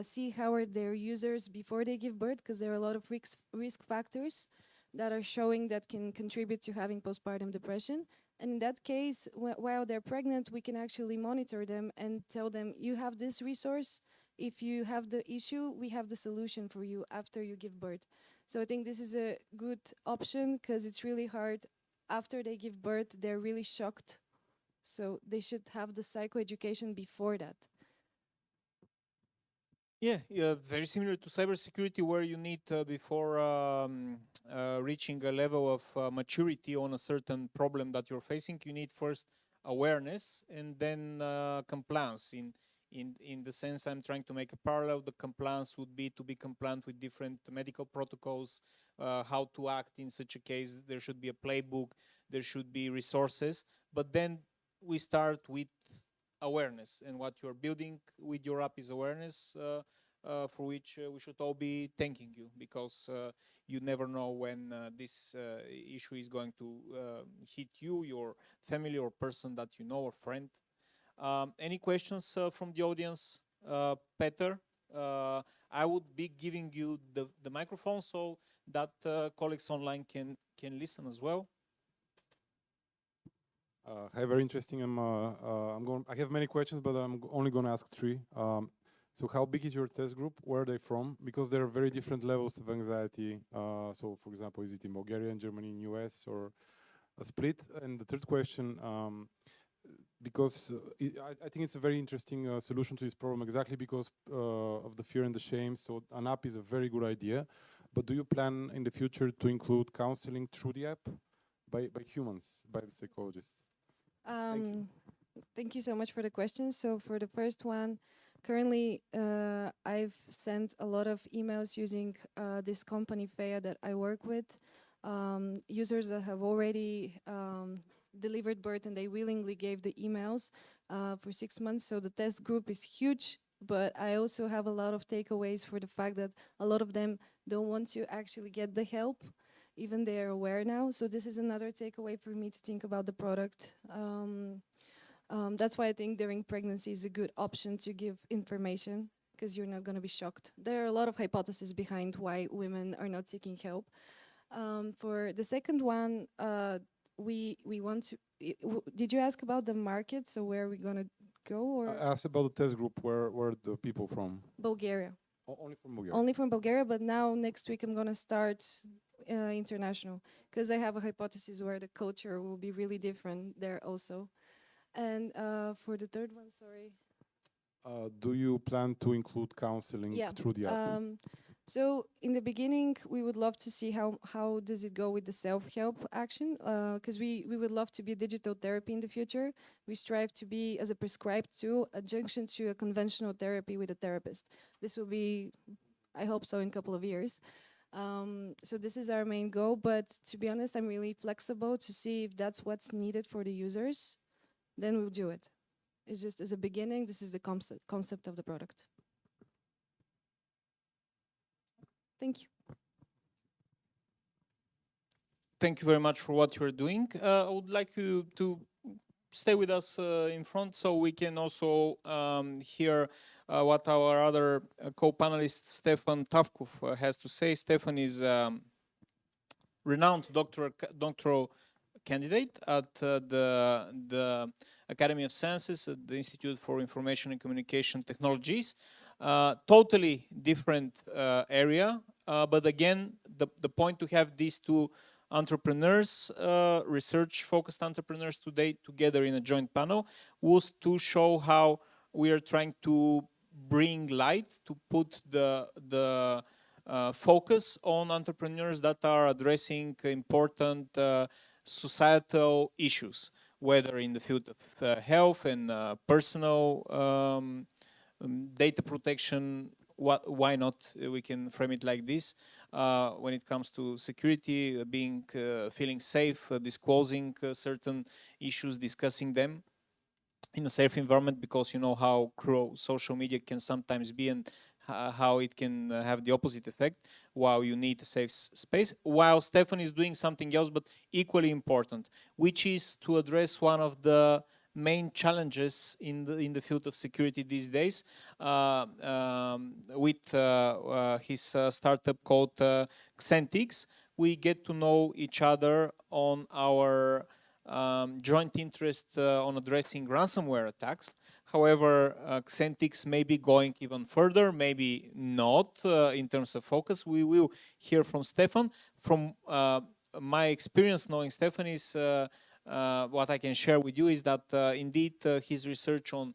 see how are their users before they give birth, because there are a lot of risk factors that are showing that can contribute to having postpartum depression. And in that case, while they're pregnant, we can actually monitor them and tell them, you have this resource. If you have the issue, we have the solution for you after you give birth. So I think this is a good option because it's really hard. After they give birth, they're really shocked. So they should have the psychoeducation before that. Yeah, very similar to cybersecurity, where you need before reaching a level of maturity on a certain problem that you're facing, you need first awareness and then compliance. In the sense, I'm trying to make a parallel. The compliance would be to be compliant with different medical protocols, how to act in such a case. There should be a playbook, there should be resources, but then we start with awareness, and what you're building with your app is awareness, for which we should all be thanking you, because you never know when this issue is going to hit you, your family, or person that you know, or friend. Any questions from the audience? Peter, I would be giving you the microphone so that colleagues online can listen as well. Hi, very interesting. I have many questions, but I'm only going to ask three. So how big is your test group? Where are they from? Because there are very different levels of anxiety. So for example, is it in Bulgaria, in Germany, in US, or a split? And the third question, because I think it's a very interesting solution to this problem, exactly because of the fear and the shame. So an app is a very good idea, but do you plan in the future to include counseling through the app by humans, by the psychologists? Thank you so much for the question. So for the first one, currently I've sent a lot of emails using this company FEA that I work with, users that have already delivered birth, and they willingly gave the emails for 6 months. So the test group is huge, but I also have a lot of takeaways for the fact that a lot of them don't want to actually get the help, even they are aware now. So this is another takeaway for me to think about the product. That's why I think during pregnancy is a good option to give information, because you're not going to be shocked. There are a lot of hypotheses behind why women are not seeking help. For the second one, we want to, did you ask about the market? So where are we going to go? Or I asked about the test group. Where are the people from? Bulgaria. Only from Bulgaria? Only from Bulgaria, but now next week I'm going to start international, because I have a hypothesis where the culture will be really different there also. And for the third one, sorry. Do you plan to include counseling through the app? So in the beginning, we would love to see how does it go with the self-help action, because we would love to be digital therapy in the future. We strive to be, as a prescribed tool, adjunction to a conventional therapy with a therapist. This will be, I hope so, in a couple of years. So this is our main goal, but to be honest, I'm really flexible to see if that's what's needed for the users, then we'll do it. It's just as a beginning, this is the concept of the product. Thank you. Thank you very much for what you're doing. I would like you to stay with us in front so we can also hear what our other co-panelist Stefan Tavkov has to say. Stefan is renowned doctoral candidate at the Academy of Sciences at the Institute for Information and Communication Technologies. Totally different area, but again, the point to have these two entrepreneurs, research-focused entrepreneurs today together in a joint panel was to show how we are trying to bring light, to put the focus on entrepreneurs that are addressing important societal issues, whether in the field of health and personal data protection. Why not? We can frame it like this. When it comes to security, feeling safe, disclosing certain issues, discussing them in a safe environment, because you know how cruel social media can sometimes be, and how it can have the opposite effect, while you need a safe space. While Stefan is doing something else, but equally important, which is to address one of the main challenges in the field of security these days, with his startup called Xentix. We get to know each other on our joint interest on addressing ransomware attacks. However, Xentix may be going even further, maybe not in terms of focus. We will hear from Stefan. From my experience knowing Stefan is what I can share with you is that indeed his research on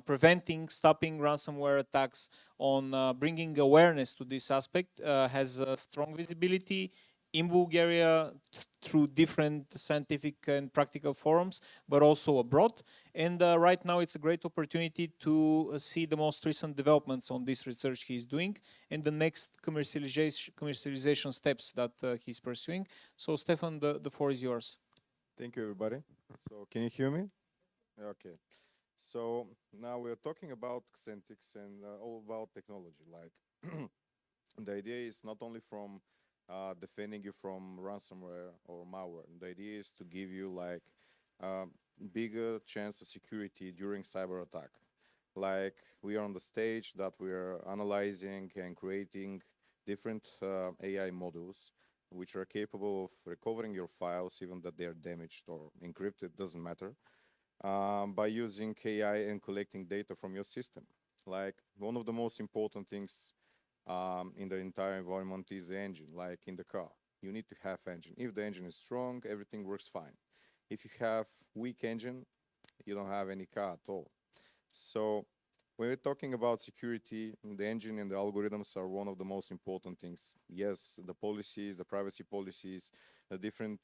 preventing, stopping ransomware attacks, on bringing awareness to this aspect has strong visibility in Bulgaria through different scientific and practical forums, but also abroad. And right now it's a great opportunity to see the most recent developments on this research he's doing and the next commercialization steps that he's pursuing. So Stefan, the floor is yours. Thank you, everybody. So can you hear me? Okay. So now we're talking about Xentix and all about technology. Like the idea is not only from defending you from ransomware or malware. The idea is to give you like bigger chance of security during cyber attack. Like we are on the stage that we are analyzing and creating different AI models which are capable of recovering your files even that they are damaged or encrypted, doesn't matter, by using AI and collecting data from your system. Like one of the most important things in the entire environment is the engine, like in the car. You need to have engine. If the engine is strong, everything works fine. If you have weak engine, you don't have any car at all. So when we're talking about security, the engine and the algorithms are one of the most important things. Yes, the policies, the privacy policies, the different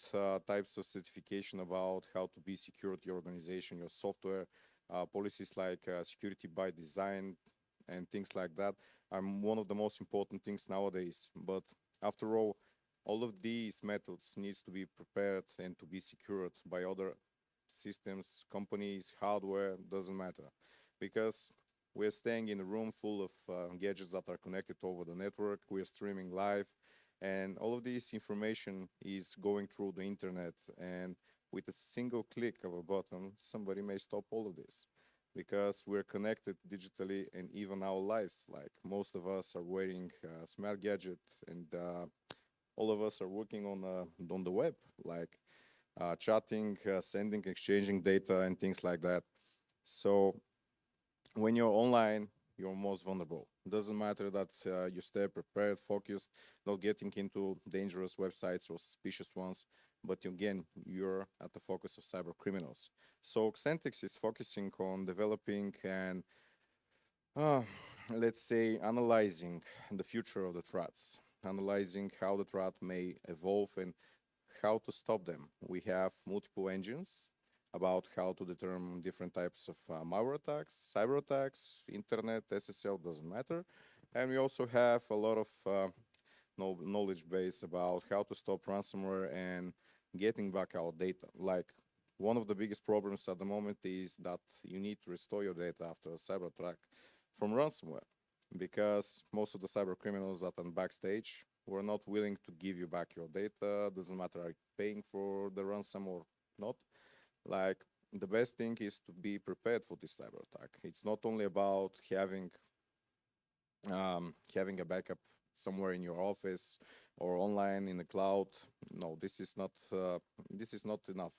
types of certification about how to be secure to your organization, your software, policies like security by design and things like that are one of the most important things nowadays. But after all of these methods needs to be prepared and to be secured by other systems, companies, hardware, doesn't matter. Because we're staying in a room full of gadgets that are connected over the network, we're streaming live, and all of this information is going through the internet, and with a single click of a button, somebody may stop all of this. Because we're connected digitally and even our lives, like most of us are wearing a smart gadget and all of us are working on the web, like chatting, sending, exchanging data and things like that. So when you're online, you're most vulnerable. Doesn't matter that you stay prepared, focused, not getting into dangerous websites or suspicious ones, but again, you're at the focus of cyber criminals. So Xentix is focusing on developing and, let's say, analyzing the future of the threats, analyzing how the threat may evolve and how to stop them. We have multiple engines about how to determine different types of malware attacks, cyber attacks, internet, SSL, doesn't matter. And we also have a lot of knowledge base about how to stop ransomware and getting back our data. Like one of the biggest problems at the moment is that you need to restore your data after a cyber attack from ransomware, because most of the cyber criminals that are backstage were not willing to give you back your data. Doesn't matter are you paying for the ransom or not. Like the best thing is to be prepared for this cyber attack. It's not only about having a backup somewhere in your office or online in the cloud. No, this is not enough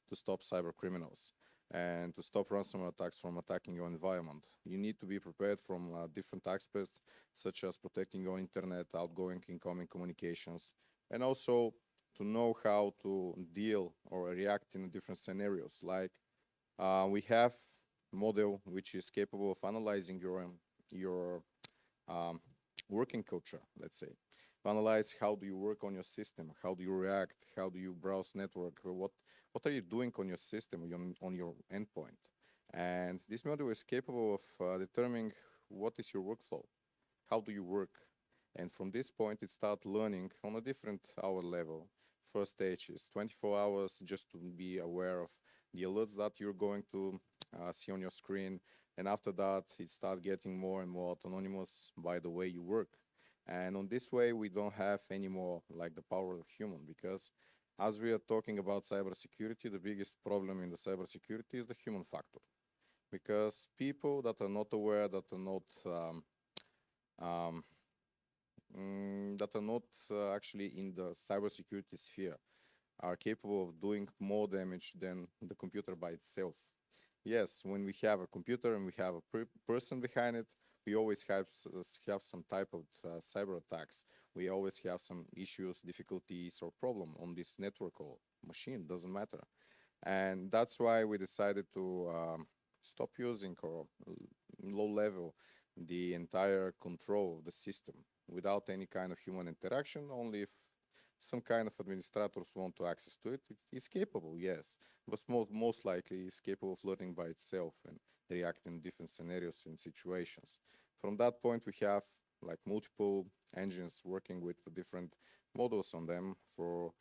to stop cyber criminals and to stop ransomware attacks from attacking your environment. You need to be prepared from different aspects, such as protecting your internet, outgoing, incoming communications, and also to know how to deal or react in different scenarios. Like we have a model which is capable of analyzing your working culture, let's say. Analyze how do you work on your system, how do you react, how do you browse network, what are you doing on your system, on your endpoint. And this model is capable of determining what is your workflow, how do you work. And from this point, it starts learning on a different hour level. First stage is 24 hours just to be aware of the alerts that you're going to see on your screen. And after that, it starts getting more and more autonomous by the way you work. And on this way, we don't have any more like the power of human, because as we are talking about cybersecurity, the biggest problem in the cybersecurity is the human factor. Because people that are not aware, that are not actually in the cybersecurity sphere, are capable of doing more damage than the computer by itself. Yes, when we have a computer and we have a person behind it, we always have some type of cyber attacks. We always have some issues, difficulties, or problem on this network or machine, doesn't matter. And that's why we decided to stop using or low level the entire control of the system without any kind of human interaction, only if some kind of administrators want to access to it, it's capable, yes, but most likely it's capable of learning by itself and reacting in different scenarios and situations. From that point, we have like multiple engines working with different models on them for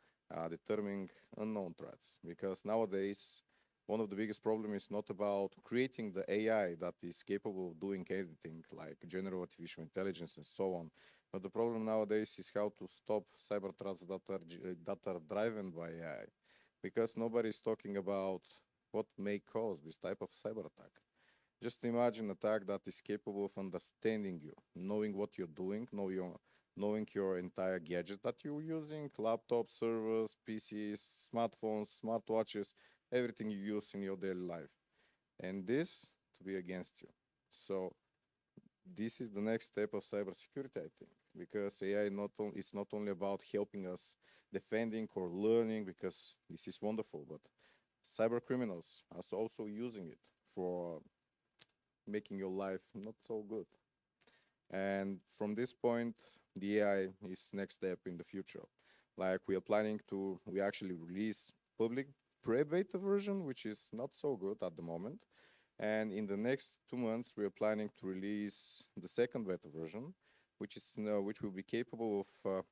determining unknown threats. Because nowadays, one of the biggest problems is not about creating the AI that is capable of doing anything like general artificial intelligence and so on. But the problem nowadays is how to stop cyber threats that are driven by AI. Because nobody is talking about what may cause this type of cyber attack. Just imagine an attack that is capable of understanding you, knowing what you're doing, knowing your entire gadget that you're using, laptops, servers, PCs, smartphones, smartwatches, everything you use in your daily life. And this to be against you. So this is the next step of cybersecurity, I think, because AI is not only about helping us defending or learning, because this is wonderful, but cyber criminals are also using it for making your life not so good. And from this point, the AI is next step in the future. Like we actually release public pre-beta version, which is not so good at the moment. And in the next 2 months, we are planning to release the second beta version, which will be capable of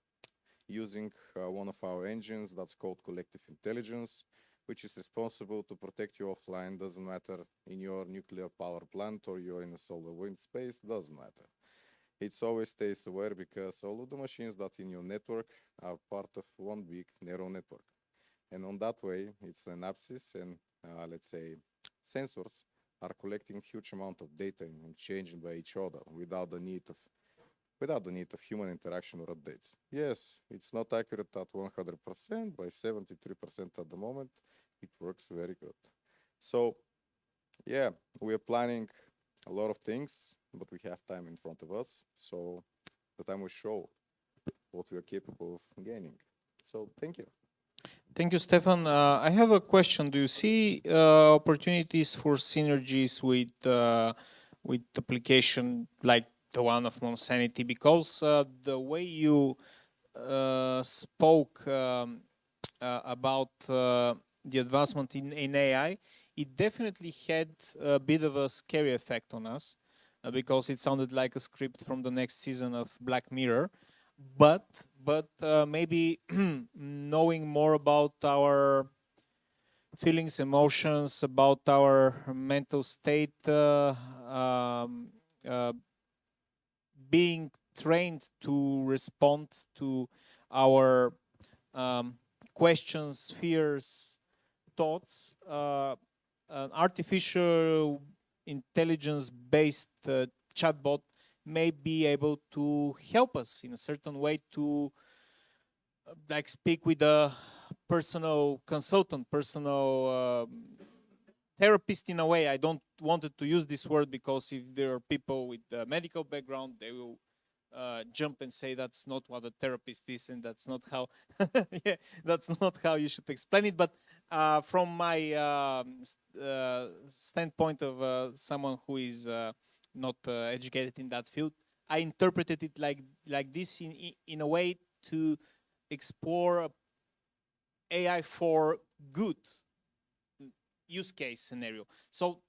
using one of our engines that's called collective intelligence, which is responsible to protect you offline. Doesn't matter in your nuclear power plant or you're in a solar wind space, doesn't matter. It always stays aware because all of the machines that in your network are part of one big neural network. And on that way, it's synapses and let's say sensors are collecting huge amount of data and exchanging by each other without the need of human interaction or updates. Yes, it's not accurate at 100%, by 73% at the moment. It works very good. So yeah, we are planning a lot of things, but we have time in front of us. So the time will show what we are capable of gaining. So thank you. Thank you, Stefan. I have a question. Do you see opportunities for synergies with application like the one of Monsanity? Because the way you spoke about the advancement in AI, it definitely had a bit of a scary effect on us because it sounded like a script from the next season of Black Mirror. But maybe knowing more about our feelings, emotions, about our mental state, being trained to respond to our questions, fears, thoughts, an artificial intelligence-based chatbot may be able to help us in a certain way to like speak with a personal consultant, personal therapist in a way. I don't wanted to use this word because if there are people with a medical background, they will jump and say that's not what a therapist is and that's not how yeah, that's not how you should explain it. But from my standpoint of someone who is not educated in that field, I interpreted it like this in a way to explore AI for good use case scenario. So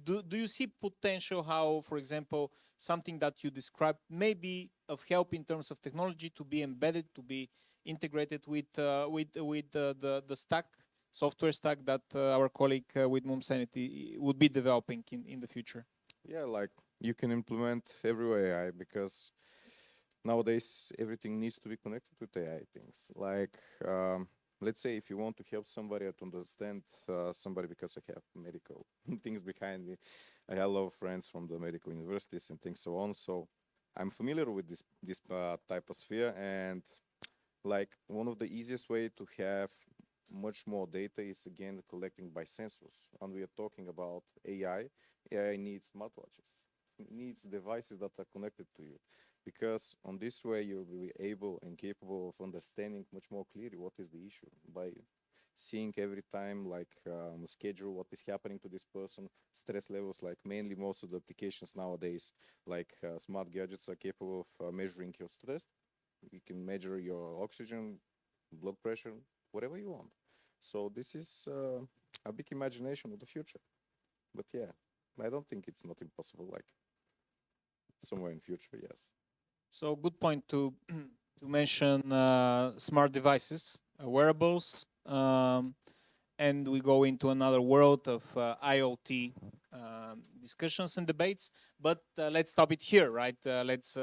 do you see potential how, for example, something that you described may be of help in terms of technology to be embedded, to be integrated with the stack, software stack that our colleague with Monsanity would be developing in the future? Yeah, like you can implement every AI because nowadays everything needs to be connected with AI things. Like let's say if you want to help somebody to understand somebody, because I have medical things behind me, I have a lot of friends from the medical universities and things so on. So I'm familiar with this type of sphere, and like one of the easiest way to have much more data is again collecting by sensors. And we are talking about AI. AI needs smartwatches, it needs devices that are connected to you. Because on this way, you'll be able and capable of understanding much more clearly what is the issue by seeing every time, like on the schedule, what is happening to this person, stress levels. Like mainly most of the applications nowadays, like smart gadgets, are capable of measuring your stress. You can measure your oxygen blood pressure, whatever you want. So this is a big imagination of the future. But yeah, I don't think it's not impossible, like somewhere in future, yes. So good point to mention smart devices, wearables, and we go into another world of IoT discussions and debates. But let's stop it here, right? Let's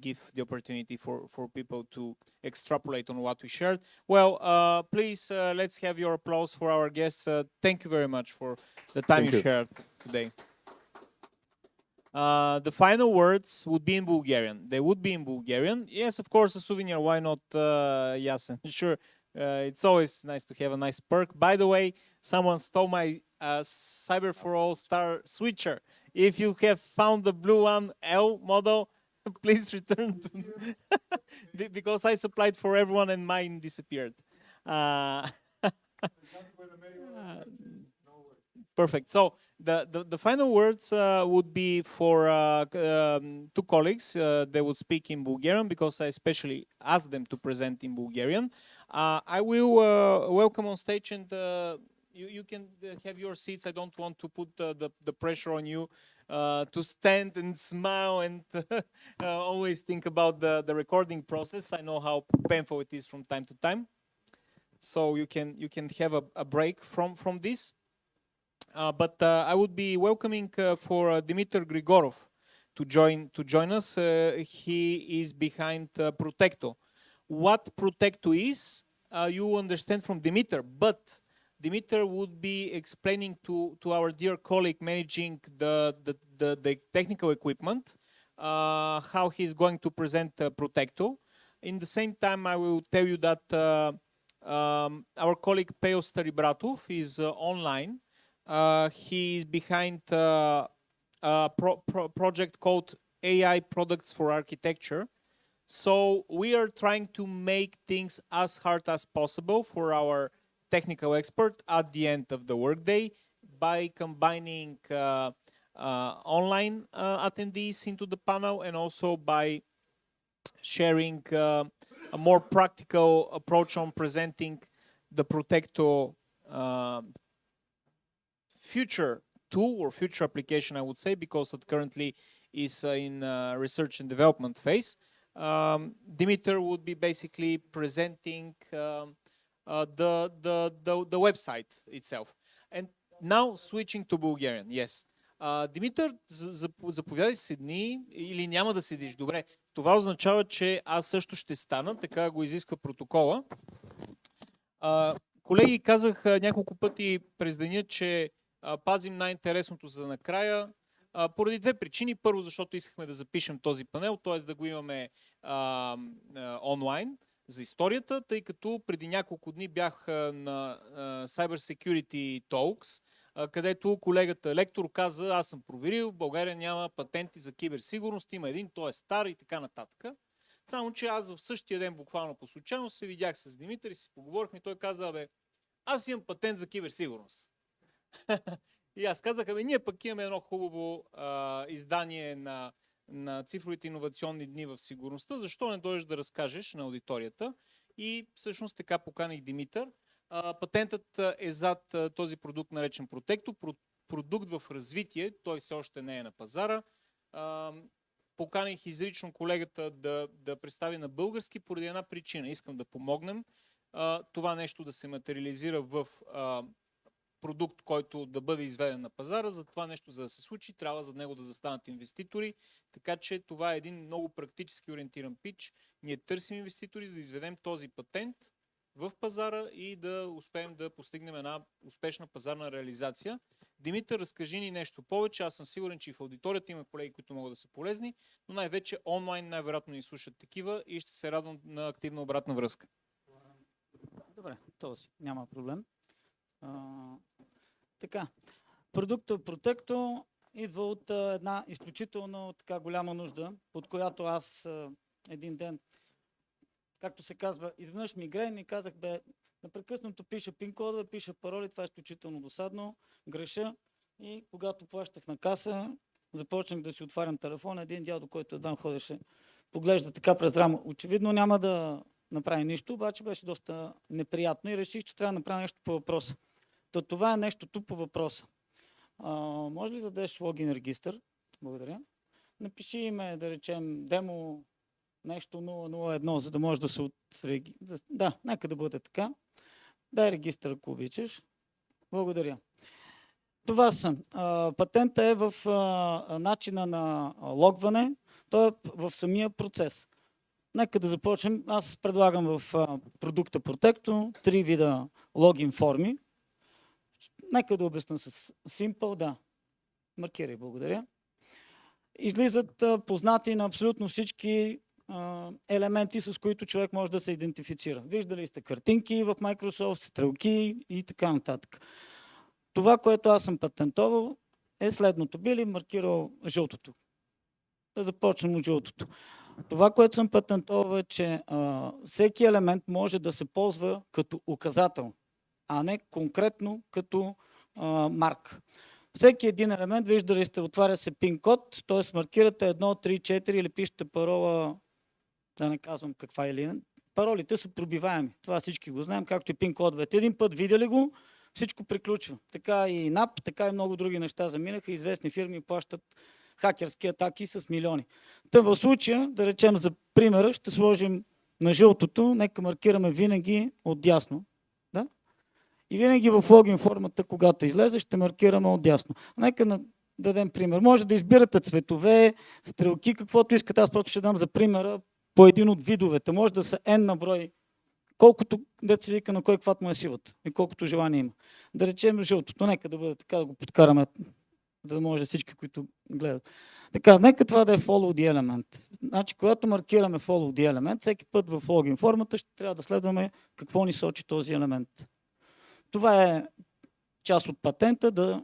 give the opportunity for people to extrapolate on what we shared. Well, please, let's have your applause for our guests. Thank you very much for the time you shared today. The final words would be in Bulgarian. They would be in Bulgarian. Yes, of course, a souvenir. Why not, Yasen? Sure. It's always nice to have a nice perk. By the way, someone stole my Cyber for All Star switcher. If you have found the blue one, L model, please return to because I supplied for everyone and mine disappeared. Perfect. So the final words would be for two colleagues. They would speak in Bulgarian because I especially asked them to present in Bulgarian. I will welcome on stage, and you can have your seats. I don't want to put the pressure on you to stand and smile and always think about the recording process. I know how painful it is from time to time. So you can have a break from this. But I would be welcoming for Dimitar Grigorov to join us. He is behind Protecto. What Protecto is, you understand from Dimitar, but Dimitar would be explaining to our dear colleague managing the technical equipment how he's going to present Protecto. In the same time, I will tell you that our colleague Peo Staribratov is online. He is behind a project called AI Products for Architecture. So we are trying to make things as hard as possible for our technical expert at the end of the workday by combining online attendees into the panel and also by sharing a more practical approach on presenting the Protecto future tool or future application, I would say, because it currently is in research and development phase. Dimitar would be basically presenting the website itself. And now switching to Bulgarian, yes. Димитър, заповядай седни или няма да седиш? Добре, това означава, че аз също ще стана, така го изисква протокола. Колеги, казах няколко пъти през деня, че пазим най-интересното за накрая, поради две причини. Първо, защото искахме да запишем този панел, т.е. да го имаме онлайн за историята, тъй като преди няколко дни бях на Cyber Security Talks, където колегата лектор каза, аз съм проверил, в България няма патенти за киберсигурност, има един, той е стар и така нататък. Само, че аз в същия ден, буквално по случайност, се видях с Димитър и си поговорихме и той каза, аз имам патент за киберсигурност. И аз казах, ние пък имаме едно хубаво издание на цифровите иновационни дни в сигурността, защо не дойдеш да разкажеш на аудиторията? И всъщност така поканих Димитър. Патентът е зад този продукт, наречен Протекто, продукт в развитие, той все още не е на пазара. Поканих изрично колегата да представи на български поради една причина. Искам да помогнем това нещо да се материализира в продукт, който да бъде изведен на пазара. За това нещо, за да се случи, трябва за него да застанат инвеститори. Така че това е един много практически ориентиран пич. Ние търсим инвеститори, за да изведем този патент в пазара и да успеем да постигнем една успешна пазарна реализация. Димитър, разкажи ни нещо повече. Аз съм сигурен, че и в аудиторията има колеги, които могат да са полезни, но най-вече онлайн най-вероятно ни слушат такива и ще се радвам на активна обратна връзка. Добре, този няма проблем. Така, продуктът Протекто идва от една изключително така голяма нужда, от която аз един ден, както се казва, изведнъж мигрен и казах, непрекъснато пиша пин-кодове, пиша пароли, това е изключително досадно, греша и когато плащах на каса, започнах да си отварям телефона, един дядо, който едва ходеше, поглежда така през рамо. Очевидно няма да направи нищо, обаче беше доста неприятно и реших, че трябва да направя нещо по въпроса. Това е нещото по въпроса. Може ли да дадеш логин регистър? Благодаря. Напиши име, да речем, демо нещо 001, за да може да се Да, нека да бъде така. Дай регистър, ако обичаш. Благодаря. Това са. Патента е в начина на логване, той е в самия процес. Нека да започнем. Аз предлагам в продукта Протекто 3 вида логин форми. Нека да обясня с Simple, да. Маркирай, благодаря. Излизат познати на абсолютно всички елементи, с които човек може да се идентифицира. Виждали сте картинки в Microsoft, стрелки и така нататък. Това, което аз съм патентовал, е следното. Би ли маркирал жълтото? Да започнем от жълтото. Това, което съм патентовал е, че всеки елемент може да се ползва като указател, а не конкретно като марка. Всеки един елемент, виждали сте, отваря се пин код, т.е. маркирате 1, 3, 4 или пишете парола, да не казвам каква или. Паролите са пробиваеми. Това всички го знаем, както и пин кодовете. Един път видели го, всичко приключва. Така и НАП, така и много други неща заминаха. Известни фирми плащат хакерски атаки с милиони. Та в случая, да речем за примера, ще сложим на жълтото, нека маркираме винаги отдясно. Да? И винаги в логин формата, когато излезе, ще маркираме отдясно. Нека дадем пример. Може да избирате цветове, стрелки, каквото искате. Аз просто ще дам за примера по един от видовете. Може да са N на брой, колкото деца вика на кой каквато му е силата и колкото желание има. Да речем жълтото. Нека да бъде така, да го подкараме, да може всички, които гледат. Така, нека това да е follow the element. Значи, когато маркираме follow the element, всеки път в логин формата ще трябва да следваме какво ни сочи този елемент. Това е част от патента, да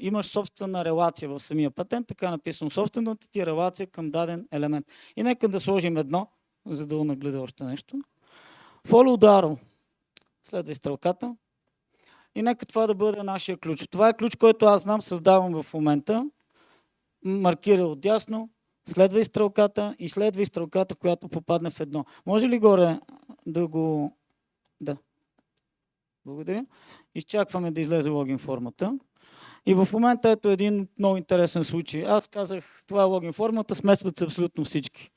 имаш собствена релация в самия патент, така написано собствената ти релация към даден елемент. И нека да сложим едно, за да нагледа още нещо. Follow the arrow. Следвай стрелката. И нека това да бъде нашия ключ. Това е ключ, който аз знам, създавам в момента. Маркира отдясно, следвай стрелката и следвай стрелката, която попадне в едно. Може ли горе да го... Да. Благодаря. Изчакваме да излезе логин формата. И в момента ето един много интересен случай. Аз казах, това е логин формата, смесват се абсолютно всички.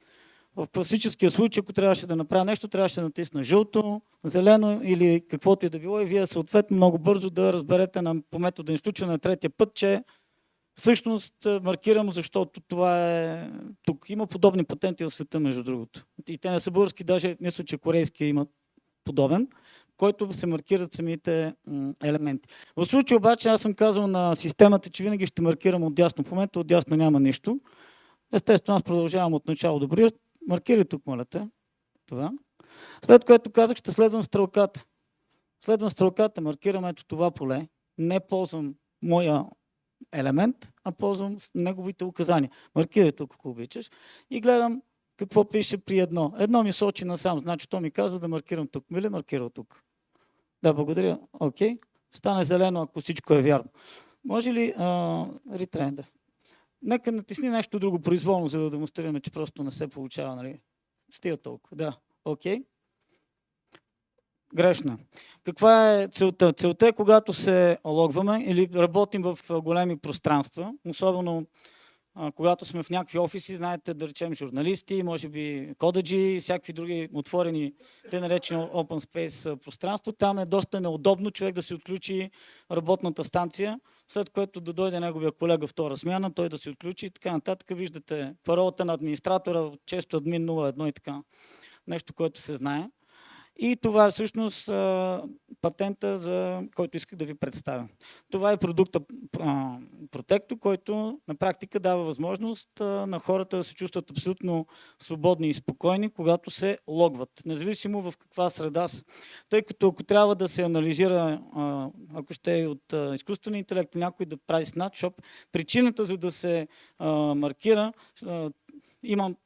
В класическия случай, ако трябваше да направя нещо, трябваше да натисна жълто, зелено или каквото и да било и вие съответно много бързо да разберете по метода на изключване на третия път, че всъщност маркирам, защото това е тук. Има подобни патенти в света, между другото. И те не са български, даже мисля, че корейския има подобен, който се маркират самите елементи. В случай обаче аз съм казал на системата, че винаги ще маркирам отдясно. В момента отдясно няма нищо. Естествено, аз продължавам от начало. Добре, маркирай тук, моля те. Това. След което казах, ще следвам стрелката. Следвам стрелката, маркирам ето това поле. Не ползвам моя елемент, а ползвам неговите указания. Маркирай тук, ако обичаш. И гледам какво пише при едно. Едно ми сочи насам, значи то ми казва да маркирам тук. Ми ли маркирал тук? Да, благодаря. Окей. Стане зелено, ако всичко е вярно. Може ли ретренда? Нека натисни нещо друго произволно, за да демонстрираме, че просто не се получава. Нали? Стига толкова. Да, окей. Грешно. Каква е целта? Целта е, когато се логваме или работим в големи пространства, особено когато сме в някакви офиси, знаете, да речем журналисти, може би кодаджи, всякакви други отворени, те наречени open space пространство, там е доста неудобно човек да се отключи работната станция, след което да дойде неговия колега втора смяна, той да се отключи и така нататък. Виждате паролата на администратора, често админ 01 и така, нещо, което се знае. И това е всъщност патента, за който исках да ви представя. Това е продукта Протекто, който на практика дава възможност на хората да се чувстват абсолютно свободни и спокойни, когато се логват, независимо в каква среда са. Тъй като ако трябва да се анализира, ако ще е от изкуствен интелект, някой да прави снапшот, причината за да се маркира, имам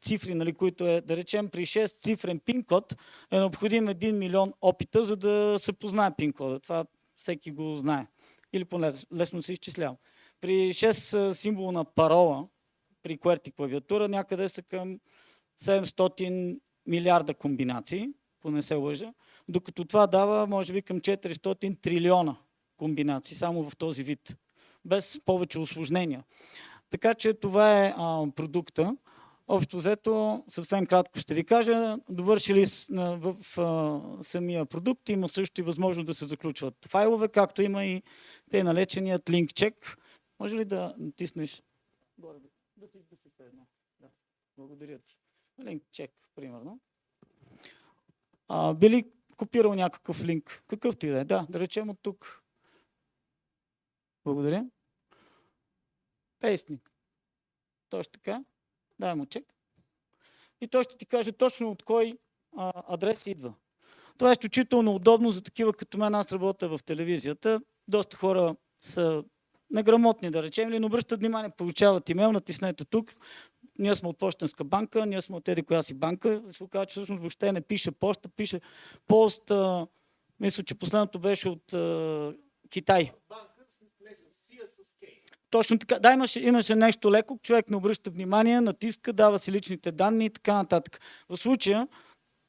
цифри, нали, които е, да речем, при 6 цифрен пин код е необходим 1 милион опита, за да се познае пин кода. Това всеки го знае. Или поне лесно се изчислява. При 6 символа парола, при QWERTY клавиатура, някъде са към 700 милиарда комбинации. ако не се лъжа, докато това дава, може би, към 400 трилиона комбинации, само в този вид, без повече усложнения. Така че това е продукта. Общо взето, съвсем кратко ще ви кажа, довършили в самия продукт, има също и възможност да се заключват файлове, както има и те налеченият link check. Може ли да натиснеш горе? Да си едно. Да. Благодаря ти. Link check, примерно. Би ли копирал някакъв линк? Какъвто и да е. Да речем от тук. Благодаря. Пейстник. Точно така. Дай му чек. И той ще ти каже точно от кой адрес идва. Това е изключително удобно за такива като мен. Аз работя в телевизията. Доста хора са неграмотни, да речем, или не обръщат внимание, получават имейл, натиснете тук. Ние сме от Пощенска банка, ние сме от еди коя си банка. Се оказва, че всъщност въобще не пише поща, пише пост. Мисля, че последното беше от Китай. Точно така. Да, имаше нещо леко, човек не обръща внимание, натиска, дава си личните данни и така нататък. В случая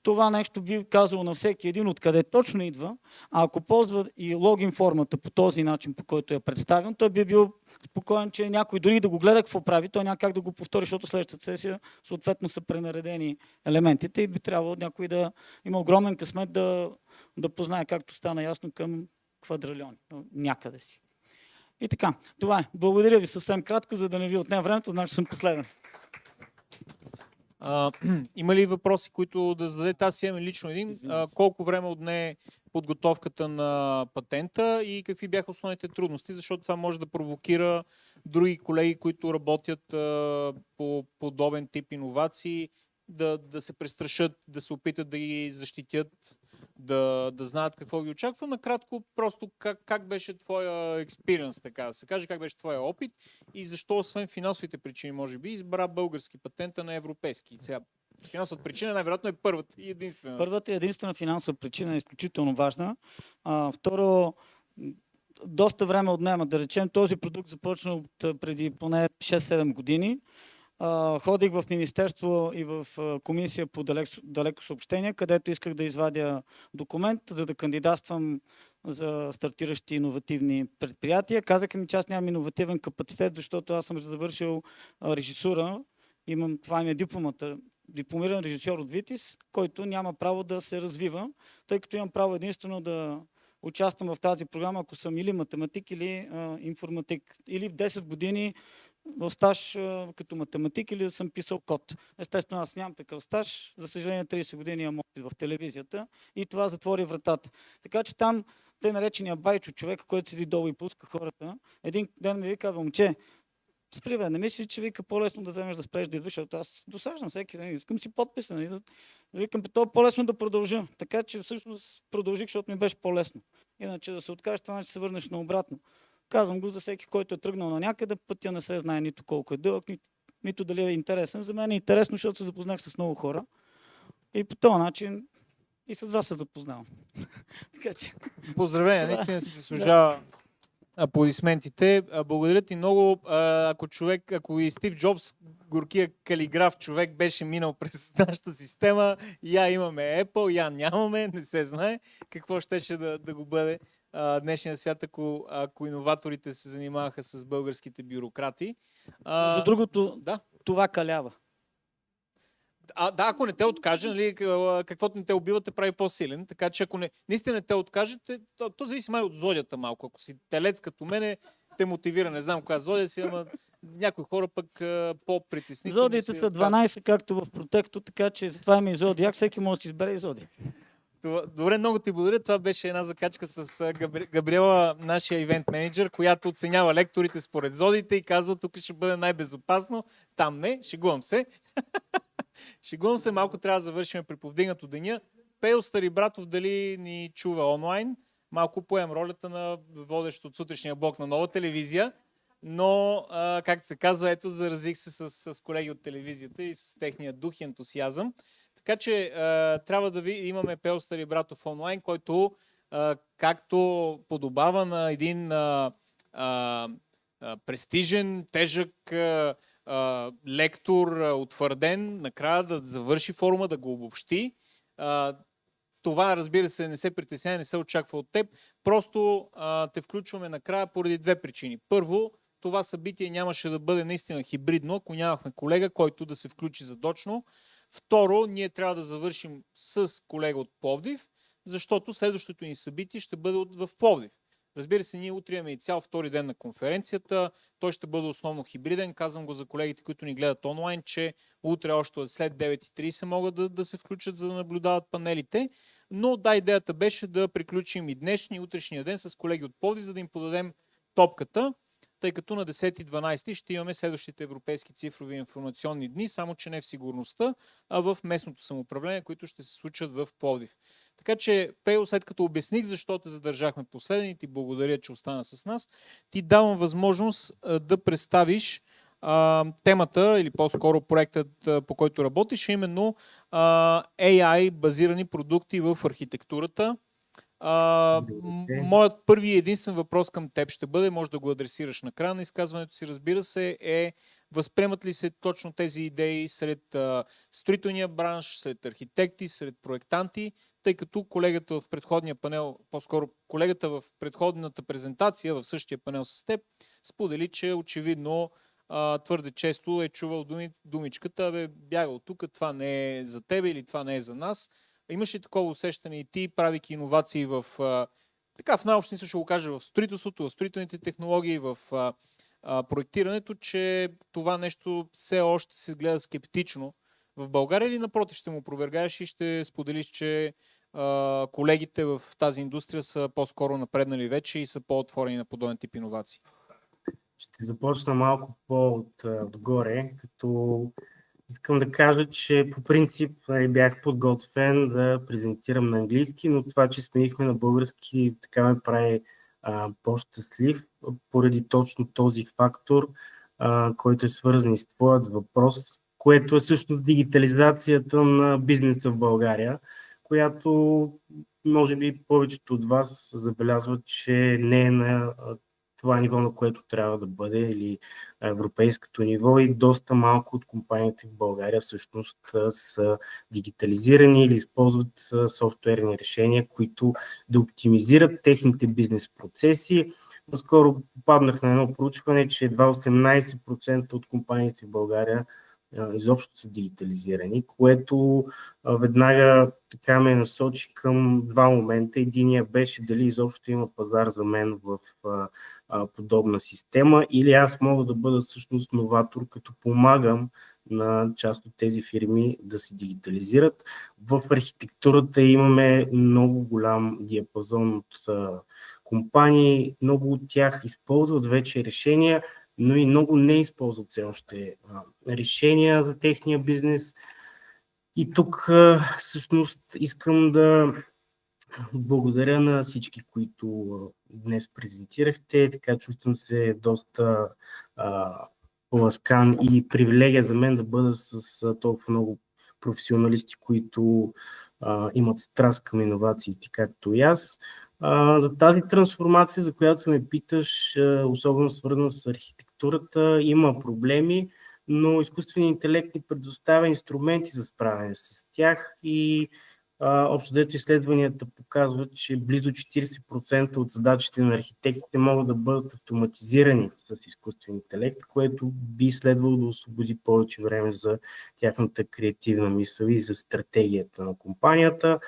това нещо би казало на всеки един откъде точно идва, а ако ползва и логин формата по този начин, по който е представен, той би бил спокоен, че някой дори да го гледа какво прави, той няма как да го повтори, защото следващата сесия съответно са пренаредени елементите и би трябвало някой да има огромен късмет да познае, както стана ясно, към квадралиони, някъде си. И така, това е. Благодаря ви съвсем кратко, за да не ви отнема времето, значи съм последен. Има ли въпроси, които да зададете? Аз имам лично един. Колко време отне подготовката на патента и какви бяха основните трудности, защото това може да провокира други колеги, които работят по подобен тип иновации, да се престрашат, да се опитат да ги защитят, да знаят какво ги очаква. Накратко, просто как беше твоя експириенс, така да се каже, как беше твоя опит и защо, освен финансовите причини, може би, избра български патент, а не европейски. Сега, финансовата причина най-вероятно е първата и единствена. Първата и единствена финансова причина е изключително важна. Второ, доста време отнема. Да речем, този продукт започна от преди поне 6-7 години. Ходих в министерство и в комисия по далеко съобщение, където исках да извадя документ, за да кандидатствам за стартиращи иновативни предприятия. Казаха ми, че аз нямам иновативен капацитет, защото аз съм завършил режисура. Това ми е дипломата. Дипломиран режисьор от ВИТИС, който няма право да се развива, тъй като имам право единствено да участвам в тази програма, ако съм или математик, или информатик, или в 10 години в стаж като математик, или да съм писал код. Естествено, аз нямам такъв стаж. За съжаление, 30 години имам опит в телевизията и това затвори вратата. Така че там, тъй наречения байчо, човек, който седи долу и пуска хората, един ден ми вика: момче, спри, не мислиш, че вика по-лесно да вземеш да спреш да идваш, защото аз досаждам всеки ден, искам си подписан. Викам, то е по-лесно да продължа. Така че всъщност продължих, защото ми беше по-лесно. Иначе да се откажеш, това значи се върнеш наобратно. Казвам го за всеки, който е тръгнал на някъде, пътя не се знае нито колко е дълъг, нито дали е интересен. За мен е интересно, защото се запознах с много хора. И по този начин и с вас се запознавам. Така че... Поздравления, наистина си заслужава аплодисментите. Благодаря ти много. Ако и Стив Джобс, горкия калиграф човек, беше минал през нашата система, я имаме Apple, я нямаме, не се знае какво щеше да го бъде днешния свят, ако иноваторите се занимаваха с българските бюрократи. За другото, това калява. Ако не те откаже, нали, каквото не те убива, те прави по-силен. Така че ако наистина не те откажете, то зависи май от зодията малко. Ако си телец като мене, те мотивира, не знам коя зодия си, ама някои хора пък по-притеснителни. Зодиятата 12, както в протекто, така че затова има и зодиак, всеки може да си избере и зодия. Добре, много ти благодаря. Това беше една закачка с Габриела, нашия ивент менеджер, която оценява лекторите според зодиите и казва, тук ще бъде най-безопасно, там не, шегувам се. Шегувам се, малко трябва да завършим при повдигнато деня. Пейо Старибратов дали ни чува онлайн. Малко поем ролята на водещ от сутрешния блок на Нова телевизия, но, както се казва, ето, заразих се с колеги от телевизията и с техния дух и ентусиазъм. Така че трябва да имаме Пейо Старибратов онлайн, който, както подобава на един престижен, тежък лектор, утвърден, накрая да завърши форума, да го обобщи. Това, разбира се, не се притеснява, не се очаква от теб. Просто те включваме накрая поради две причини. Първо, това събитие нямаше да бъде наистина хибридно, ако нямахме колега, който да се включи задочно. Второ, ние трябва да завършим с колега от Пловдив, защото следващото ни събитие ще бъде в Пловдив. Разбира се, ние утре имаме и цял втори ден на конференцията. Той ще бъде основно хибриден. Казвам го за колегите, които ни гледат онлайн, че утре още след 9:30 могат да се включат, за да наблюдават панелите. Но да, идеята беше да приключим и днешния, и утрешния ден с колеги от Пловдив, за да им подадем топката, тъй като на 10-12 ще имаме следващите европейски цифрови информационни дни, само че не в сигурността, а в местното самоуправление, които ще се случат в Пловдив. Така че, Пейо, след като обясних защо те задържахме последен и ти благодаря, че остана с нас, ти давам възможност да представиш темата или по-скоро проектът, по който работиш, а именно AI-базирани продукти в архитектурата. Моят първи и единствен въпрос към теб ще бъде, може да го адресираш на края на изказването си, разбира се, възприемат ли се точно тези идеи сред строителния бранш, сред архитекти, сред проектанти, тъй като колегата в предходния панел, по-скоро колегата в предходната презентация в същия панел с теб, сподели, че очевидно твърде често е чувал думичката, бяга от тук, това не е за тебе или това не е за нас. Имаш ли такова усещане и ти, правейки иновации в научни, ще го кажа, в строителството, в строителните технологии, в проектирането, че това нещо все още се гледа скептично в България, или напротив ще му опровергаеш и ще споделиш, че колегите в тази индустрия са по-скоро напреднали вече и са по-отворени на подобен тип иновации? Ще започна малко по-отгоре, като искам да кажа, че по принцип бях подготвен да презентирам на английски, но това, че сменихме на български, така ме прави по-щастлив, поради точно този фактор, който е свързан с твоят въпрос, което е всъщност дигитализацията на бизнеса в България, която може би повечето от вас забелязват, че не е на това ниво, на което трябва да бъде, или европейското ниво, и доста малко от компаниите в България всъщност са дигитализирани или използват софтуерни решения, които да оптимизират техните бизнес процеси. Наскоро попаднах на едно проучване, че едва 18% от компаниите в България изобщо са дигитализирани, което веднага така ме насочи към два момента. Единия беше дали изобщо има пазар за мен в подобна система, или аз мога да бъда всъщност новатор, като помагам на част от тези фирми да се дигитализират. В архитектурата имаме много голям диапазон от компании, много от тях използват вече решения, но и много не използват все още решения за техния бизнес. И тук всъщност искам да благодаря на всички, които днес презентирахте. Така чувствам се доста поласкан и привилегия за мен да бъда с толкова много професионалисти, които имат страст към иновациите, както и аз. За тази трансформация, за която ме питаш, особено свързана с архитектурата, има проблеми, но изкуственият интелект ни предоставя инструменти за справяне с тях и общо дето изследванията показват, че близо 40% от задачите на архитектите могат да бъдат автоматизирани с изкуствен интелект, което би следвало да освободи повече време за тяхната креативна мисъл и за стратегията на компанията.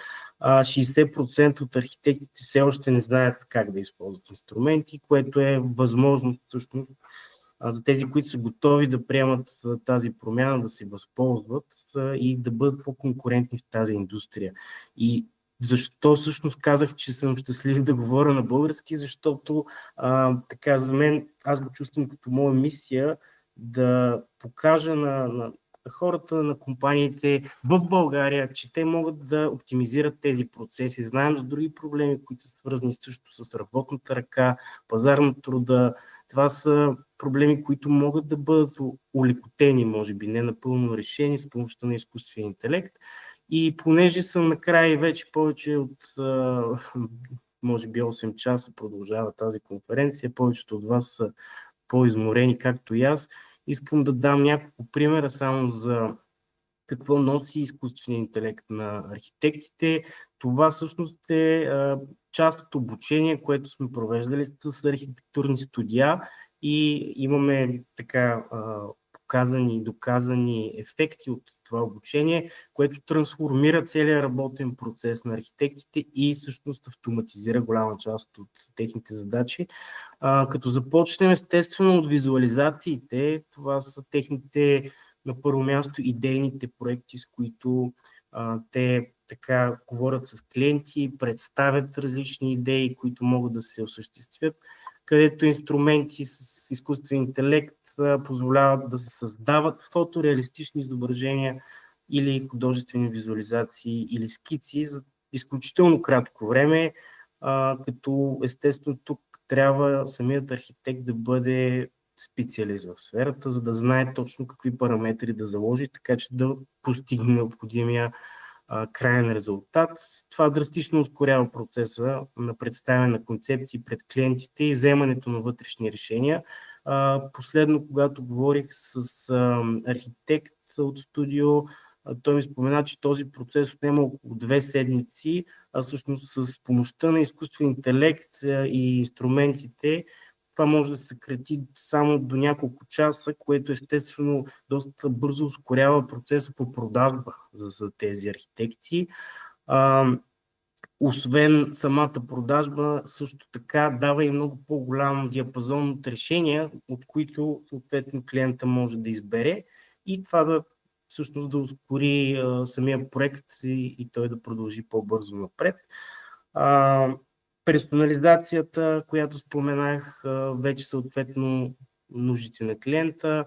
60% от архитектите все още не знаят как да използват инструменти, което е възможност всъщност за тези, които са готови да приемат тази промяна, да се възползват и да бъдат по-конкурентни в тази индустрия. И защо всъщност казах, че съм щастлив да говоря на български? Защото така за мен, аз го чувствам като моя мисия да покажа на хората, на компаниите в България, че те могат да оптимизират тези процеси. Знаем за други проблеми, които са свързани също с работната ръка, пазар на труда. Това са проблеми, които могат да бъдат улекотени, може би не напълно решени с помощта на изкуствен интелект. И понеже съм накрая вече повече от може би 8 часа продължава тази конференция, повечето от вас са по-изморени, както и аз, искам да дам няколко примера само за какво носи изкуственият интелект на архитектите. Това всъщност е част от обучение, което сме провеждали с архитектурни студия и имаме така показани и доказани ефекти от това обучение, което трансформира целият работен процес на архитектите и всъщност автоматизира голяма част от техните задачи. Като започнем естествено от визуализациите, това са техните на първо място идейните проекти, с които те така говорят с клиенти, представят различни идеи, които могат да се осъществят, където инструменти с изкуствен интелект позволяват да се създават фотореалистични изображения или художествени визуализации или скици за изключително кратко време, като естествено тук трябва самият архитект да бъде специалист в сферата, за да знае точно какви параметри да заложи, така че да постигне необходимия краен резултат. Това драстично ускорява процеса на представяне на концепции пред клиентите и вземането на вътрешни решения. Последно, когато говорих с архитект от студио, той ми спомена, че този процес отнема около 2 седмици, а всъщност с помощта на изкуствен интелект и инструментите това може да се съкрати само до няколко часа, което естествено доста бързо ускорява процеса по продажба за тези архитекти. Освен самата продажба, също така дава и много по-голям диапазон от решения, от които съответно клиента може да избере и това да всъщност да ускори самия проект и той да продължи по-бързо напред. Персонализацията, която споменах, вече съответно нуждите на клиента.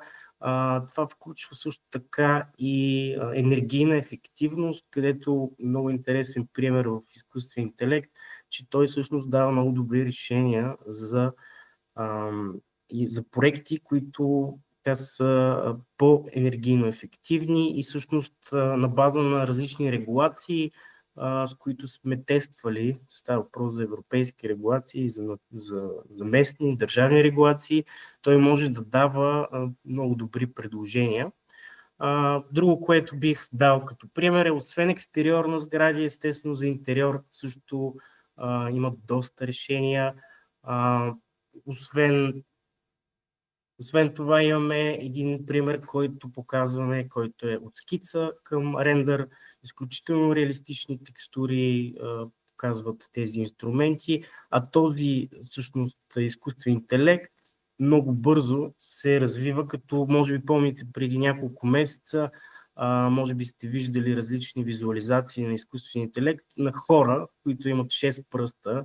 Това включва също така и енергийна ефективност, където много интересен пример в изкуствен интелект, че той всъщност дава много добри решения за проекти, които са по-енергийно ефективни и всъщност на база на различни регулации, с които сме тествали, става въпрос за европейски регулации, за местни, държавни регулации, той може да дава много добри предложения. Друго, което бих дал като пример е, освен екстериор на сгради, естествено за интериор също имат доста решения. Освен това имаме един пример, който показваме, който е от скица към рендър. Изключително реалистични текстури показват тези инструменти, а този всъщност изкуствен интелект много бързо се развива, като може би помните преди няколко месеца, може би сте виждали различни визуализации на изкуствен интелект на хора, които имат 6 пръста,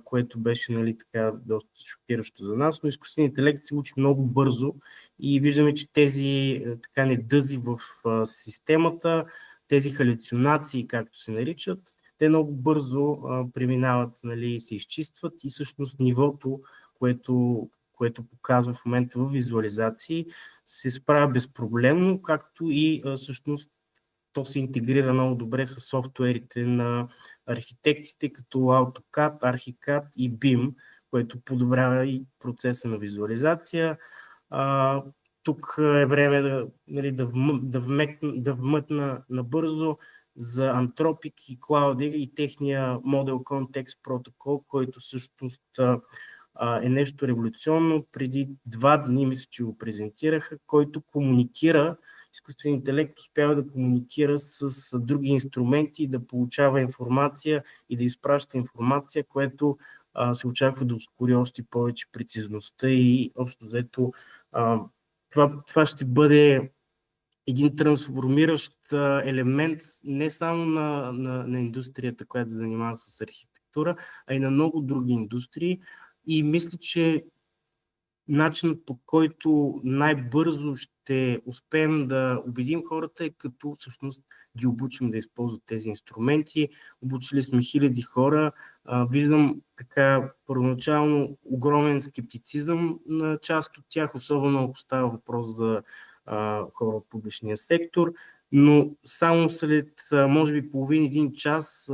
което беше нали, така, доста шокиращо за нас, но изкуственият интелект се учи много бързо и виждаме, че тези така недъзи в системата, тези халюцинации, както се наричат, те много бързо преминават, нали, се изчистват и всъщност нивото, което показва в момента в визуализации, се справя безпроблемно, както и всъщност то се интегрира много добре с софтуерите на архитектите, като AutoCAD, ArchiCAD и BIM, което подобрява и процеса на визуализация. Тук е време да вмътна набързо за Anthropic и Cloud и техния Model Context Protocol, който всъщност е нещо революционно. Преди 2 дни, мисля, че го презентираха, който комуникира, изкуственият интелект успява да комуникира с други инструменти, да получава информация и да изпраща информация, което се очаква да ускори още повече прецизността и общо взето това ще бъде един трансформиращ елемент не само на индустрията, която се занимава с архитектура, а и на много други индустрии. И мисля, че начинът, по който най-бързо ще успеем да убедим хората е като всъщност ги обучим да използват тези инструменти. Обучили сме хиляди хора. Виждам така първоначално огромен скептицизъм на част от тях, особено ако става въпрос за хора от публичния сектор, но само след може би половин-един час,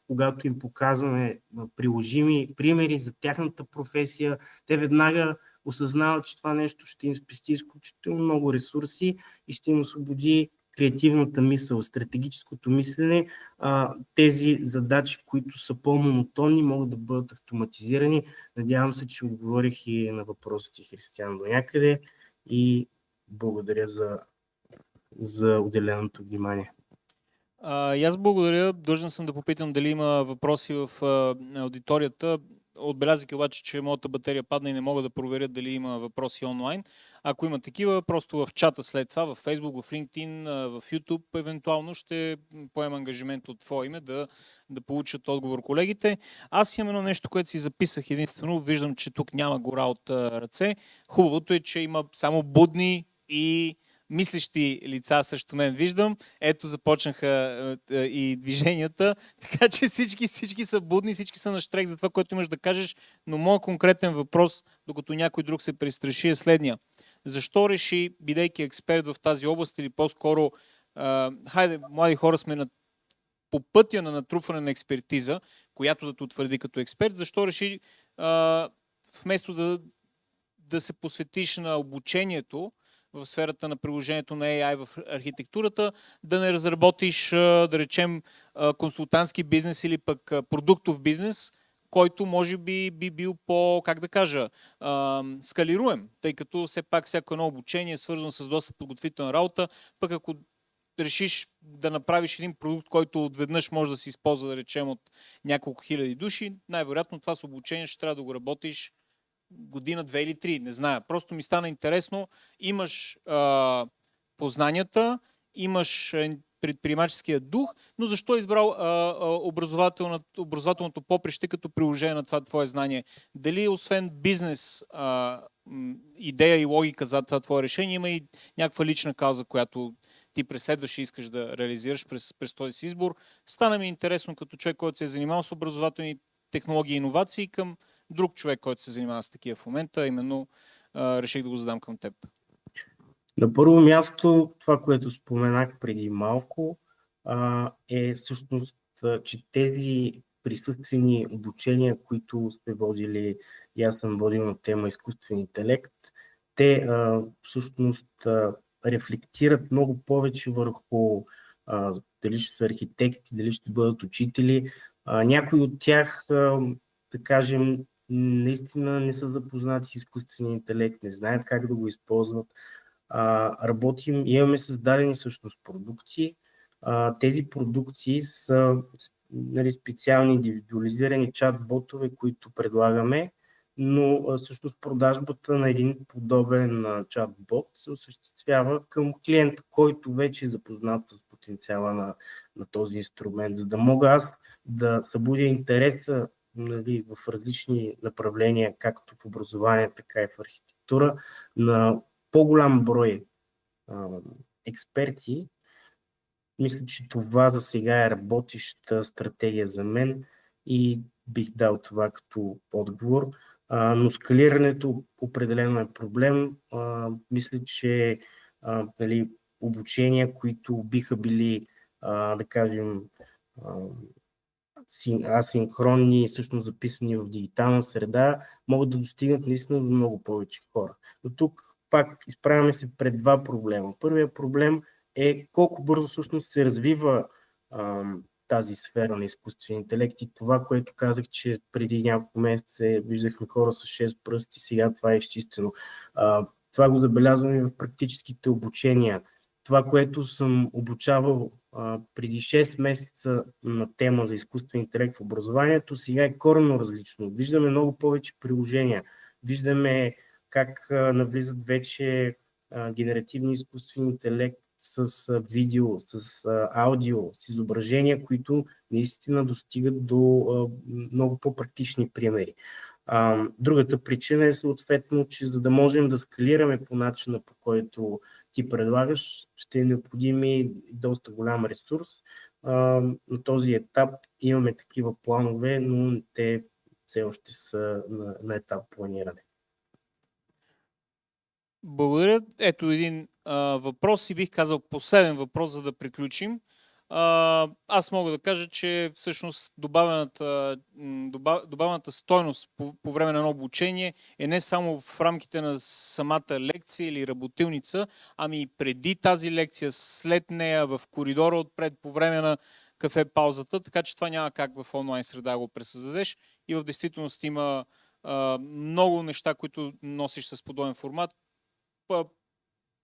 когато им показваме приложими примери за тяхната професия, те веднага осъзнават, че това нещо ще им спести изключително много ресурси и ще им освободи креативната мисъл, стратегическото мислене, тези задачи, които са по-монотонни, могат да бъдат автоматизирани. Надявам се, че отговорих и на въпросите, Християн, до някъде и благодаря за отделеното внимание. И аз благодаря. Длъжен съм да попитам дали има въпроси в аудиторията. Отбелязах обаче, че моята батерия падна и не мога да проверя дали има въпроси онлайн. Ако има такива, просто в чата след това, в Facebook, в LinkedIn, в YouTube, евентуално ще поема ангажимент от твое име да получат отговор колегите. Аз имам едно нещо, което си записах единствено. Виждам, че тук няма гора от ръце. Хубавото е, че има само будни и мислещи лица срещу мен виждам. Ето започнаха и движенията, така че всички са будни, всички са на штрек за това, което имаш да кажеш, но моят конкретен въпрос, докато някой друг се престраши, е следния. Защо реши, бидейки експерт в тази област или по-скоро, хайде, млади хора сме по пътя на натрупване на експертиза, която да те утвърди като експерт, защо реши вместо да се посветиш на обучението в сферата на приложението на AI в архитектурата, да не разработиш, да речем, консултантски бизнес или пък продуктов бизнес, който може би бил как да кажа, скалируем, тъй като все пак всяко едно обучение е свързано с доста подготвителна работа, пък ако решиш да направиш един продукт, който отведнъж може да се използва, да речем, от няколко хиляди души, най-вероятно това с обучение ще трябва да го работиш година, 2 или 3, не зная. Просто ми стана интересно. Имаш познанията, имаш предприемаческия дух, но защо избрал образователното поприще като приложение на това твое знание? Дали освен бизнес идея и логика за това твое решение, има и някаква лична кауза, която ти преследваш и искаш да реализираш през този си избор? Стана ми интересно като човек, който се е занимавал с образователни технологии и иновации, към друг човек, който се занимава с такива в момента, именно реших да го задам към теб. На първо място, това, което споменах преди малко, е всъщност, че тези присъствени обучения, които сте водили, и аз съм водил на тема изкуствен интелект, те всъщност рефлектират много повече върху дали ще са архитекти, дали ще бъдат учители. Някои от тях, да кажем, наистина не са запознати с изкуствения интелект, не знаят как да го използват. Работим, имаме създадени всъщност продукти. Тези продукти са специални индивидуализирани чат-ботове, които предлагаме, но всъщност продажбата на един подобен чат-бот се осъществява към клиента, който вече е запознат с потенциала на този инструмент, за да мога аз да събудя интереса в различни направления, както в образование, така и в архитектура, на по-голям брой експерти. Мисля, че това за сега е работеща стратегия за мен и бих дал това като отговор. Но скалирането определено е проблем. Мисля, че обучения, които биха били, да кажем, асинхронни, всъщност записани в дигитална среда, могат да достигнат наистина до много повече хора. Но тук пак изправяме се пред два проблема. Първият проблем е колко бързо всъщност се развива тази сфера на изкуствен интелект и това, което казах, че преди няколко месеца виждахме хора с 6 пръсти, сега това е изчистено. Това го забелязваме в практическите обучения. Това, което съм обучавал преди 6 месеца на тема за изкуствен интелект в образованието, сега е коренно различно. Виждаме много повече приложения. Виждаме как навлизат вече генеративни изкуствен интелект с видео, с аудио, с изображения, които наистина достигат до много по-практични примери. Другата причина е съответно, че за да можем да скалираме по начина, по който ти предлагаш, ще е необходим и доста голям ресурс. На този етап имаме такива планове, но те все още са на етап планиране. Благодаря. Ето един въпрос и бих казал последен въпрос, за да приключим. Аз мога да кажа, че всъщност добавената стойност по време на едно обучение е не само в рамките на самата лекция или работилница, ами и преди тази лекция, след нея, в коридора отпред, по време на кафе паузата, така че това няма как в онлайн среда да го пресъздадеш и в действителност има много неща, които носиш с подобен формат.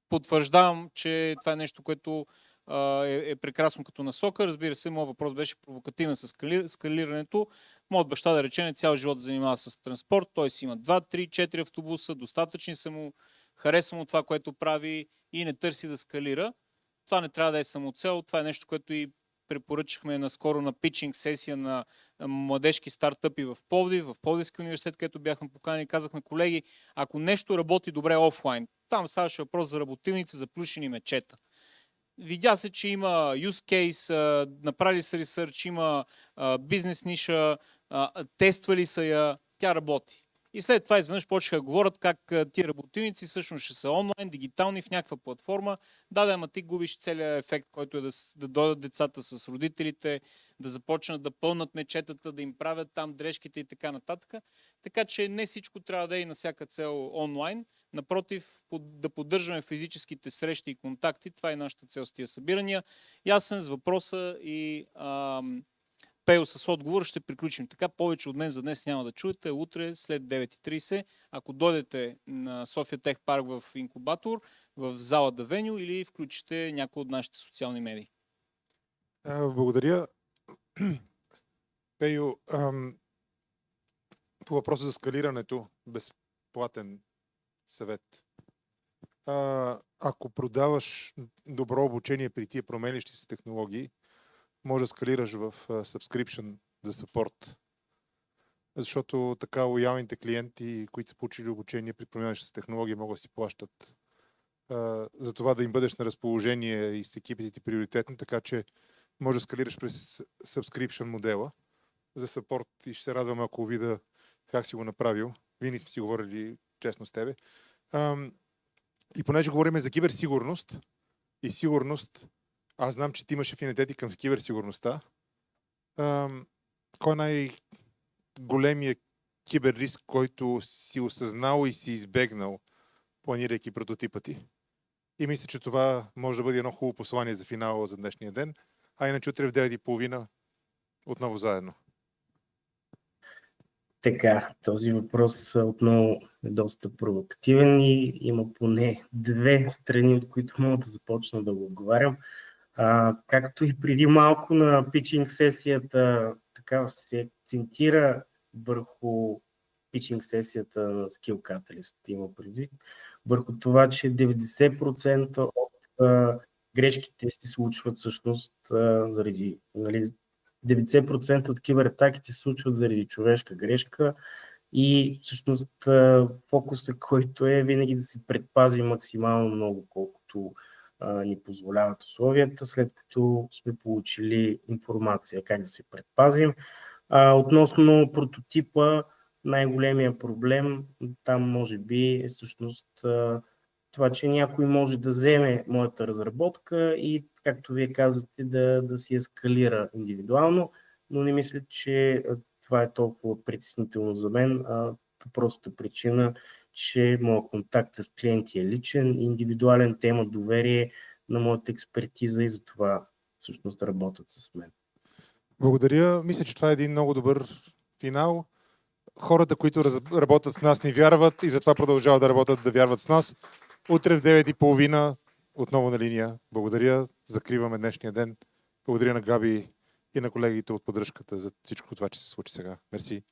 Потвърждавам, че това е нещо, което е прекрасно като насока. Разбира се, моят въпрос беше провокативен с скалирането. Моят баща, да речем, цял живот занимава с транспорт. Той си има 2, 3, 4 автобуса, достатъчни са му, харесва му това, което прави и не търси да скалира. Това не трябва да е самоцел. Това е нещо, което и препоръчахме наскоро на питчинг сесия на младежки стартъпи в Пловдив, в Пловдивския университет, където бяхме поканени. Казахме, колеги, ако нещо работи добре офлайн, там ставаше въпрос за работилница, за плюшени мечета. Видя се, че има use case, направили са ресърч, има бизнес ниша, тествали са я, тя работи. И след това изведнъж почнаха да говорят как тия работилници всъщност ще са онлайн, дигитални в някаква платформа. Да, ама ти губиш целият ефект, който е да дойдат децата с родителите, да започнат да пълнат мечетата, да им правят там дрежките и така нататък. Така че не всичко трябва да е и на всяка цел онлайн. Напротив, да поддържаме физическите срещи и контакти. Това е нашата цел с тия събирания. Ясен с въпроса и Пейо с отговор ще приключим. Така повече от мен за днес няма да чуете. Утре след 9:30, ако дойдете на София Тех Парк в Инкубатор, в Зала да Веню или включите някои от нашите социални медии. Благодаря. Пейо, по въпроса за скалирането, безплатен съвет. Ако продаваш добро обучение при тия променящи се технологии, може да скалираш в subscription за support. Защото така лоялните клиенти, които са получили обучение при променящи се технологии, могат да си плащат за това да им бъдеш на разположение и с екипите ти приоритетно, така че може да скалираш през subscription модела за support и ще се радвам, ако видя как си го направил. Винаги сме си говорили честно с тебе. И понеже говорим за киберсигурност и сигурност, аз знам, че ти имаш афинитети към киберсигурността. Кой е най-големият киберриск, който си осъзнал и си избегнал, планирайки прототипа ти? И мисля, че това може да бъде едно хубаво послание за финала за днешния ден. А иначе утре в 9:30 отново заедно. Така, този въпрос отново е доста провокативен и има поне две страни, от които мога да започна да го отговарям. Както и преди малко на питчинг сесията, така се акцентира върху питчинг сесията на Skill Catalyst, има предвид, върху това, че 90% от грешките се случват всъщност заради, 90% от кибератаките се случват заради човешка грешка и всъщност фокусът, който е винаги да се предпази максимално много, колкото ни позволяват условията, след като сме получили информация как да се предпазим. Относно прототипа, най-големия проблем там може би е всъщност това, че някой може да вземе моята разработка и, както вие казвате, да си ескалира индивидуално, но не мисля, че това е толкова притеснително за мен, по простата причина, че моят контакт с клиенти е личен, индивидуален, те имат доверие на моята експертиза и затова всъщност работят с мен. Благодаря. Мисля, че това е един много добър финал. Хората, които работят с нас, ни вярват и затова продължават да работят, да вярват с нас. Утре в 9:30 отново на линия. Благодаря. Закриваме днешния ден. Благодаря на Габи и на колегите от поддръжката за всичко това, че се случи сега. Мерси.